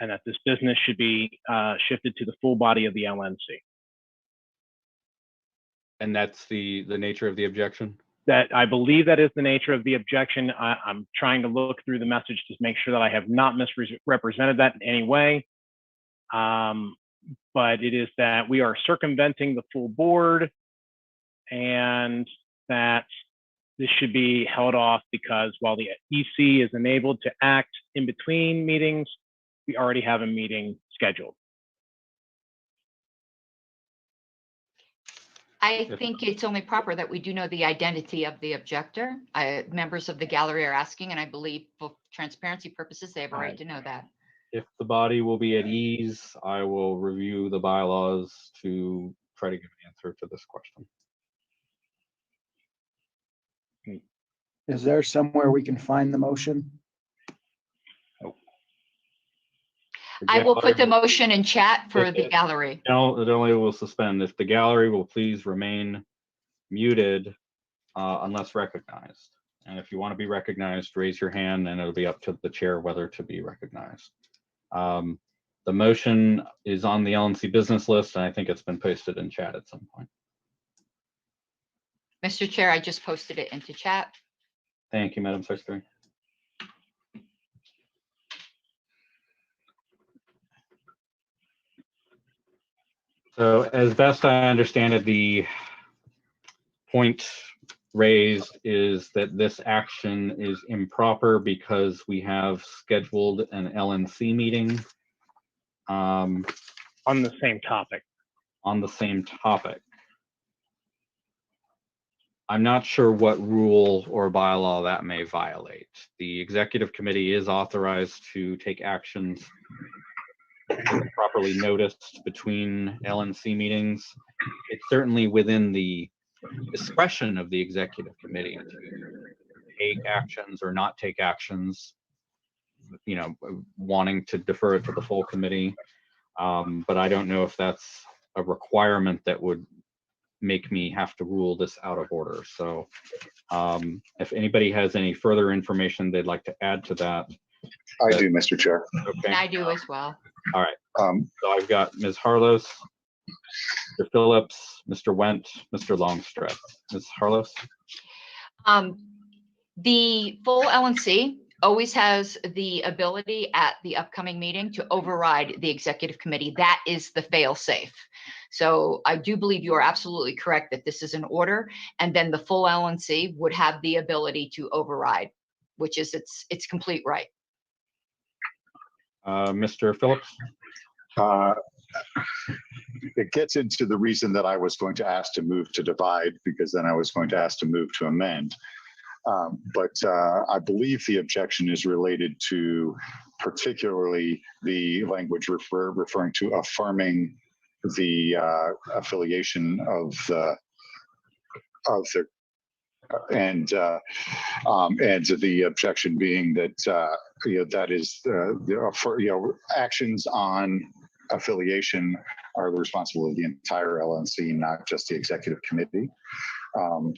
and that this business should be shifted to the full body of the LNC. And that's the nature of the objection? that I believe that is the nature of the objection. I'm trying to look through the message to make sure that I have not misrepresented that in any way. But it is that we are circumventing the full board and that this should be held off because while the EC is enabled to act in between meetings, we already have a meeting scheduled. I think it's only proper that we do know the identity of the objector. Members of the gallery are asking, and I believe for transparency purposes, they have a right to know that. If the body will be at ease, I will review the bylaws to try to give an answer to this question. Is there somewhere we can find the motion? I will put the motion in chat for the It gallery. only will suspend if the gallery will please remain muted unless recognized. And if you want to be recognized, raise your hand and it'll be up to the chair whether to be recognized. The motion is on the LNC business list, and I think it's been posted in chat at some point. Mr. Chair, I just posted it into chat. Thank you, Madam Secretary. So as best I understand it, the point raised is that this action is improper because we have scheduled an LNC meeting on the same topic. On the same topic. I'm not sure what rule or bylaw that may violate. The executive committee is authorized to take actions properly noticed between LNC meetings. It's certainly within the discretion of the executive committee to take actions or not take actions, you know, wanting to defer it to the full committee. But I don't know if that's a requirement that would make me have to rule this out of order. So if anybody has any further information they'd like to add to that. I do, Mr. Chair. Okay. And I do as well. All right. So I've got Ms. Harlos, Mr. Phillips, Mr. Wendt, Mr. Longstreth. Ms. Harlos? The full LNC always has the ability at the upcoming meeting to override the executive committee. That is the fail safe. So I do believe you are absolutely correct that this is an order, and then the full LNC would have the ability to override, which is its complete right. Mr. Phillips? It gets into the reason that I was going to ask to move to divide, because then I was going to ask to move to amend. But I believe the objection is related to particularly the language referring to affirming the affiliation of the and the objection being that that is for actions on affiliation are the responsibility of the entire LNC, not just the executive committee.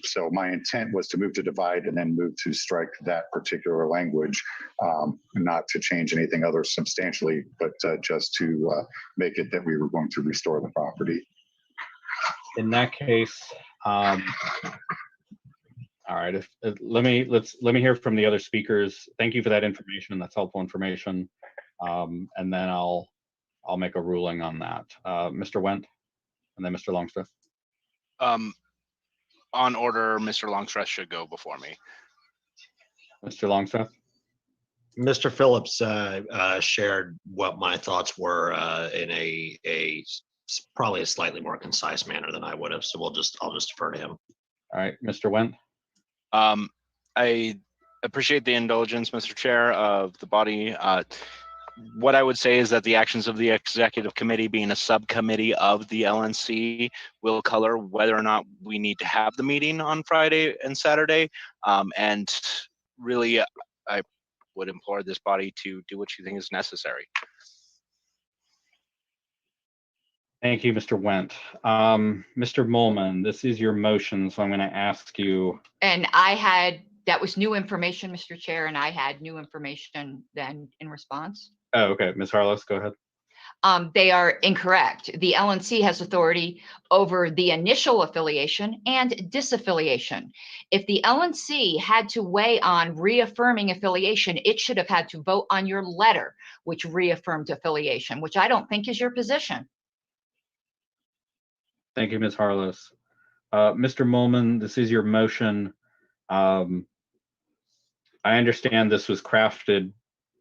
So my intent was to move to divide and then move to strike that particular language, not to change anything other substantially, but just to make it that we were going to restore the property. In that case, all right. Let me hear from the other speakers. Thank you for that information. That's helpful information. And then I'll make a ruling on that. Mr. Wendt, and then Mr. Longstreth. On order, Mr. Longstreth should go before me. Mr. Longstreth. Mr. Phillips shared what my thoughts were in a probably a slightly more concise manner than I would have. So I'll just defer to him. All right, Mr. Wendt. I appreciate the indulgence, Mr. Chair, of the body. What I would say is that the actions of the executive committee, being a subcommittee of the LNC, will color whether or not we need to have the meeting on Friday and Saturday. And really, I would implore this body to do what you think is necessary. Thank you, Mr. Wendt. Mr. Molman, this is your motion, so I'm going to ask you. And that was new information, Mr. Chair, and I had new information then in response. Oh, okay. Ms. Harlos, go ahead. they are incorrect. The LNC has authority over the initial affiliation and disaffiliation. If the LNC had to weigh on reaffirming affiliation, it should have had to vote on your letter, which reaffirmed affiliation, which I don't think is your position. Thank you, Ms. Harless. Mr. Molman, this is your motion. I understand this was crafted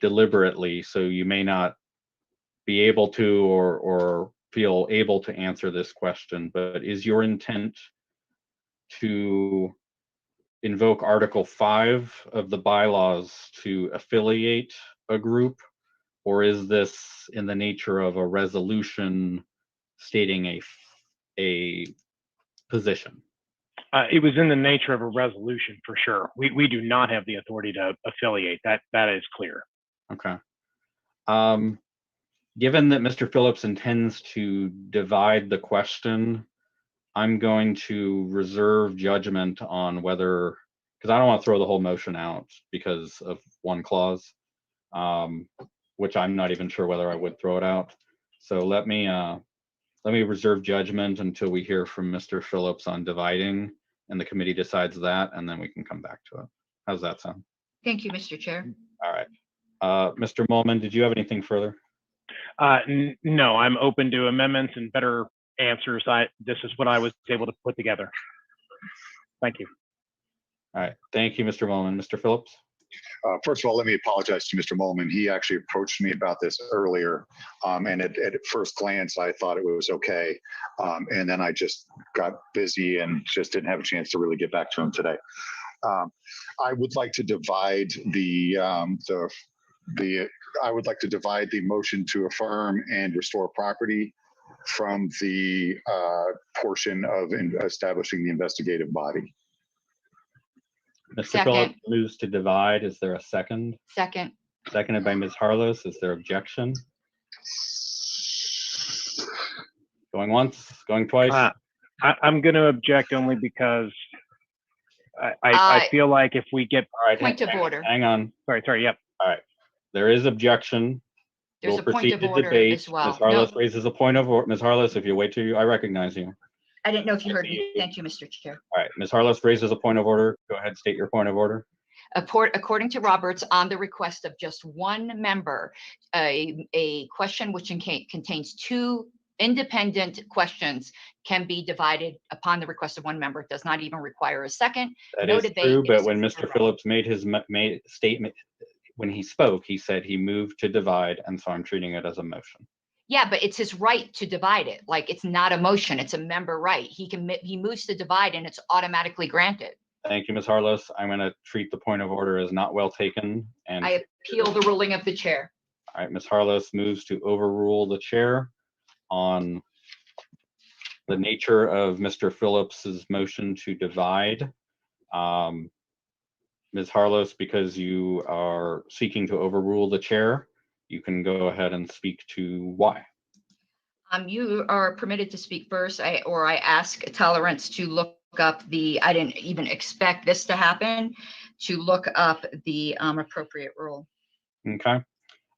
deliberately, so you may not be able to or feel able to answer this question, but is your intent to invoke Article 5 of the bylaws to affiliate a group, or is this in the nature of a resolution stating a position? It was in the nature of a resolution for sure. We do not have the authority to affiliate. That is clear. Okay. Given that Mr. Phillips intends to divide the question, I'm going to reserve judgment on whether, because I don't want to throw the whole motion out because of one clause, which I'm not even sure whether I would throw it out. So let me reserve judgment until we hear from Mr. Phillips on dividing, and the committee decides that, and then we can come back to it. How's that sound? Thank you, Mr. Chair. All right. Mr. Molman, did you have anything further? No, I'm open to amendments and better answers. This is what I was able to put together. Thank you. All right. Thank you, Mr. Molman. Mr. Phillips? First of all, let me apologize to Mr. Molman. He actually approached me about this earlier, and at first glance, I thought it was okay, and then I just got busy and just didn't have a chance to really get back to him today. I would like to divide the motion to affirm and restore property from the portion of establishing the investigative body. Mr. Phillips moves to divide. Is there a second? Second. Seconded by Ms. Harless. Is there objection? Going once, going twice? I'm going to object only because I feel like if we get point of order. Hang on. Sorry. Yep. All right. There is objection. There's We'll a point proceed of to order debate. as well. Ms. Harless No. raises a point of order. Ms. Harless, if you wait till I recognize you. I didn't know if you heard me. Thank you, Mr. Chair. All right. Ms. Harless raises a point of order. Go ahead, state your point of order. According to Roberts, on the request of just one member, a question which contains two independent questions can be divided upon the request of one member. It does not even require a second. That No is debate. true, It but is when a Mr. zero. Phillips made his statement, when he spoke, he said he moved to divide, and so I'm treating it as a motion. Yeah, but it's his right to divide it. Like, it's not a motion, it's a member right. He moves to divide and it's automatically granted. Thank you, Ms. Harless. I'm going to treat the point of order as not well taken. And I appeal the ruling of the chair. all right, Ms. Harless moves to overrule the chair on the nature of Mr. Phillips's motion to divide. Ms. Harless, because you are seeking to overrule the chair, you can go ahead and speak to why. You are permitted to speak first, or I ask tolerance to look up I didn't even expect this to happen, to look up the appropriate rule. Okay.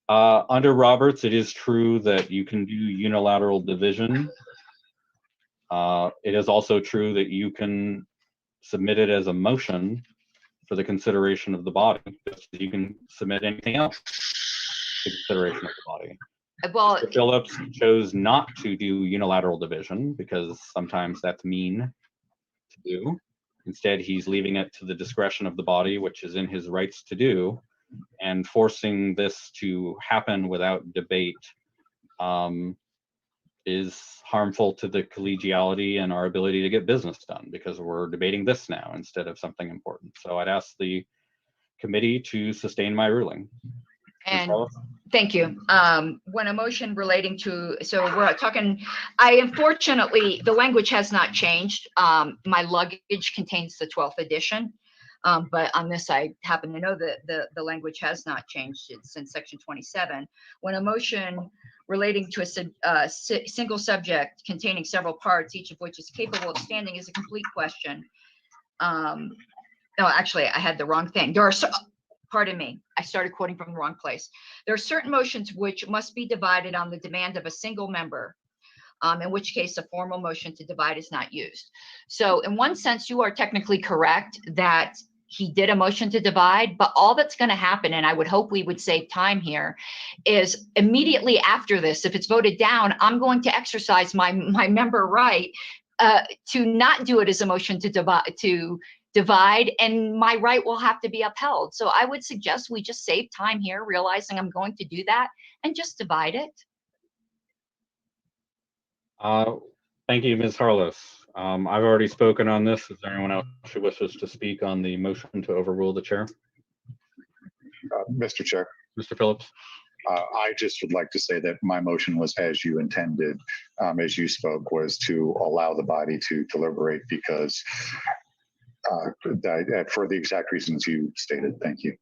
Under Roberts, it is true that you can do unilateral division. It is also true that you can submit it as a motion for the consideration of the body, just as you can submit anything else for consideration of the body. Well, Mr. Phillips chose not to do unilateral division because sometimes that's mean to do. Instead, he's leaving it to the discretion of the body, which is in his rights to do, and forcing this to happen without debate is harmful to the collegiality and our ability to get business done, because we're debating this now instead of something important. So I'd ask the committee to sustain my ruling. and thank you. When a motion relating to, so we're talking, unfortunately, the language has not changed. My luggage contains the 12th edition. But on this, I happen to know that the language has not changed since section 27. When a motion relating to a single subject containing several parts, each of which is capable of standing, is a complete question. No, actually, I had the wrong thing. pardon me, I started quoting from the wrong place. There are certain motions which must be divided on the demand of a single member, in which case a formal motion to divide is not used. So in one sense, you are technically correct that he did a motion to divide, but all that's going to happen, and I would hope we would save time here, is immediately after this, if it's voted down, I'm going to exercise my member right to not do it as a motion to divide, and my right will have to be upheld. So I would suggest we just save time here, realizing I'm going to do that, and just divide it. Thank you, Ms. Harless. I've already spoken on this. Is there anyone else who wishes to speak on the motion to overrule the chair? Mr. Chair. Mr. Phillips. I just would like to say that my motion was as you intended, as you spoke, was to allow the body to deliberate because for the exact reasons you stated. Thank you.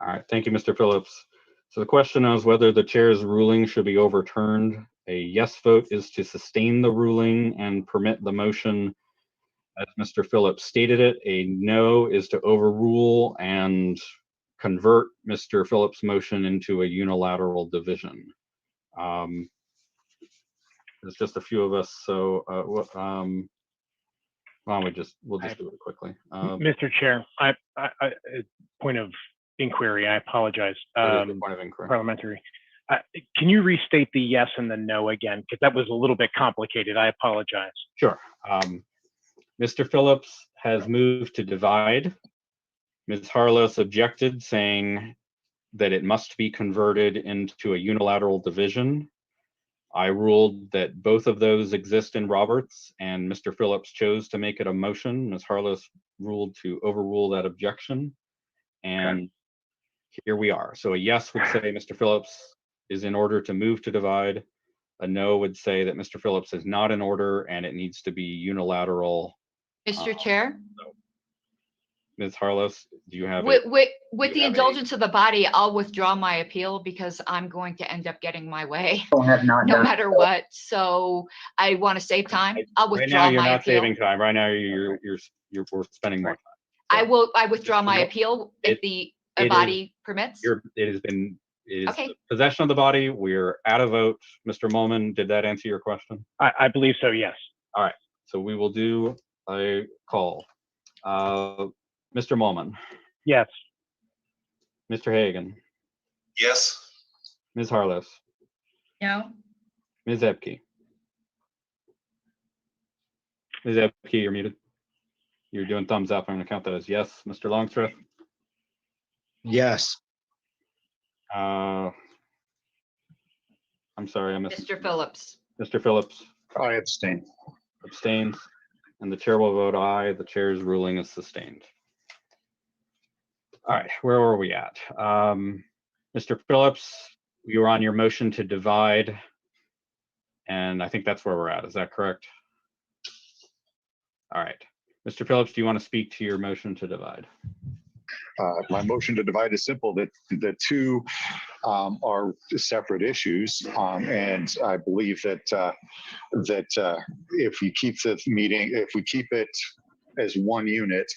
All right, thank you, Mr. Phillips. So the question is whether the chair's ruling should be overturned. A yes vote is to sustain the ruling and permit the motion as Mr. Phillips stated it. A no is to overrule and convert Mr. Phillips' motion into a unilateral division. There's just a few of us, so why don't we'll just do it quickly. Mr. Chair, I point of inquiry. I apologize. Point of inquiry. Parliamentary. Can you restate the yes and the no again? Because that was a little bit complicated. I apologize. Sure. Mr. Phillips has moved to divide. Ms. Harless objected, saying that it must be converted into a unilateral division. I ruled that both of those exist in Roberts, and Mr. Phillips chose to make it a motion. Ms. Harless ruled to overrule that objection. And here we are. So a yes would say Mr. Phillips is in order to move to divide. A no would say that Mr. Phillips is not in order and it needs to be unilateral. Mr. Chair? Ms. Harless, do you have With the indulgence of the body, I'll withdraw my appeal because I'm going to end up getting my way no matter what. So I want to save time. I'll right withdraw now you're my not appeal. saving time. Right now we're spending more time. I withdraw my appeal if the body permits. It is Okay. possession of the body. We're at a vote. Mr. Molman, did that answer your question? I believe so, yes. All right. So we will do a call. Mr. Molman. Yes. Mr. Hagan. Yes. Ms. Harless. No. Ms. Epke. Ms. Epke, you're muted. You're doing thumbs up. I'm going to count that as yes. Mr. Longstreth. Yes. I'm sorry, I missed Mr. Phillips. Mr. Phillips. I abstain. Abstains. And the chair will vote aye. The chair's ruling is sustained. All right, where were we at? Mr. Phillips, you were on your motion to divide. And I think that's where we're at. Is that correct? All right. Mr. Phillips, do you want to speak to your motion to divide? My motion to divide is simple. That the two are separate issues, and I believe that if we keep the meeting, if we keep it as one unit,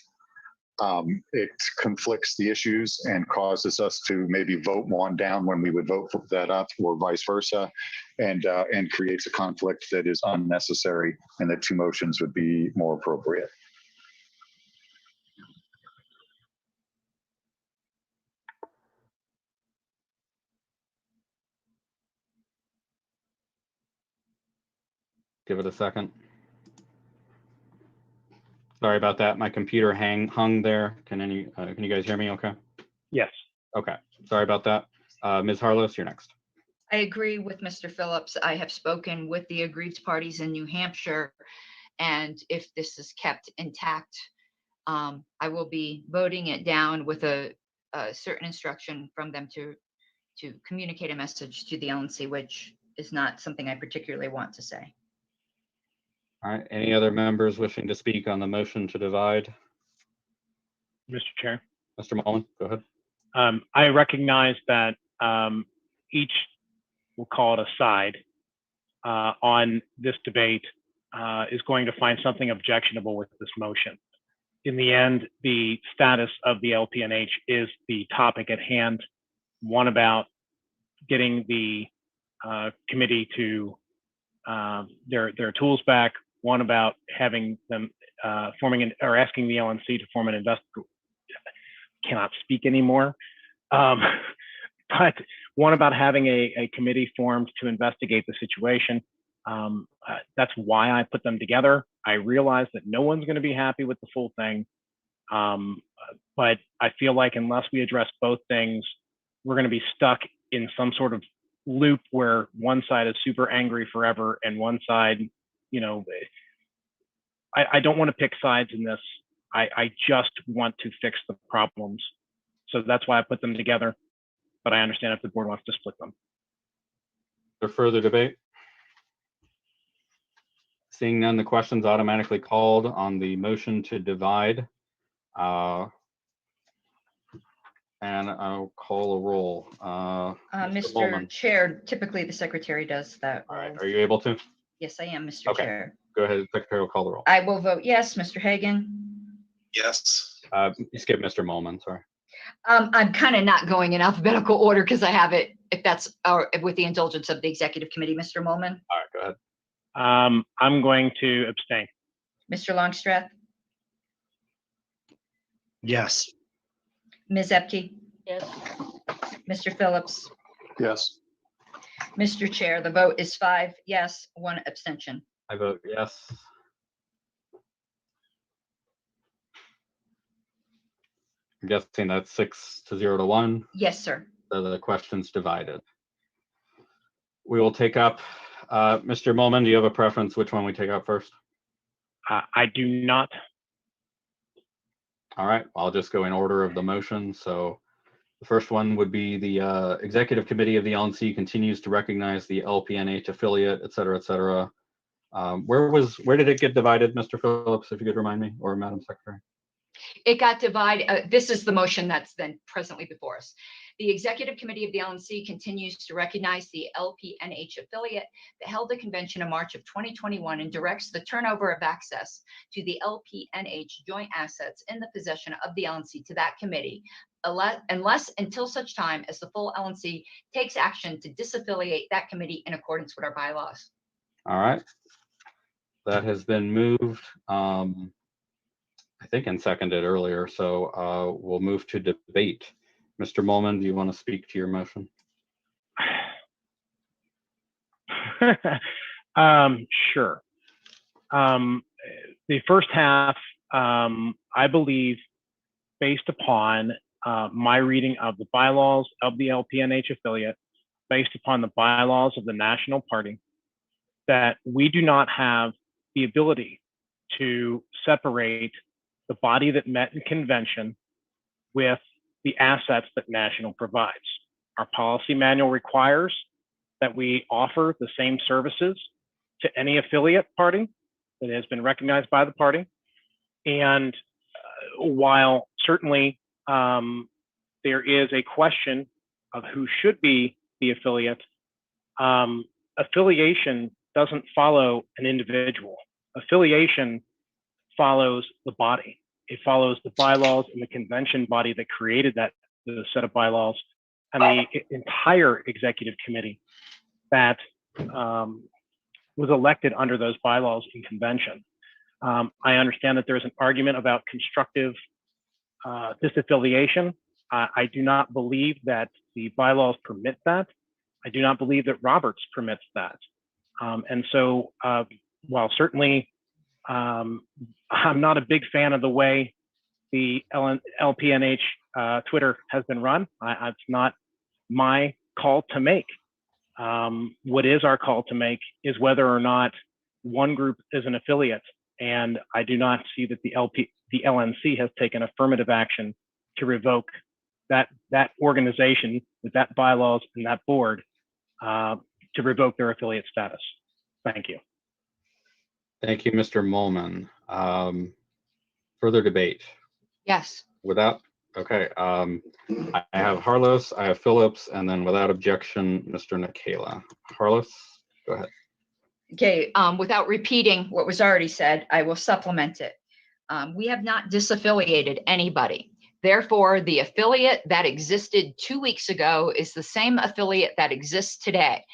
it conflicts the issues and causes us to maybe vote one down when we would vote for that up, or vice versa, and creates a conflict that is unnecessary, and that two motions would be more appropriate. Give it a second. Sorry about that. My computer hung there. Can you guys hear me okay? Yes. Okay. Sorry about that. Ms. Harless, you're next. I agree with Mr. Phillips. I have spoken with the aggrieved parties in New Hampshire, and if this is kept intact, I will be voting it down with a certain instruction from them to communicate a message to the LNC, which is not something I particularly want to say. All right. Any other members wishing to speak on the motion to divide? Mr. Chair. Mr. Mullen, go ahead. I recognize that each, we'll call it a side, on this debate is going to find something objectionable with this motion. in the end, the status of the LPNH is the topic at hand. One about getting the committee to their tools back. One about having them or asking the LNC to form an cannot speak anymore. But one about having a committee formed to investigate the situation. That's why I put them together. I realize that no one's going to be happy with the full thing. But I feel like unless we address both things, we're going to be stuck in some sort of loop where one side is super angry forever and one side, you know, I don't want to pick sides in this. I just want to fix the problems. So that's why I put them together. But I understand if the board wants to split them. Is there further debate? Seeing none, the question's automatically called on the motion to divide. And I'll call a roll. Mr. Bowman. Chair, typically the secretary does that. All right, are you able to? Yes, I am, Mr. Okay. Chair. Go ahead, Secretary will call the roll. I will vote yes. Mr. Hagan? Yes. Skip Mr. Molman, sorry. I'm kind of not going in alphabetical order because I have it, if that's with the indulgence of the executive committee, Mr. Molman. All right, go ahead. I'm going to abstain. Mr. Longstreth? Yes. Ms. Epke? Yes. Mr. Phillips? Yes. Mr. Chair, the vote is 5 yes, 1 abstention. I vote yes. I'm guessing that's 6 to 0 to 1. Yes, sir. So the question's divided. We will take up, Mr. Molman, do you have a preference which one we take up first? I do not. All right, I'll just go in order of the motion. So the first one would be the executive committee of the LNC continues to recognize the LPNH affiliate, et cetera, et cetera. Where did it get divided, Mr. Phillips, if you could remind me, or Madam Secretary? It got divided. This is the motion that's then presently before us. The executive committee of the LNC continues to recognize the LPNH affiliate that held a convention in March of 2021 and directs the turnover of access to the LPNH joint assets in the possession of the LNC to that committee, unless until such time as the full LNC takes action to disaffiliate that committee in accordance with our bylaws. All right. That has been moved, I think, and seconded earlier. So we'll move to debate. Mr. Molman, do you want to speak to your motion? Sure. The first half, I believe, based upon my reading of the bylaws of the LPNH affiliate, based upon the bylaws of the national party, that we do not have the ability to separate the body that met in convention with the assets that national provides. Our policy manual requires that we offer the same services to any affiliate party that has been recognized by the party. And while certainly there is a question of who should be the affiliate, affiliation doesn't follow an individual. Affiliation follows the body. It follows the bylaws and the convention body that created the set of bylaws, and the entire executive committee that was elected under those bylaws in convention. I understand that there's an argument about constructive disaffiliation. I do not believe that the bylaws permit that. I do not believe that Roberts permits that. And so while certainly I'm not a big fan of the way the LPNH Twitter has been run. It's not my call to make. What is our call to make is whether or not one group is an affiliate. And I do not see that the LNC has taken affirmative action to revoke that organization with that bylaws and that board to revoke their affiliate status. Thank you. Thank you, Mr. Molman. Further debate? Yes. Without, okay. I have Harlos, I have Phillips, and then without objection, Mr. Nikela. Harlos, go ahead. Okay, without repeating what was already said, I will supplement it. We have not disaffiliated anybody. Therefore, the affiliate that existed 2 weeks ago is the same affiliate that exists today.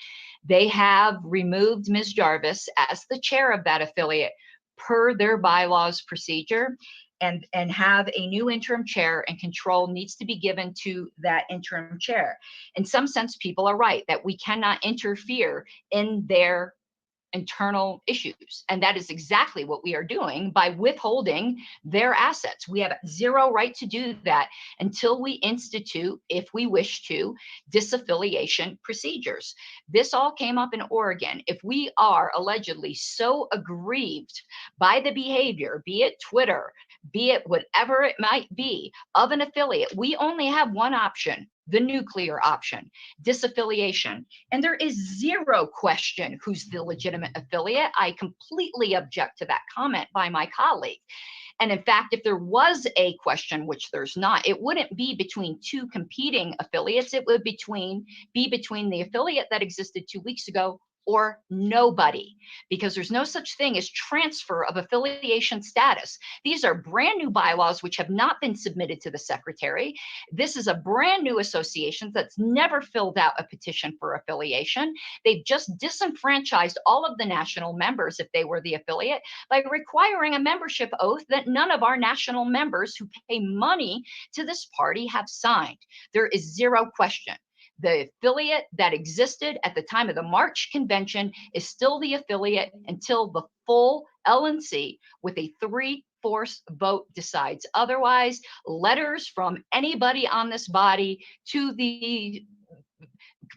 They have removed Ms. Jarvis as the chair of that affiliate per their bylaws procedure, and have a new interim chair, and control needs to be given to that interim chair. In some sense, people are right that we cannot interfere in their internal issues. And that is exactly what we are doing by withholding their assets. We have zero right to do that until we institute, if we wish to, disaffiliation procedures. This all came up in Oregon. If we are allegedly so aggrieved by the behavior, be it Twitter, be it whatever it might be, of an affiliate, we only have one option, the nuclear option, disaffiliation. And there is zero question who's the legitimate affiliate. I completely object to that comment by my colleague. And in fact, if there was a question, which there's not, it wouldn't be between two competing affiliates. It would be between the affiliate that existed 2 weeks ago or nobody, because there's no such thing as transfer of affiliation status. These are brand new bylaws which have not been submitted to the secretary. This is a brand new association that's never filled out a petition for affiliation. They've just disenfranchised all of the national members, if they were the affiliate, by requiring a membership oath that none of our national members who pay money to this party have signed. There is zero question. The affiliate that existed at the time of the March convention is still the affiliate until the full LNC with a 3/4 vote decides otherwise. Letters from anybody on this body to the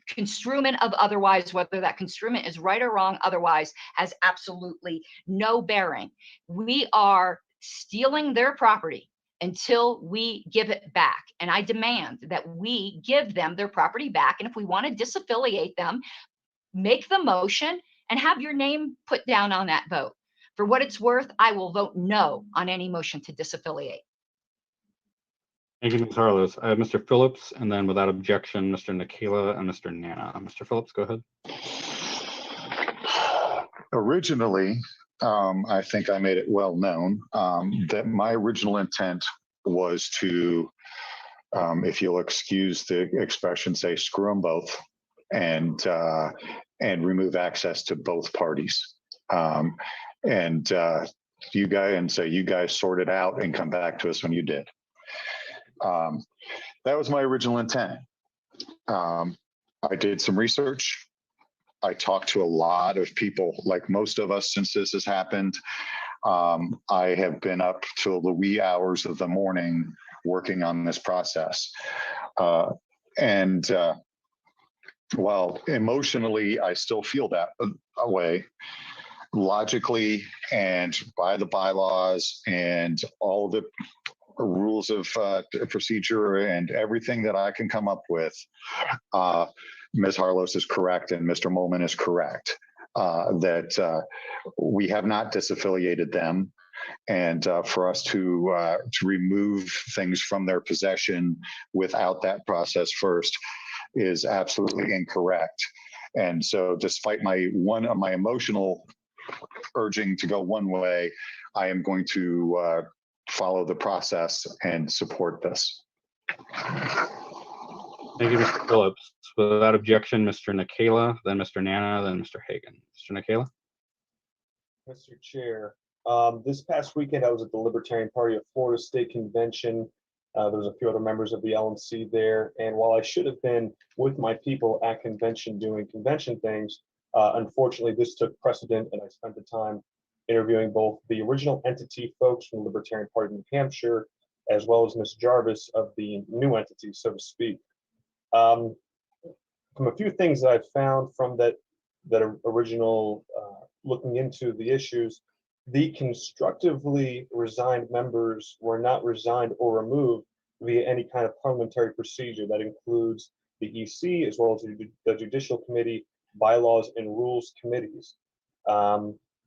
construment of otherwise, whether that construment is right or wrong, otherwise has absolutely no bearing. We are stealing their property until we give it back. And I demand that we give them their property back. And if we want to disaffiliate them, make the motion and have your name put down on that vote. For what it's worth, I will vote no on any motion to disaffiliate. Thank you, Ms. Harlow. Mr. Phillips, and then without objection, Mr. Nikela and Mr. Nana. Mr. Phillips, go ahead. Originally, I think I made it well known that my original intent was to, if you'll excuse the expression, say screw them both, and remove access to both parties, you guys sort it out and come back to us when you did. That was my original intent. I did some research. I talked to a lot of people, like most of us, since this has happened. I have been up till the wee hours of the morning working on this process. While emotionally, I still feel that way, logically and by the bylaws and all the rules of procedure and everything that I can come up with, Ms. Harlos is correct and Mr. Molman is correct, that we have not disaffiliated them, and for us to remove things from their possession without that process first is absolutely incorrect. And so despite my emotional urging to go one way, I am going to follow the process and support this. Thank you, Mr. Phillips. Without objection, Mr. Nikela, then Mr. Nana, then Mr. Hagan. Mr. Nikela? Mr. Chair, this past weekend I was at the Libertarian Party of Florida State Convention. There was a few other members of the LNC there, and while I should have been with my people at convention doing convention things, unfortunately this took precedent, and I spent the time interviewing both the original entity folks from the Libertarian Party of New Hampshire, as well as Ms. Jarvis of the new entity, so to speak. From a few things that I've found from that original looking into the issues, the constructively resigned members were not resigned or removed via any kind of parliamentary procedure. That includes the EC as well as the Judicial Committee, bylaws and rules committees.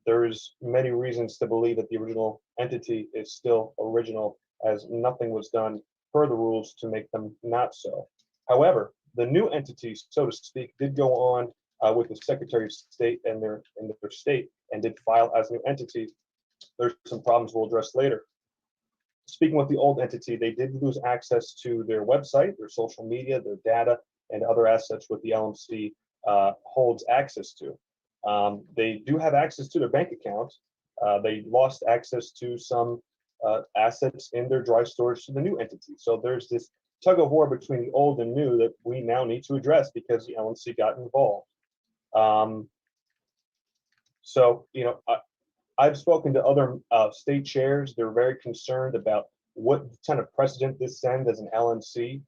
There's many reasons to believe that the original entity is still original, as nothing was done per the rules to make them not so. However, the new entities, so to speak, did go on with the Secretary of State and their state and did file as new entities. There's some problems we'll address later. speaking with the old entity, they did lose access to their website, their social media, their data, and other assets what the LMC holds access to. They do have access to their bank account. They lost access to some assets in their dry storage to the new entity. So there's this tug of war between the old and new that we now need to address because the LNC got involved. So, you know, I've spoken to other state chairs. They're very concerned about what kind of precedent this sends as an LNC.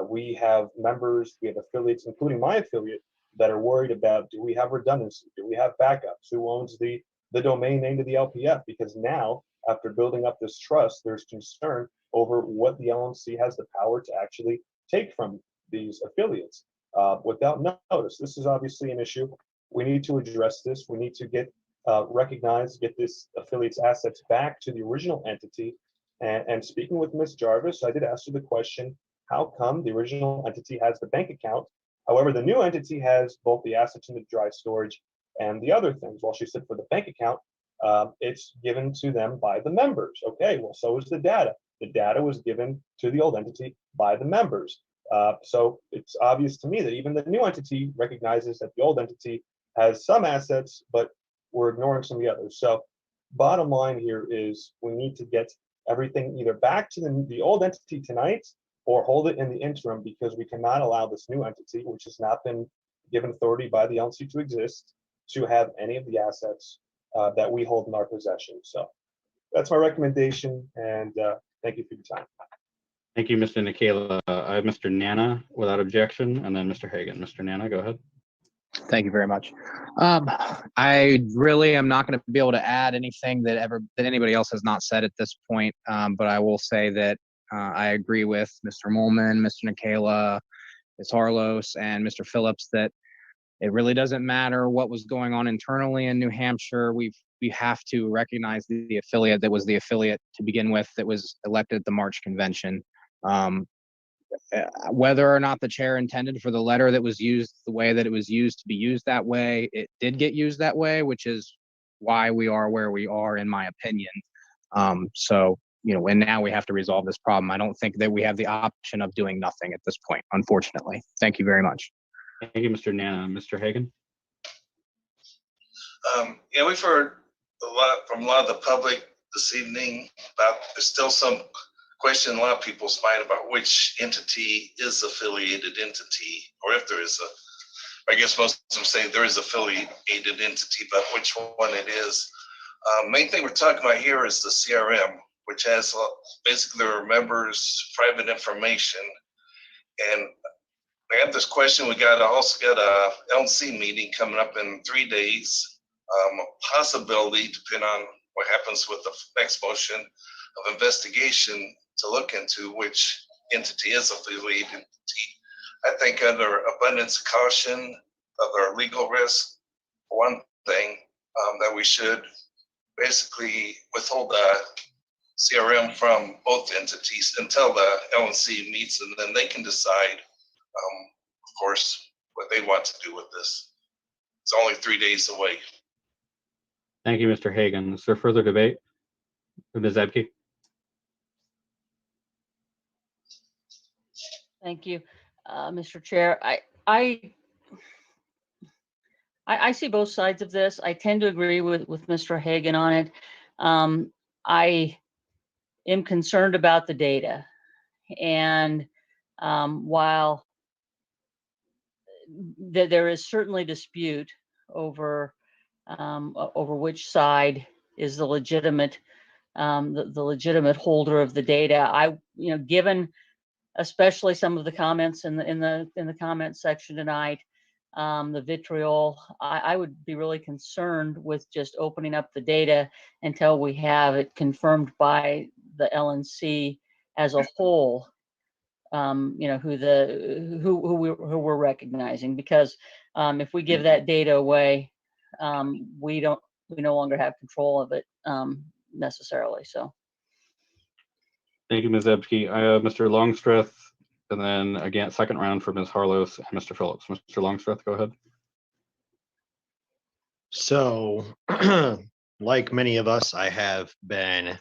We have members, we have affiliates, including my affiliate, that are worried about, do we have redundancy? Do we have backups? Who owns the domain name to the LPF? Because now, after building up this trust, there's concern over what the LNC has the power to actually take from these affiliates without notice. This is obviously an issue. We need to address this. We need to get recognize, get this affiliate's assets back to the original entity. And speaking with Ms. Jarvis, I did ask her the question, how come the original entity has the bank account? However, the new entity has both the assets in the dry storage and the other things. While she said for the bank account, it's given to them by the members. Okay, well, so is the data. The data was given to the old entity by the members. So it's obvious to me that even the new entity recognizes that the old entity has some assets, but we're ignoring some of the others. So bottom line here is we need to get everything either back to the old entity tonight or hold it in the interim, because we cannot allow this new entity, which has not been given authority by the LNC to exist, to have any of the assets that we hold in our possession. So that's my recommendation, and thank you for your time. Thank you, Mr. Nikela. I have Mr. Nana without objection, and then Mr. Hagan. Mr. Nana, go ahead. Thank you very much. I really am not going to be able to add anything that anybody else has not said at this point, but I will say that I agree with Mr. Molman, Mr. Nikela, Ms. Harlos, and Mr. Phillips that it really doesn't matter what was going on internally in New Hampshire. We have to recognize the affiliate that was the affiliate to begin with that was elected at the March convention. Whether or not the chair intended for the letter that was used the way that it was used to be used that way, it did get used that way, which is why we are where we are, in my opinion. So, you know, and now we have to resolve this problem. I don't think that we have the option of doing nothing at this point, unfortunately. Thank you very much. Thank you, Mr. Nana. Mr. Hagan? Yeah, we've heard a lot from a lot of the public this evening about, there's still some question in a lot of people's mind about which entity is affiliated entity, or if there is I guess most of them say there is affiliated entity, but which one it is. Main thing we're talking about here is the CRM, which has basically their members' private information. And I got this question. We also got a LNC meeting coming up in 3 days. Possibility, depending on what happens with the next motion, of investigation to look into which entity is affiliated entity. I think under abundance of caution of our legal risk, one thing that we should basically withhold the CRM from both entities until the LNC meets, and then they can decide, of course, what they want to do with this. It's only 3 days away. Thank you, Mr. Hagan. Is there further debate? Ms. Zebke? Thank you, Mr. Chair. I see both sides of this. I tend to agree with Mr. Hagan on it. I am concerned about the data, and while there is certainly dispute over which side is the legitimate holder of the data, given especially some of the comments in the comment section tonight, the vitriol, I would be really concerned with just opening up the data until we have it confirmed by the LNC as a whole, who we're recognizing, because if we give that data away, we no longer have control of it necessarily. So. Thank you, Ms. Zebke. I have Mr. Longstreth, and then again, second round for Ms. Harlos and Mr. Phillips. Mr. Longstreth, go ahead. So, like many of us, I have been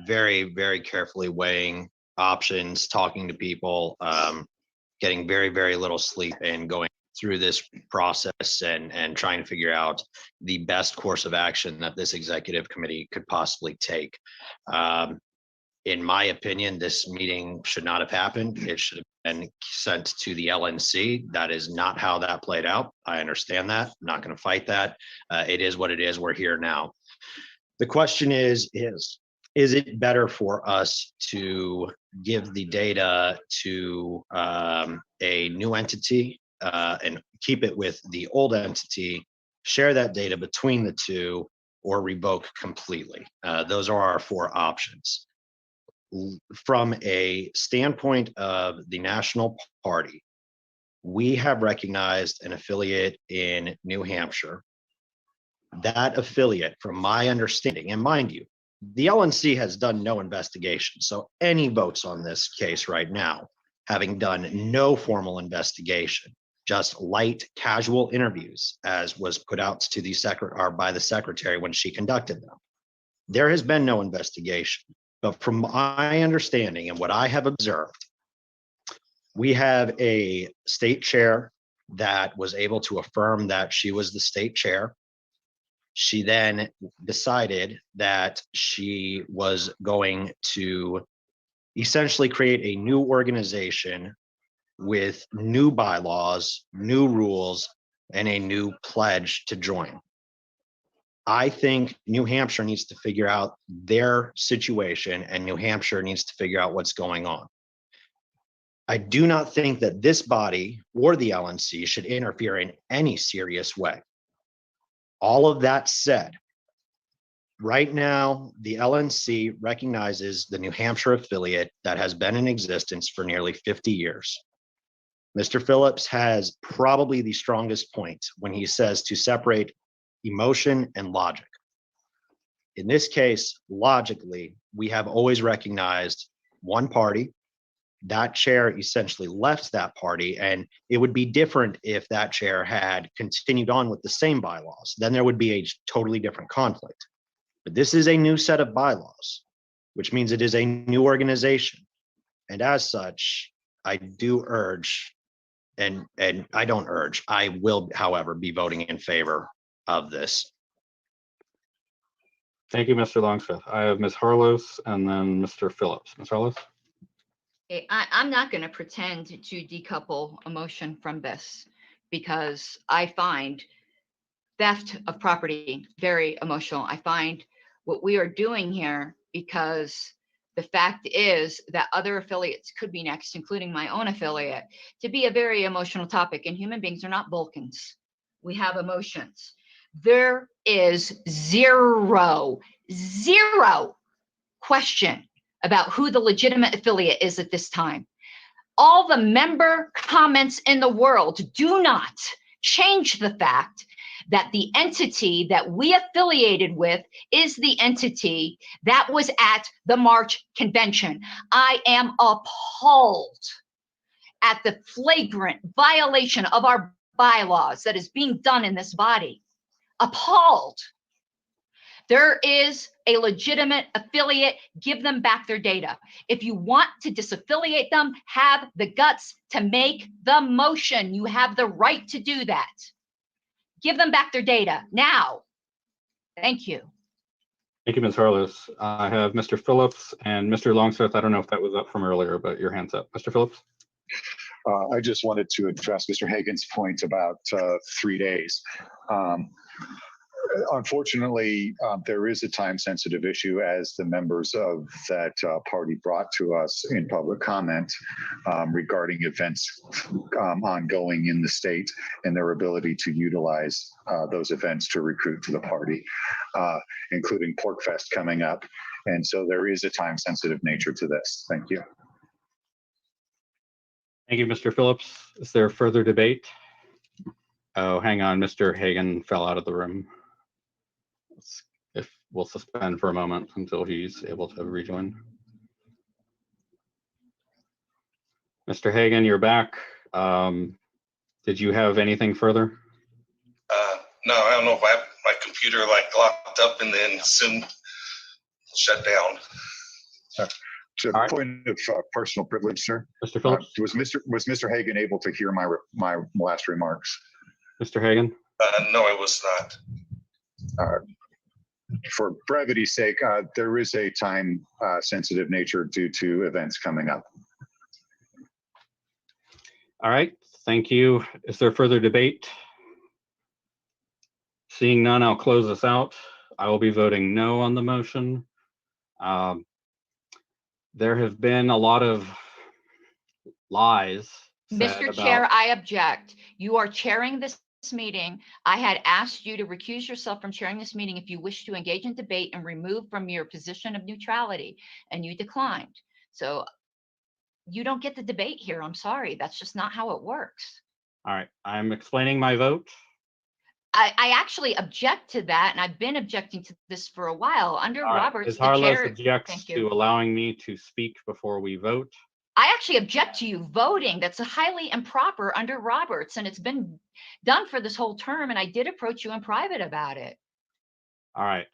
very, very carefully weighing options, talking to people, getting very, very little sleep, and going through this process and trying to figure out the best course of action that this executive committee could possibly take. In my opinion, this meeting should not have happened. It should have been sent to the LNC. That is not how that played out. I understand that. I'm not going to fight that. It is what it is. We're here now. The question is it better for us to give the data to a new entity and keep it with the old entity, share that data between the two, or revoke completely? Those are our 4 options. From a standpoint of the national party, we have recognized an affiliate in New Hampshire. That affiliate, from my understanding, and mind you, the LNC has done no investigation. So any votes on this case right now, having done no formal investigation, just light casual interviews, as was put out to the by the secretary when she conducted them. There has been no investigation. But from my understanding and what I have observed, we have a state chair that was able to affirm that she was the state chair. She then decided that she was going to essentially create a new organization with new bylaws, new rules, and a new pledge to join. I think New Hampshire needs to figure out their situation, and New Hampshire needs to figure out what's going on. I do not think that this body or the LNC should interfere in any serious way. All of that said, right now, the LNC recognizes the New Hampshire affiliate that has been in existence for nearly 50 years. Mr. Phillips has probably the strongest point when he says to separate emotion and logic. In this case, logically, we have always recognized one party. That chair essentially left that party, and it would be different if that chair had continued on with the same bylaws. Then there would be a totally different conflict. But this is a new set of bylaws, which means it is a new organization. And as such, I do urge, and I don't urge, I will, however, be voting in favor of this. Thank you, Mr. Longsmith. I have Ms. Harlos and then Mr. Phillips. Ms. Harlos? Okay, I'm not going to pretend to decouple emotion from this, because I find theft of property very emotional. I find what we are doing here, because the fact is that other affiliates could be next, including my own affiliate, to be a very emotional topic. And human beings are not Vulcans. We have emotions. There is zero question about who the legitimate affiliate is at this time. All the member comments in the world do not change the fact that the entity that we affiliated with is the entity that was at the March convention. I am appalled at the flagrant violation of our bylaws that is being done in this body. Appalled. There is a legitimate affiliate. Give them back their data. If you want to disaffiliate them, have the guts to make the motion. You have the right to do that. Give them back their data now. Thank you. Thank you, Ms. Harlos. I have Mr. Phillips and Mr. Longsmith. I don't know if that was up from earlier, but your hand's up. Mr. Phillips? I just wanted to address Mr. Hagan's point about 3 days. Unfortunately, there is a time-sensitive issue, as the members of that party brought to us in public comment regarding events ongoing in the state and their ability to utilize those events to recruit to the party, including Pork Fest coming up. And so there is a time-sensitive nature to this. Thank you. Thank you, Mr. Phillips. Is there further debate? Oh, hang on. Mr. Hagan fell out of the room. If we'll suspend for a moment until he's able to rejoin. Mr. Hagan, you're back. Did you have anything further? No, I don't know if I have my computer like locked up and then soon shut down. To All right. point of personal privilege, sir. Mr. Phillips? Was Mr. Hagan able to hear my last remarks? Mr. Hagan? No, I was not. For brevity's sake, there is a time sensitive nature due to events coming up. All right, thank you. Is there further debate? Seeing none, I'll close this out. I will be voting no on the motion. There have been a lot of lies said Mr. Chair, about. I object. You are chairing this meeting. I had asked you to recuse yourself from chairing this meeting if you wish to engage in debate and remove from your position of neutrality, and you declined. So you don't get the debate here. I'm sorry. That's just not how it works. All right, I'm explaining my vote. I actually object to that, and I've been objecting to this for a while. Under All right, Roberts, Ms. the Harlos chair. objects Thank you. to allowing me to speak before we vote. I actually object to you voting. That's a highly improper under Roberts, and it's been done for this whole term, and I did approach you in private about it. All right.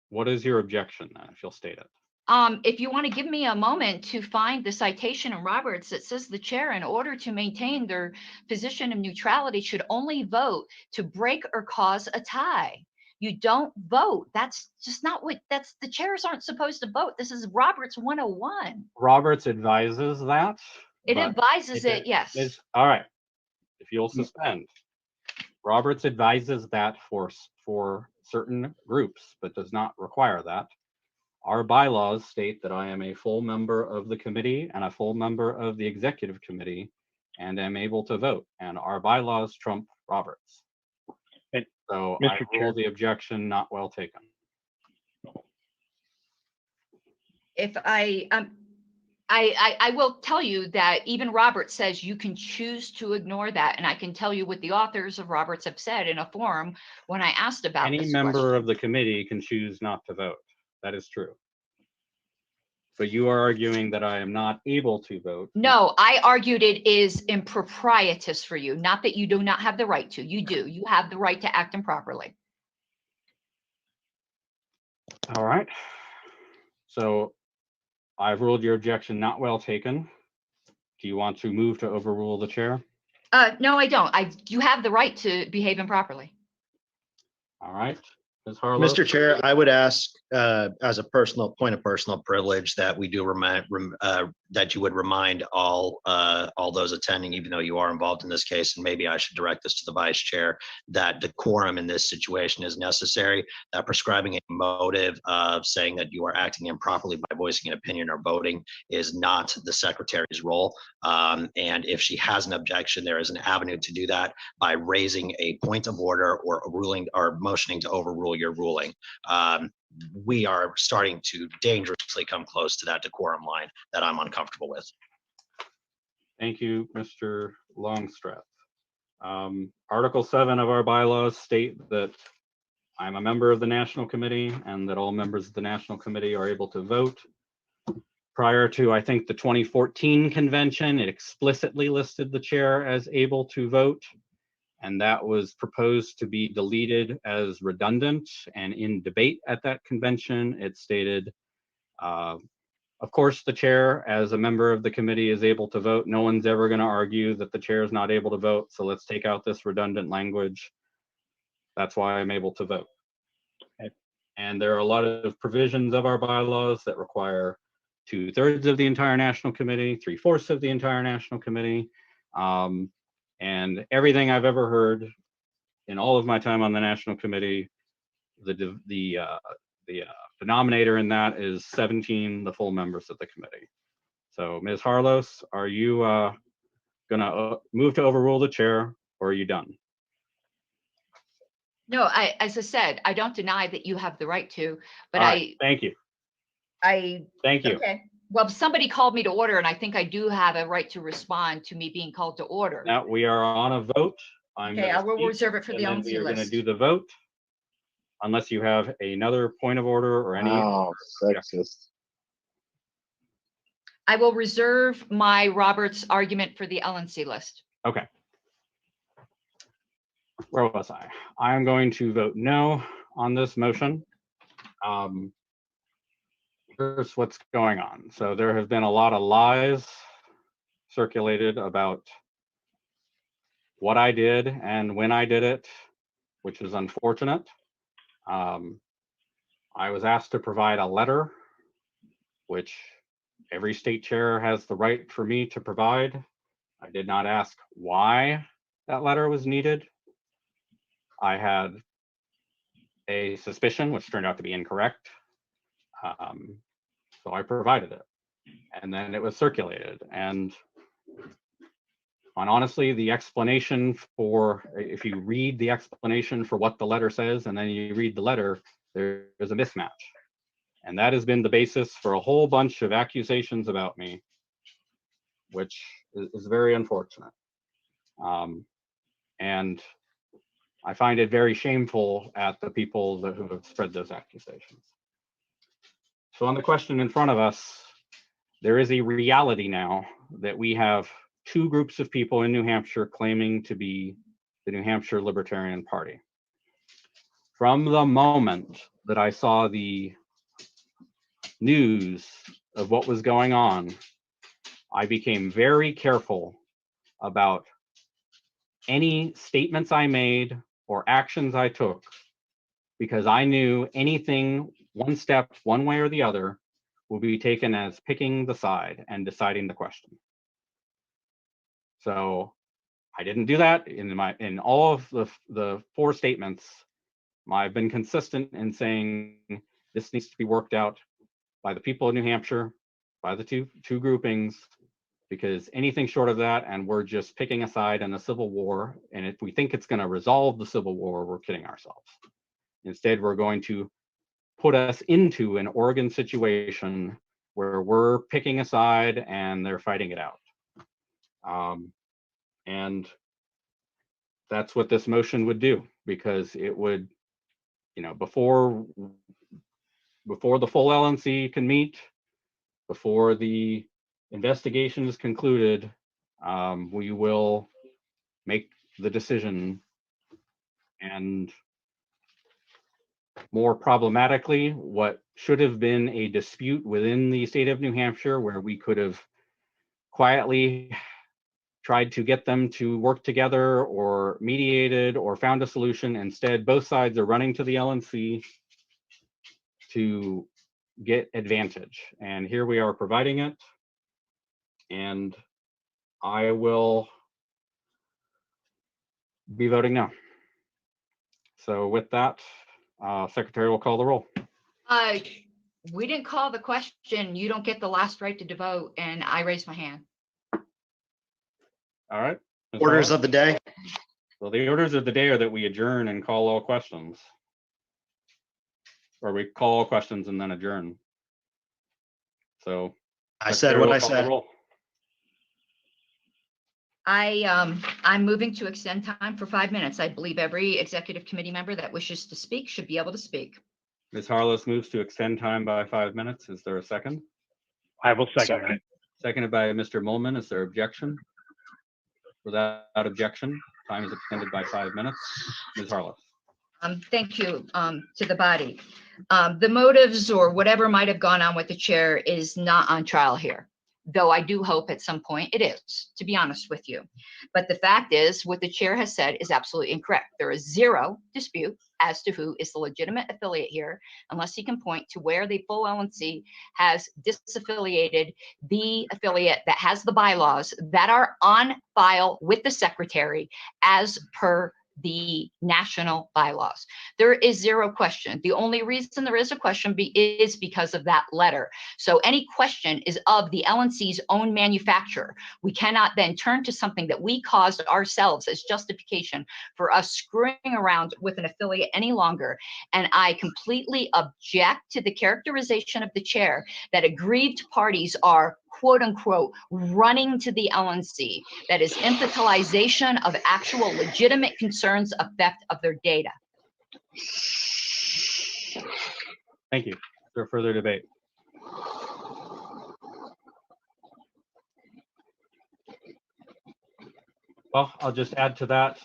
What is your objection then, if you'll state it? If you want to give me a moment to find the citation in Roberts that says the chair, in order to maintain their position of neutrality, should only vote to break or cause a tie. You don't vote. That's just not what, the chairs aren't supposed to vote. This is Roberts 101. Roberts advises that. It but advises it, yes. it's- all right. If you'll suspend. Roberts advises that for certain groups, but does not require that. Our bylaws state that I am a full member of the committee and a full member of the executive committee and am able to vote. And our bylaws trump Roberts. And so Mr. I rule Chair. the objection not well taken. If I will tell you that even Roberts says you can choose to ignore that. And I can tell you what the authors of Roberts have said in a forum when I asked about Any this member question. of the committee can choose not to vote. That is true. But you are arguing that I am not able to vote. No, I argued it is improprietous for you, not that you do not have the right to. You do. You have the right to act improperly. All right. So I've ruled your objection not well taken. Do you want to move to overrule the chair? No, I don't. You have the right to behave improperly. All right. Ms. Harlow? Mr. Chair, I would ask, as a point of personal privilege, that we do that you would remind all those attending, even though you are involved in this case, and maybe I should direct this to the vice chair, that decorum in this situation is necessary. That prescribing a motive of saying that you are acting improperly by voicing an opinion or voting is not the secretary's role. And if she has an objection, there is an avenue to do that by raising a point of order or ruling or motioning to overrule your ruling. We are starting to dangerously come close to that decorum line that I'm uncomfortable with. Thank you, Mr. Longstreth. Article 7 of our bylaws state that I'm a member of the National Committee and that all members of the National Committee are able to vote. Prior to, I think, the 2014 convention, it explicitly listed the chair as able to vote. And that was proposed to be deleted as redundant. And in debate at that convention, it stated, of course, the chair as a member of the committee is able to vote. No one's ever going to argue that the chair is not able to vote. So let's take out this redundant language. That's why I'm able to vote. Okay. And there are a lot of provisions of our bylaws that require 2/3 of the entire National Committee, 3/4 of the entire National Committee. And everything I've ever heard in all of my time on the National Committee, the denominator in that is 17, the full members of the committee. So Ms. Harlos, are you gonna move to overrule the chair, or are you done? No, as I said, I don't deny that you have the right to, but All right, thank you. Thank you. Okay. Well, somebody called me to order, and I think I do have a right to respond to me being called to order. Now we are on a vote. Okay, I will reserve it for the and then LNC we are going to list. do the vote, unless you have another point of order or any. Sexist. I will reserve my Roberts argument for the LNC list. Okay. Where was I? I'm going to vote no on this motion. here's what's going on. So there have been a lot of lies circulated about what I did and when I did it, which is unfortunate. I was asked to provide a letter, which every state chair has the right for me to provide. I did not ask why that letter was needed. I had a suspicion, which turned out to be incorrect. So I provided it, and then it was circulated. And honestly, the explanation for, if you read the explanation for what the letter says, and then you read the letter, there is a mismatch. And that has been the basis for a whole bunch of accusations about me, which is very unfortunate. And I find it very shameful at the people who have spread those accusations. So on the question in front of us, there is a reality now that we have two groups of people in New Hampshire claiming to be the New Hampshire Libertarian Party. From the moment that I saw the news of what was going on, I became very careful about any statements I made or actions I took, because I knew anything one step, one way or the other, will be taken as picking the side and deciding the question. So I didn't do that in all of the four statements. I've been consistent in saying this needs to be worked out by the people of New Hampshire, by the two groupings, because anything short of that, and we're just picking a side in a civil war, and if we think it's going to resolve the civil war, we're kidding ourselves. Instead, we're going to put us into an Oregon situation where we're picking a side and they're fighting it out. And that's what this motion would do, because it would, before the full LNC can meet, before the investigation is concluded, we will make the decision. And more problematically, what should have been a dispute within the state of New Hampshire, where we could have quietly tried to get them to work together or mediated or found a solution. Instead, both sides are running to the LNC to get advantage. And here we are providing it. And I will be voting no. So with that, Secretary will call the roll. We didn't call the question. You don't get the last right to vote, and I raised my hand. All right. Orders of the day. So the orders of the day are that we adjourn and call all questions. Or we call all questions and then adjourn. So I said what I said. I'm moving to extend time for 5 minutes. I believe every executive committee member that wishes to speak should be able to speak. Ms. Harless moves to extend time by 5 minutes. Is there a second? I will second that. Seconded by Mr. Molman. Is there objection? Without objection, time is extended by 5 minutes. Ms. Harless. Thank you to the body. The motives or whatever might have gone on with the chair is not on trial here, though I do hope at some point it is, to be honest with you. But the fact is, what the chair has said is absolutely incorrect. There is zero dispute as to who is the legitimate affiliate here, unless he can point to where the full LNC has disaffiliated the affiliate that has the bylaws that are on file with the secretary as per the national bylaws. There is zero question. The only reason there is a question is because of that letter. So any question is of the LNC's own manufacture. We cannot then turn to something that we caused ourselves as justification for us screwing around with an affiliate any longer. And I completely object to the characterization of the chair that aggrieved parties are quote unquote running to the LNC. That is infantilization of actual legitimate concerns of theft of their data. Thank you. Is there further debate? Well, I'll just add to that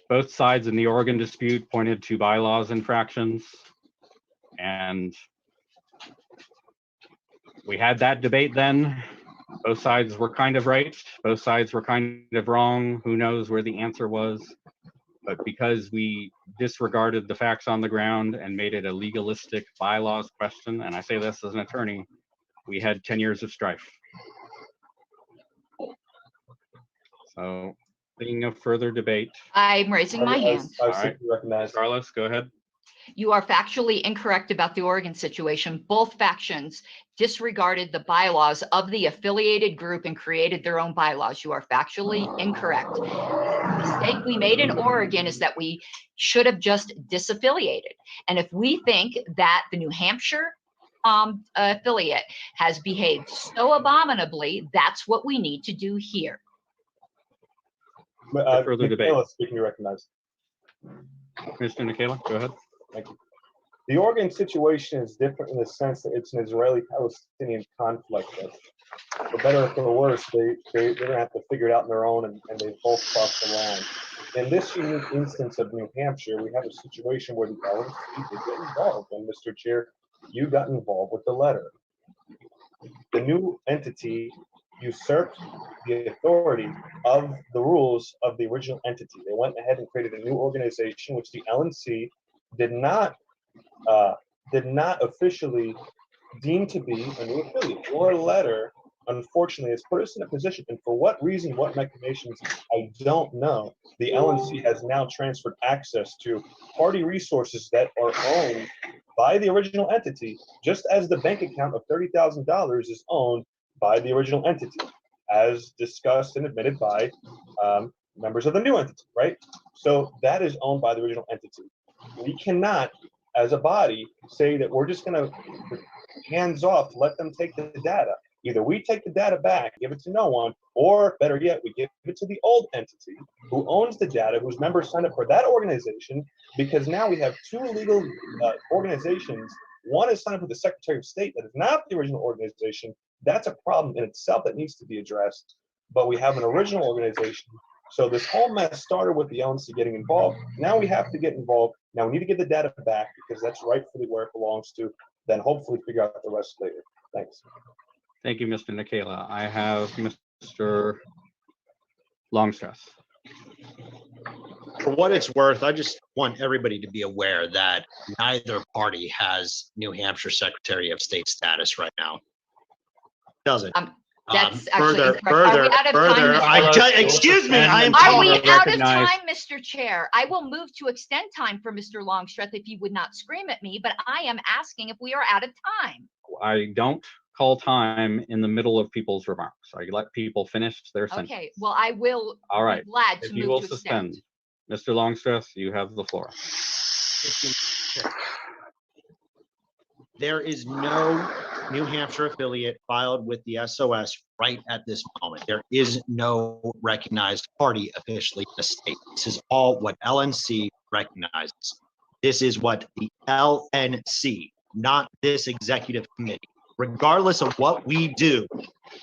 both sides in the Oregon dispute pointed to bylaws infractions, and We had that debate then. Both sides were kind of right. Both sides were kind of wrong. Who knows where the answer was? But because we disregarded the facts on the ground and made it a legalistic bylaws question, and I say this as an attorney, we had 10 years of strife. So, thinking of further debate. I'm raising my hand. All right, Carlos, go ahead. You are factually incorrect about the Oregon situation. Both factions disregarded the bylaws of the affiliated group and created their own bylaws. You are factually incorrect. The mistake we made in Oregon is that we should have just disaffiliated. And if we think that the New Hampshire affiliate has behaved so abominably, that's what we need to do here. Further debate. Speaking to recognized. Mr. Nikela, go ahead. Thank you. The Oregon situation is different in the sense that it's an Israeli-Palestinian conflict. That, for better or for worse, they're going to have to figure it out on their own, and they both crossed the line. In this unique instance of New Hampshire, we have a situation where the LNC did get involved, and Mr. Chair, you got involved with the letter. The new entity usurped the authority of the rules of the original entity. They went ahead and created a new organization, which the LNC did not officially deem to be a new affiliate. Your letter, unfortunately, has put us in a position, and for what reason, what machinations, I don't know. The LNC has now transferred access to party resources that are owned by the original entity, just as the bank account of $30,000 is owned by the original entity, as discussed and admitted by members of the new entity, right? So that is owned by the original entity. We cannot, as a body, say that we're just going to hands off, let them take the data. Either we take the data back, give it to no one, or better yet, we give it to the old entity who owns the data, whose members signed up for that organization, because now we have two legal organizations. One is signed up with the Secretary of State that is not the original organization. That's a problem in itself that needs to be addressed. But we have an original organization. So this whole mess started with the LNC getting involved. Now we have to get involved. Now we need to get the data back because that's rightfully where it belongs to. Then hopefully figure out the rest later. Thanks. Thank you, Mr. Nikela. I have Mr. Longstress. For what it's worth, I just want everybody to be aware that neither party has New Hampshire Secretary of State status right now. Doesn't. That's actually incorrect. Are we out of time, excuse me, I am Are we talking. out of time, Mr. Chair? I will move to extend time for Mr. Longstreth if he would not scream at me, but I am asking if we are out of time. I don't call time in the middle of people's remarks. I let people finish their sentence. Okay, well, I will All right. be glad to If you move will to suspend. extend. Mr. Longstress, you have the floor. There is no New Hampshire affiliate filed with the SOS right at this moment. There is no recognized party officially in the state. This is all what LNC recognizes. This is what the LNC, not this executive committee. Regardless of what we do,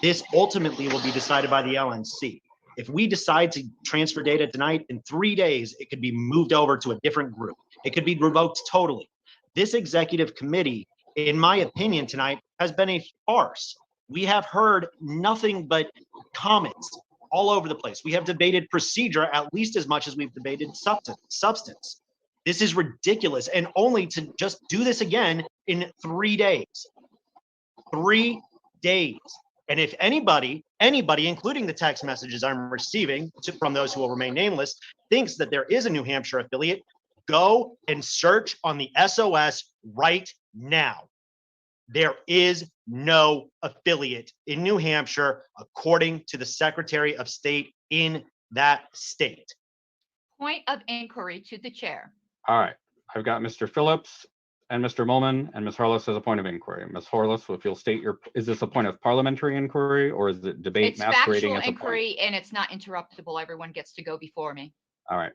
this ultimately will be decided by the LNC. If we decide to transfer data tonight, in 3 days, it could be moved over to a different group. It could be revoked totally. This executive committee, in my opinion tonight, has been a farce. We have heard nothing but comments all over the place. We have debated procedure at least as much as we've debated substance. This is ridiculous, and only to just do this again in 3 days. 3 days. And if anybody, including the text messages I'm receiving from those who will remain nameless, thinks that there is a New Hampshire affiliate, go and search on the SOS right now. There is no affiliate in New Hampshire, according to the Secretary of State in that state. Point of inquiry to the chair. All right. I've got Mr. Phillips and Mr. Mullman and Ms. Harless as a point of inquiry. Ms. Harless, if you'll state is this a point of parliamentary inquiry or is it debate It's masquerading factual as a point? inquiry and it's not interruptible. Everyone gets to go before me. All right.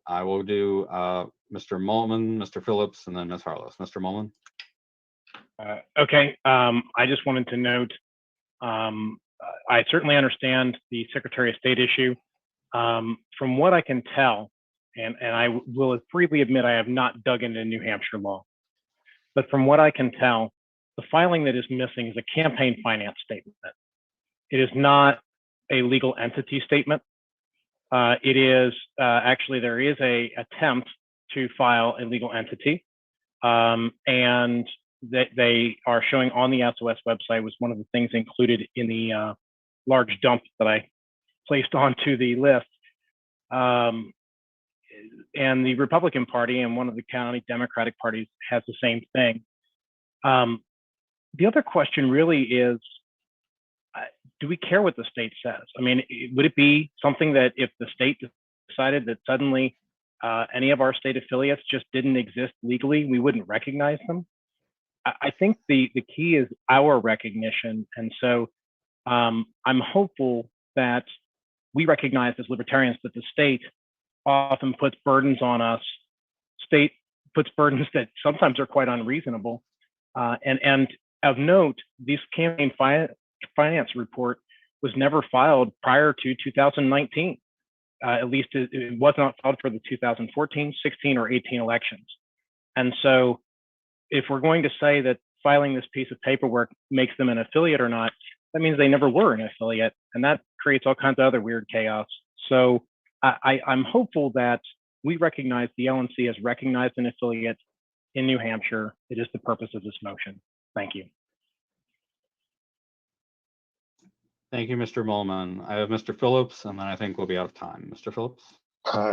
I will do Mr. Mullman, Mr. Phillips, and then Ms. Harless. Mr. Mullman. Okay, I just wanted to note, I certainly understand the Secretary of State issue. From what I can tell, and I will freely admit I have not dug into New Hampshire law, but from what I can tell, the filing that is missing is a campaign finance statement. It is not a legal entity statement. It is actually, there is a attempt to file a legal entity, and that they are showing on the SOS website was one of the things included in the large dump that I placed onto the list. And the Republican Party and one of the county Democratic parties has the same thing. The other question really is, do we care what the state says? I mean, would it be something that if the state decided that suddenly any of our state affiliates just didn't exist legally, we wouldn't recognize them? I think the key is our recognition. And so I'm hopeful that we recognize as libertarians that the state often puts burdens on us. State puts burdens that sometimes are quite unreasonable. And of note, this campaign finance report was never filed prior to 2019. At least it was not filed for the 2014, 16, or 18 elections. And so if we're going to say that filing this piece of paperwork makes them an affiliate or not, that means they never were an affiliate, and that creates all kinds of other weird chaos. So I'm hopeful that we recognize the LNC as recognized an affiliate in New Hampshire. It is the purpose of this motion. Thank you. Thank you, Mr. Molman. I have Mr. Phillips, and then I think we'll be out of time. Mr. Phillips?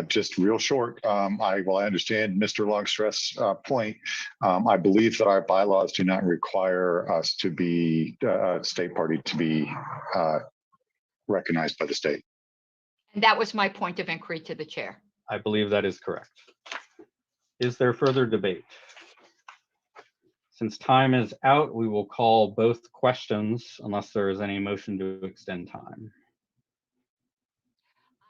Just real short. I understand Mr. Longstreth's point. I believe that our bylaws do not require us to be a state party to be recognized by the state. And that was my point of inquiry to the chair. I believe that is correct. Is there further debate? Since time is out, we will call both questions unless there is any motion to extend time.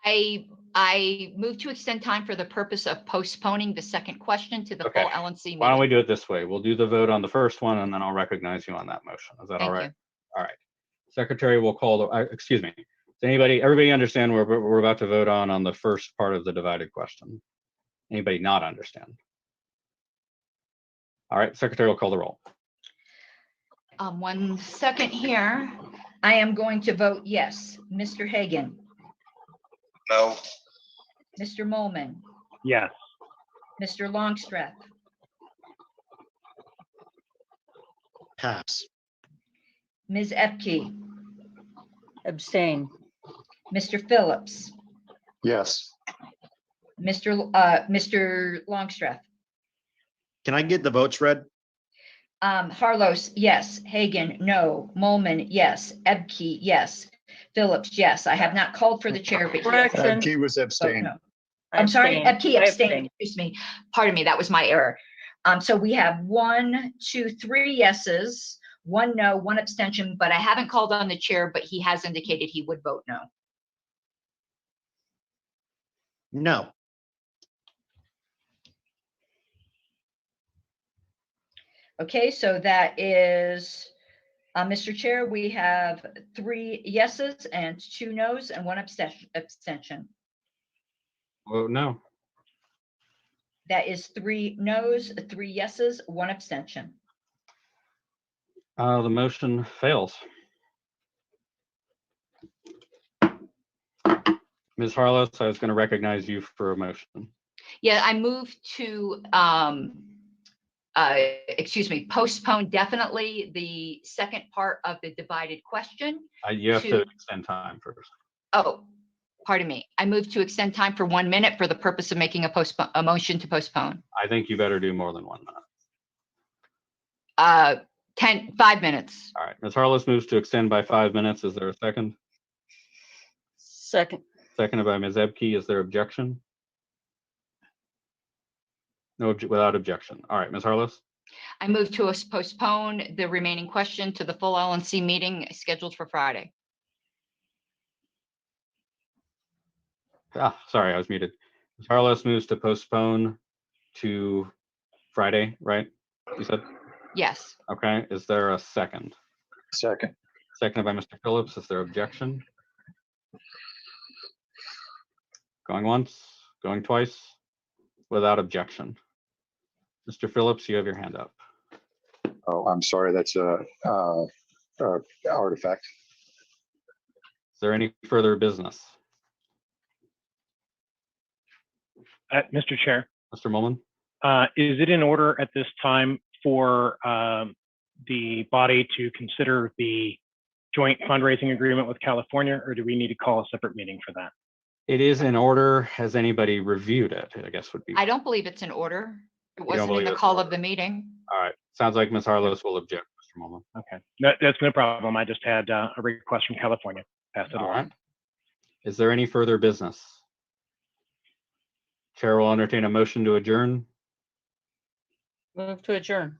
I move to extend time for the purpose of postponing the second question to the Okay. full LNC meeting. Why don't we do it this way? We'll do the vote on the first one, and then I'll recognize you on that motion. Is that Thank all right? you. All right. Secretary will call the, excuse me. Does everybody understand what we're about to vote on the first part of the divided question? Anybody not understand? All right, Secretary will call the roll. 1 second here. I am going to vote yes. Mr. Hagan, No. Mr. Molman, Yes. Mr. Longstreth, Pass. Ms. Epke, Abstain. Mr. Phillips, Yes. Mr. Longstreth, Can I get the votes read? Harlos, yes. Hagan, no. Molman, yes. Epke, yes. Phillips, yes. I have not called for the chair, but yes. Correction. He was abstained. No. I'm sorry, Abstain. Epke I abstained, abstain. excuse me. Pardon me, that was my error. So we have 1, 2, 3 yeses, 1 no, 1 abstention, but I haven't called on the chair, but he has indicated he would vote no. No. Okay, so that is, Mr. Chair, we have 3 yeses and 2 nos and 1 abstention. Vote no. That is 3 nos, 3 yeses, 1 abstention. The motion fails. Ms. Harlos, I was going to recognize you for a motion. Yeah, I move to, postpone definitely the second part of the divided question. You have to extend time first. Oh, pardon me. I move to extend time for 1 minute for the purpose of making a motion to postpone. I think you better do more than 1 minute. 5 minutes. All right, Ms. Harlos moves to extend by 5 minutes. Is there a second? Second. Seconded by Ms. Ebke. Is there objection? No, without objection. All right, Ms. Harlos. I move to postpone the remaining question to the full LNC meeting scheduled for Friday. Sorry, I was muted. Ms. Harlos moves to postpone to Friday, right? You said? Yes. Okay, is there a second? Second. Seconded by Mr. Phillips. Is there objection? Going once, going twice, without objection. Mr. Phillips, you have your hand up. Oh, I'm sorry. That's a artifact. Is there any further business? Mr. Chair, Mr. Mullen? is it in order at this time for the body to consider the joint fundraising agreement with California, or do we need to call a separate meeting for that? It is in order. Has anybody reviewed it? I guess would be. I don't believe it's in order. It don't wasn't in believe the it's call in of the meeting. All right. Sounds like Ms. Harlos will object, Mr. Mullen. Okay, that's no problem. I just had a request from California. Pass it All along. right. Is there any further business? Chair will entertain a motion to adjourn. Move to adjourn.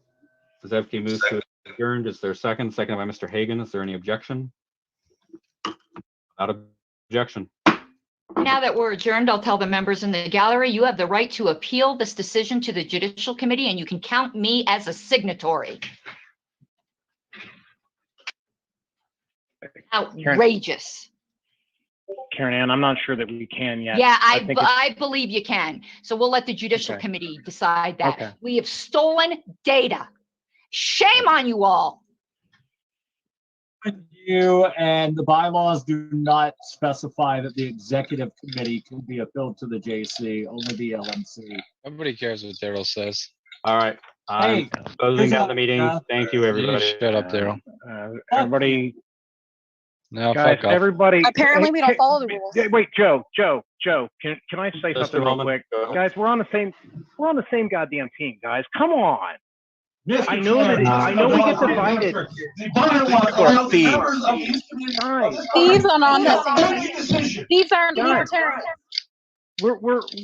Zevke moves to adjourn. Is there a second? Second by Mr. Hagan. Is there any objection? Without objection. Now that we're adjourned, I'll tell the members in the gallery, you have the right to appeal this decision to the Judicial Committee, and you can count me as a signatory. Outrageous. Karen Ann, I'm not sure that we can yet. Yeah, think it's- I believe you can. So we'll let the Judicial Okay. Committee decide that. Okay. We have stolen data. Shame on you all. You and the bylaws do not specify that the executive committee can be appealed to the JC, only the LNC. Nobody cares what Daryl says. All right. I'm closing down the meeting. Thank you, everybody. You shut up, Daryl. Everybody, No, guys, fuck off. everybody. Apparently, we don't follow the rules. Wait, Joe, can I say Just a something real moment. quick? Go ahead. Guys, we're on the same goddamn team, guys. Come on. I know that I know we get divided. Guys, Thieves aren't on the same team. Thieves aren't Guys. libertarians.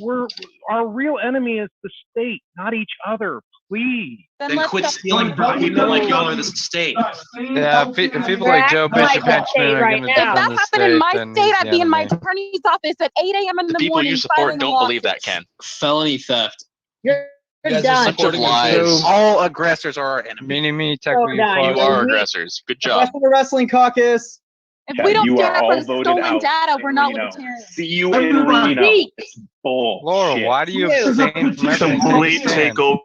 we're our real enemy is the state, not each other. Please. Then Then let's quit go. stealing from people like y'all are the state. Yeah, if people like Joe Bishop Henchman are going to If defend that the happened in state, my then state, he's I'd the be in my enemy. attorney's office at 8 a.m. in The the people morning. you support filing don't believe that, lawsuits. Ken. Felony theft. You're You guys are done. supporting lies. all aggressors are our enemy. Mini-me, So technically, done. You are aggressors. Good job. That's the wrestling caucus. If we don't you stand are up all for the voted stolen out data, in we're not Reno. libertarians. See you in Reno. It's bull. Laura, why do you abstain from It's a everything? complete Stand. takeover.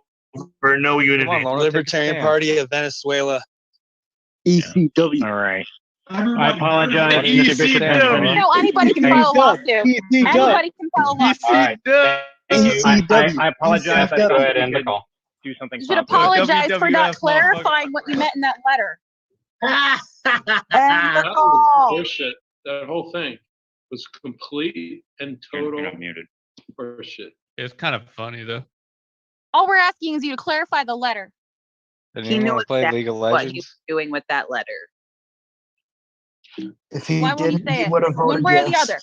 No unity. Come on, Laura, Libertarian take a stand. Party of Venezuela. ECW. All right. I apologize, Mr. Bishop Henchman. No, anybody can file a lawsuit. Anybody can file a lawsuit. All right. Thank you. I apologize. I Go thought ahead, we end the could call. do something. You should positive. apologize for not clarifying what you meant in that letter. End the That was call. bullshit. That whole thing was complete and total You're not muted. bullshit. It's kind of funny though. All we're asking is you to clarify the letter. Did He anyone knew want to play exactly League of what he was Legends? doing with that letter. If he Why won't he didn't, say he it? would have voted One way or the yes. other.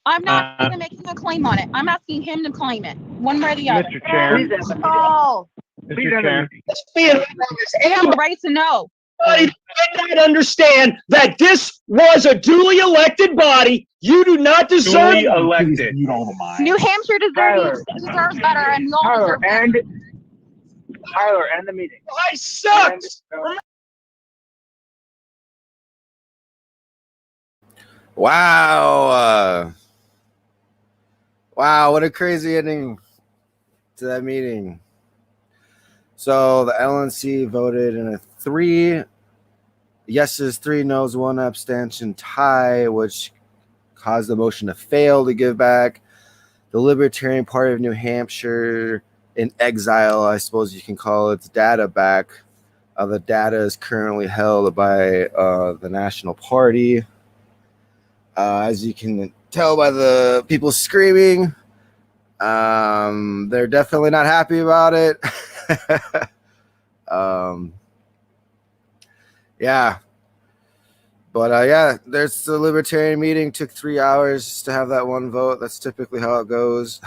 I'm not even making a claim on it. I'm asking him to claim it. One way or the other. Mr. Chair. Oh, Mr. Chair. I have a right to know. Did not understand that this was a duly elected body. You do not deserve. Duly elected. New Hampshire deserves better, and we all deserve better. Tyler, end the meeting. I sucked. Wow. Wow, what a crazy ending to that meeting. So the LNC voted in a 3 yeses, 3 noes, 1 abstention tie, which caused the motion to fail to give back. The Libertarian Party of New Hampshire in exile, I suppose you can call it, data back. The data is currently held by the National Party. As you can tell by the people screaming, they're definitely not happy about it. Yeah. But yeah, there's the Libertarian meeting. Took 3 hours to have that one vote. That's typically how it goes.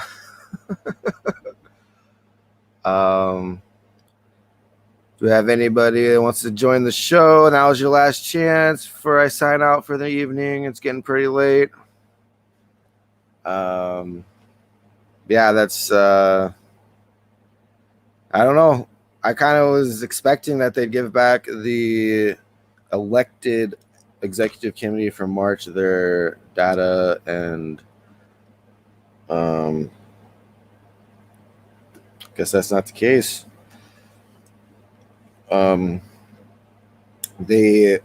Do we have anybody that wants to join the show? Now's your last chance before I sign out for the evening. It's getting pretty late. Yeah, that's I don't know. I kind of was expecting that they'd give back the elected executive committee from March their data, and guess that's not the case. they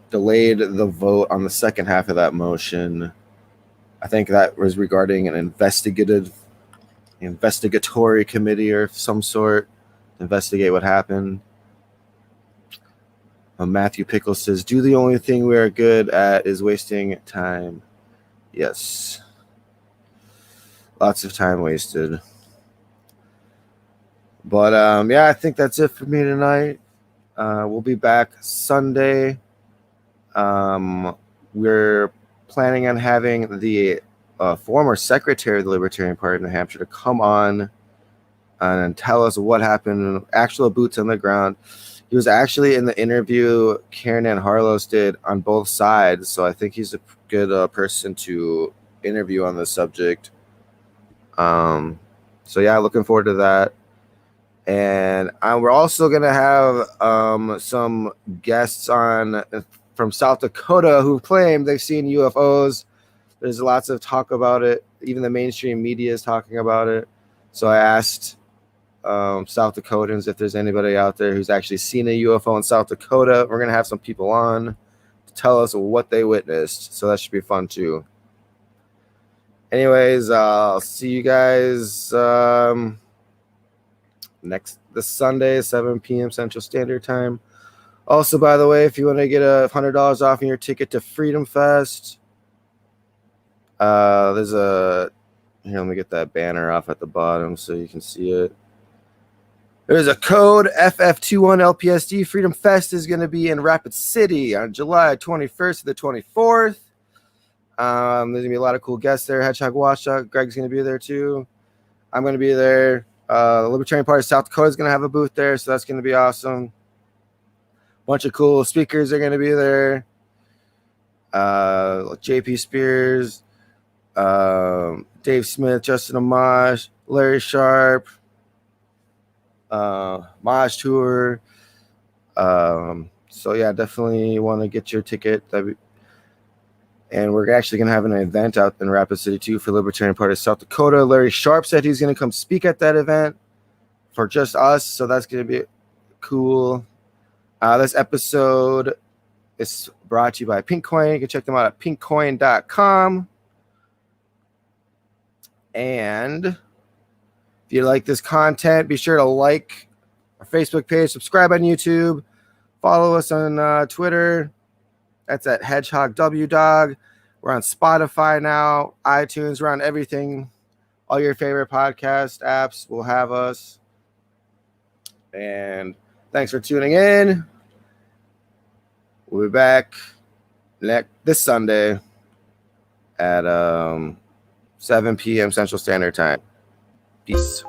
delayed the vote on the second half of that motion. I think that was regarding an investigatory committee or some sort to investigate what happened. Matthew Pickle says, "Do the only thing we are good at is wasting time." Yes. Lots of time wasted. But yeah, I think that's it for me tonight. We'll be back Sunday. We're planning on having the former secretary of the Libertarian Party of New Hampshire to come on and tell us what happened, actual boots on the ground. He was actually in the interview Karen Ann Harlos did on both sides, so I think he's a good person to interview on this subject. So yeah, looking forward to that. And we're also going to have some guests on from South Dakota who claim they've seen UFOs. There's lots of talk about it. Even the mainstream media is talking about it. So I asked South Dakotans if there's anybody out there who's actually seen a UFO in South Dakota. We're going to have some people on to tell us what they witnessed. So that should be fun too. Anyways, I'll see you guys this Sunday, 7 p.m. Central Standard Time. Also, by the way, if you want to get $100 off your ticket to Freedom Fest, there's here, let me get that banner off at the bottom so you can see it. There's a code FF21LPSD. Freedom Fest is going to be in Rapid City on July 21st to the 24th. There's going to be a lot of cool guests there. Hedgehog Watchdog, Greg's going to be there too. I'm going to be there. The Libertarian Party of South Dakota is going to have a booth there, so that's going to be awesome. Bunch of cool speakers are going to be there. JP Spears, Dave Smith, Justin Amash, Larry Sharp, Maj Tour. So yeah, definitely want to get your ticket. And we're actually going to have an event out in Rapid City too for Libertarian Party of South Dakota. Larry Sharp said he's going to come speak at that event for just us, so that's going to be cool. This episode is brought to you by Pinkcoin. You can check them out at pinkcoin.com. And if you like this content, be sure to like our Facebook page, subscribe on YouTube, follow us on Twitter. That's at Hedgehog Watchdog. We're on Spotify now, iTunes. We're on everything. All your favorite podcast apps will have us. And thanks for tuning in. We'll be back this Sunday at 7 p.m. Central Standard Time. Peace.